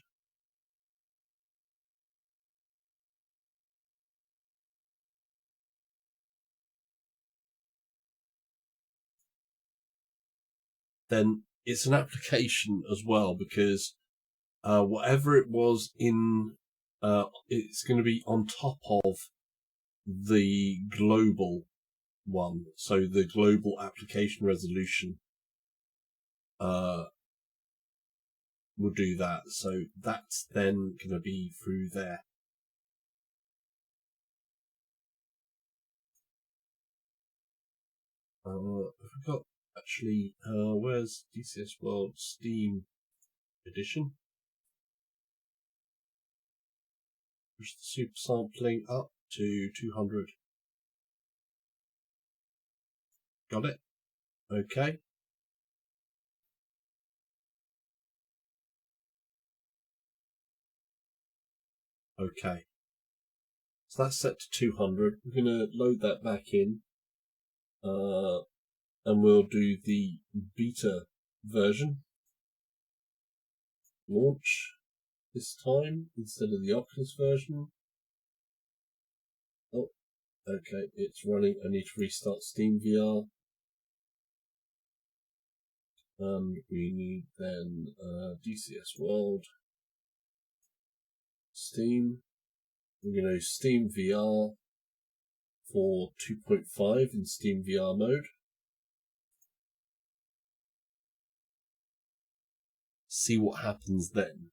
Then it's an application as well, because whatever it was in, it's going to be on top of the global one. So the global application resolution will do that. So that's then going to be through there. I forgot. Actually, where's DCS World Steam Edition? Push the super sampling up to 200. Got it? Okay. Okay. So that's set to 200. We're going to load that back in. And we'll do the beta version. Launch this time instead of the Oculus version. Oh, okay, it's running. I need to restart SteamVR. And we need then DCS World, Steam. We're going to use SteamVR for 2.5 in SteamVR mode. See what happens then.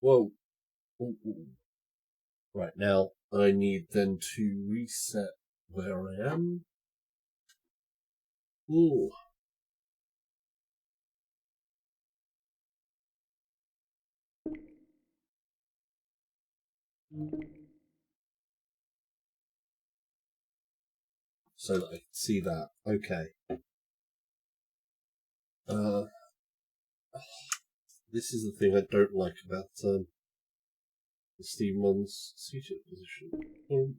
Whoa. Ooh. Right, now I need then to reset where I am. Ooh. So that I can see that. Okay. This is the thing I don't like about the Steam one's seated position.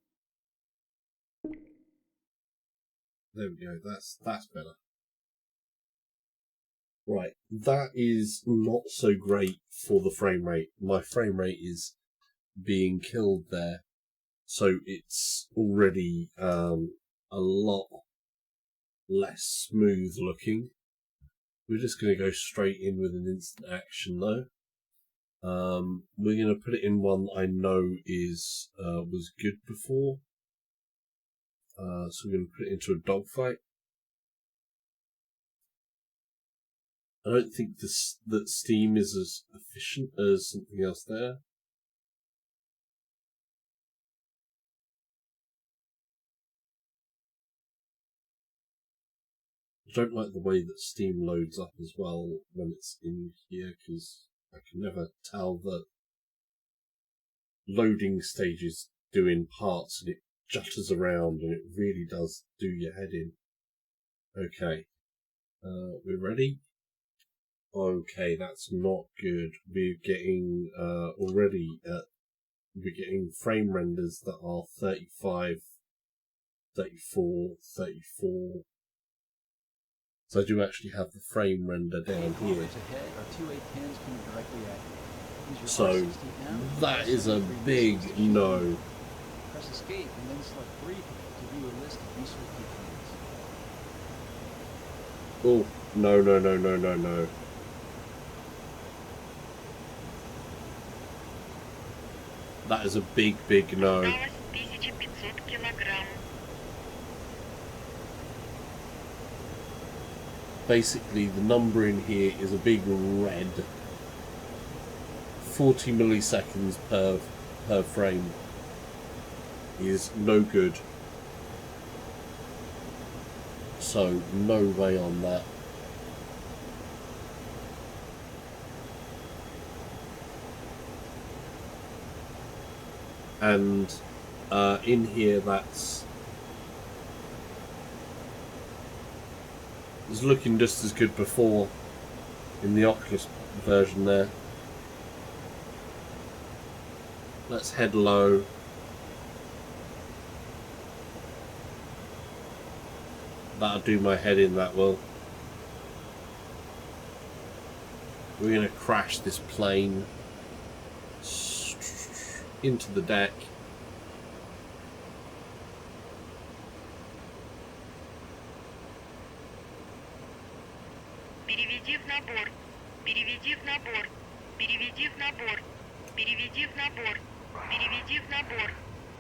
There we go. That's better. Right, that is not so great for the frame rate. My frame rate is being killed there, so it's already a lot less smooth looking. We're just going to go straight in with an instant action though. We're going to put it in one I know is was good before. So we're going to put it into a dogfight. I don't think that Steam is as efficient as something else there. I don't like the way that Steam loads up as well when it's in here, because I can never tell the loading stages doing parts, and it jutters around and it really does do your head in. Okay, we're ready. Okay, that's not good. We're getting already we're getting frame renders that are 35, 34, 34. So I do actually have the frame render down here. Ahead are 2 8 pins coming directly at you. Use your So R60M, that is a big no. Press escape and then select 3 to view a list of useful features. Oh, no, no, no, no, no, no. That is a big, big no. Basically, the number in here is a big red. 40 milliseconds per frame is no good. So, no way on that. And in here, it's looking just as good before in the Oculus version there. Let's head low. That'll do my head in, that will. We're going to crash this plane into the deck. Переведи в набор. Переведи в набор. Переведи в набор. Переведи в набор. Переведи в набор.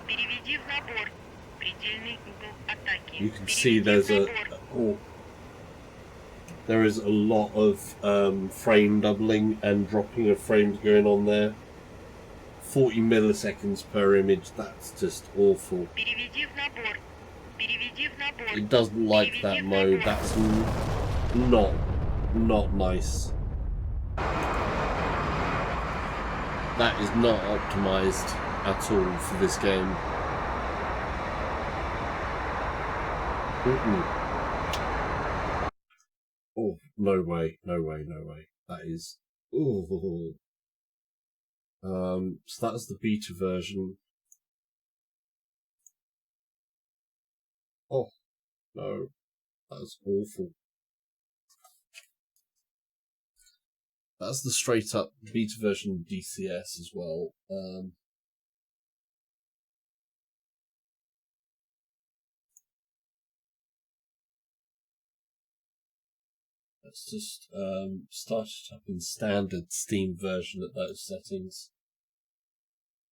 Переведи в набор. Предельный угол атаки. You can see there's there is a lot of frame doubling and dropping of frames going on there. 40 milliseconds per image, that's just awful. Переведи в набор. Переведи в набор. It doesn't like that mode, that's not nice. That is not optimized at all for this game. Oh, no way, no way, no way. That is... Oh. So that's the beta version. Oh, no. That's awful. That's the straight up beta version of DCS as well. Let's just start it up in standard Steam version at those settings.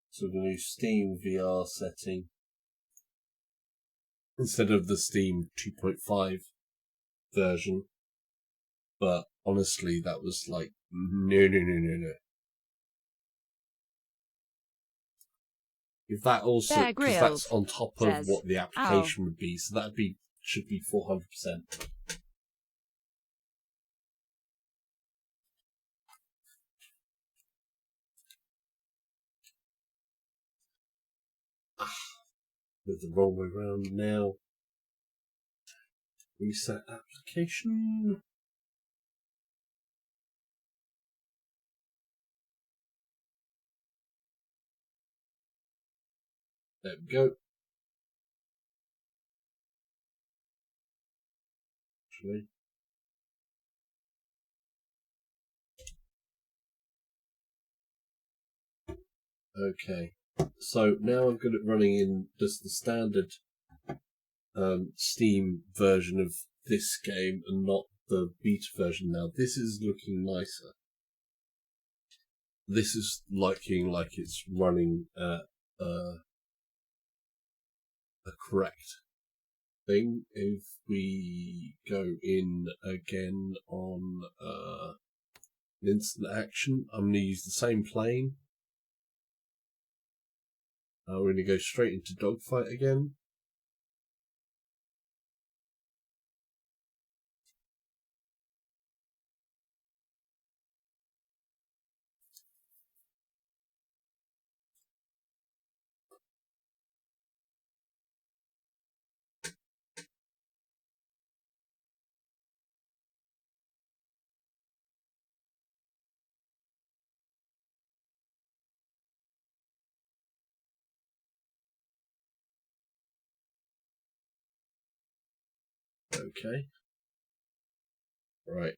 So we're going to use SteamVR setting instead of the Steam 2.5 version. But honestly, that was like, no. If that also, Bear because that's on top of says, what the application would be, so that'd be, should be 400%. With the wrong way around now. Reset application. There we go. Actually. Okay. So now I've got it running in just the standard Steam version of this game and not the beta version now. This is looking nicer. This is looking like it's running a correct thing. If we go in again on an instant action, I'm going to use the same plane. We're going to go straight into dogfight again. Okay. Right.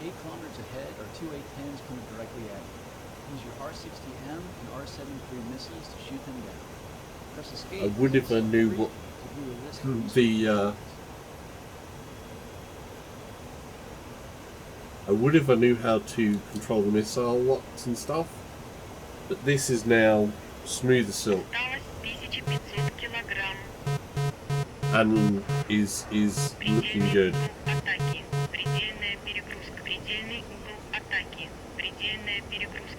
8 kilometers ahead are two A-10s coming directly at you. Use your R-60M and R-73 missiles to shoot them down. Press escape. I would if I knew what I would if I knew how to control the missile locks and stuff. But this is now smooth as silk. And is looking good.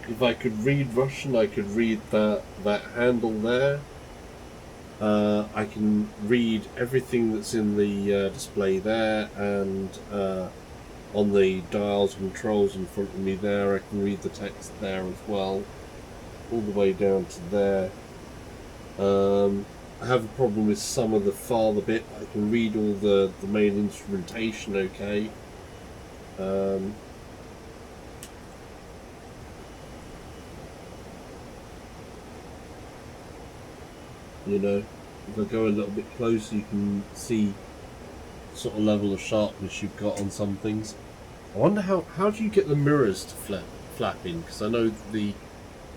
If I could read Russian, I could read that handle there. I can read everything that's in the display there, and on the dials and controls in front of me there, I can read the text there as well, all the way down to there. I have a problem with some of the farther bit. I can read all the main instrumentation okay. You know, if I go a little bit closer, you can see the sort of level of sharpness you've got on some things. I wonder how do you get the mirrors to flap in? Because I know the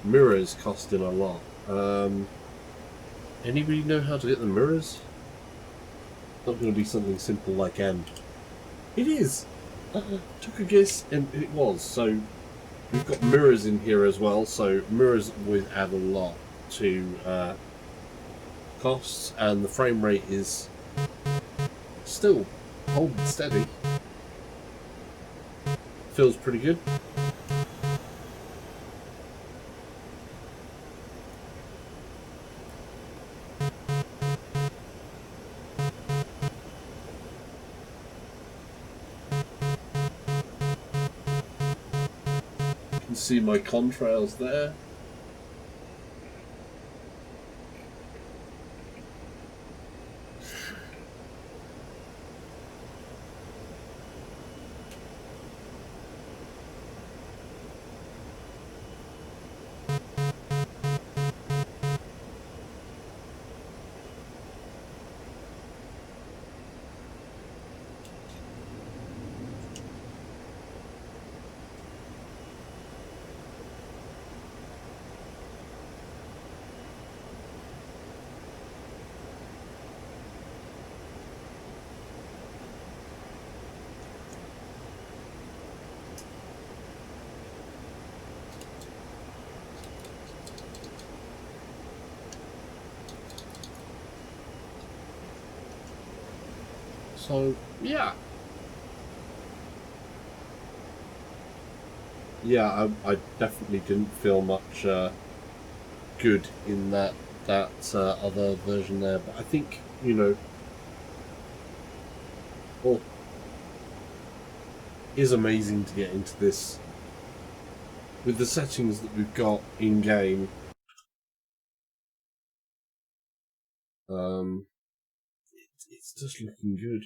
mirrors cost in a lot. Anybody know how to get the mirrors? Not going to be something simple like It is! Took a guess and it was. So we've got mirrors in here as well, so mirrors always add a lot to costs, and the frame rate is still holding steady. Feels pretty good. You can see my contrails there. So, yeah. yeah, I definitely didn't feel much good in that other version there, but I think, you know, well, it is amazing to get into this with the settings that we've got in game. It's just looking good.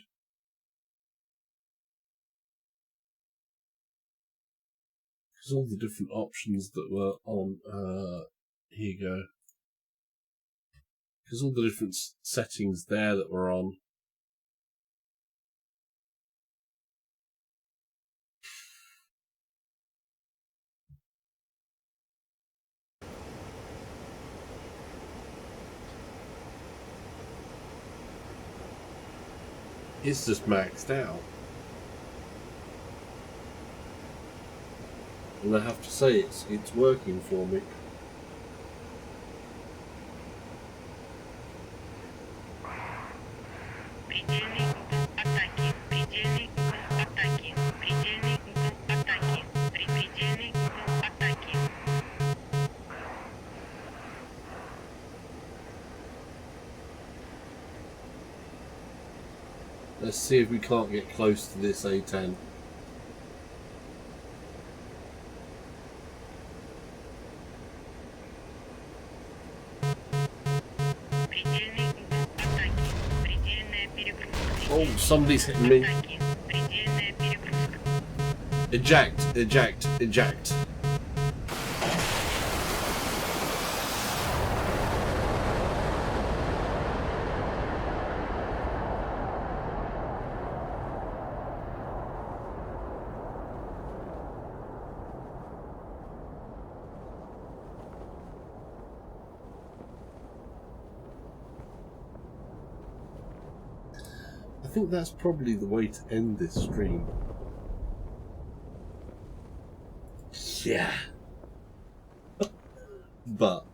Because all the different options that were on, here you go. Because all the different settings there that were on. It's just maxed out. And I have to say, it's working for me. Предельный угол атаки. Предельный угол атаки. Предельный угол атаки. Предельный угол атаки. Let's see if we can't get close to this A10. Предельный угол атаки. Предельная перегрузка. Oh, somebody's hitting me. Атаки. Предельная перегрузка. Eject, eject, eject. I think that's probably the way to end this stream. Yeah. But,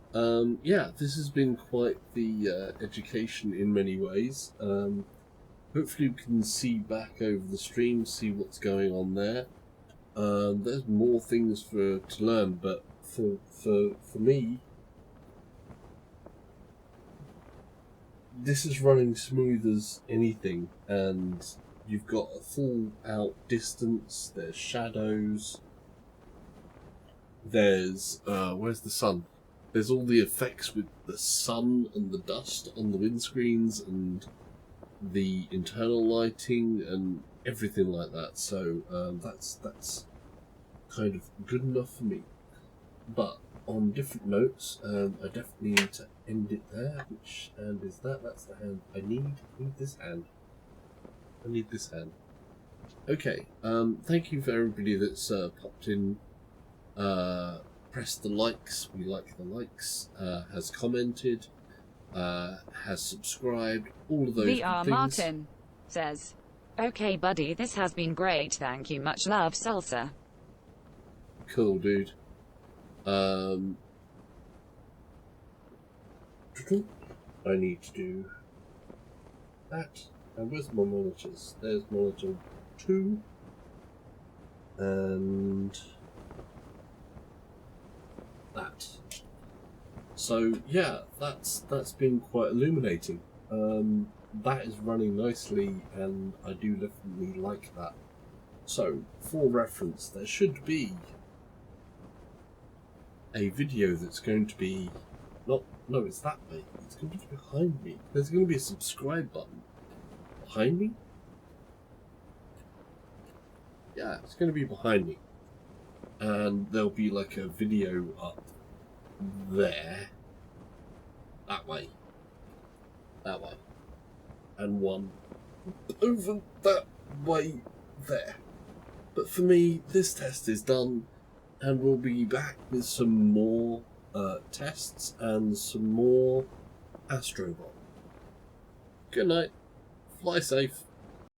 yeah, this has been quite the education in many ways. Hopefully we can see back over the stream, see what's going on there. There's more things to learn, but for me, this is running smooth as anything, and you've got a full out distance, there's shadows, there's, where's the sun? There's all the effects with the sun and the dust on the windscreens and the internal lighting and everything like that, so that's kind of good enough for me. But on different notes, I definitely need to end it there. Which hand is that? That's the hand I need. I need this hand. I need this hand. Okay, thank you for everybody that's popped in, pressed the likes, we like the likes, has commented, has subscribed, all of those VR things. Martin says, Okay, buddy, this has been great. Thank you. Much love, Salsa. Cool, dude. I need to do that. And where's my monitors? There's monitor 2. And that. So yeah, that's been quite illuminating. That is running nicely, and I do definitely like that. So, for reference, there should be a video that's going to be no, it's that way. It's going to be behind me. There's going to be a subscribe button behind me. Yeah, it's going to be behind me, and there'll be like a video up there, that way, and one over that way there. But for me, this test is done, and we'll be back with some more tests and some more Astrobot. Good night. Fly safe.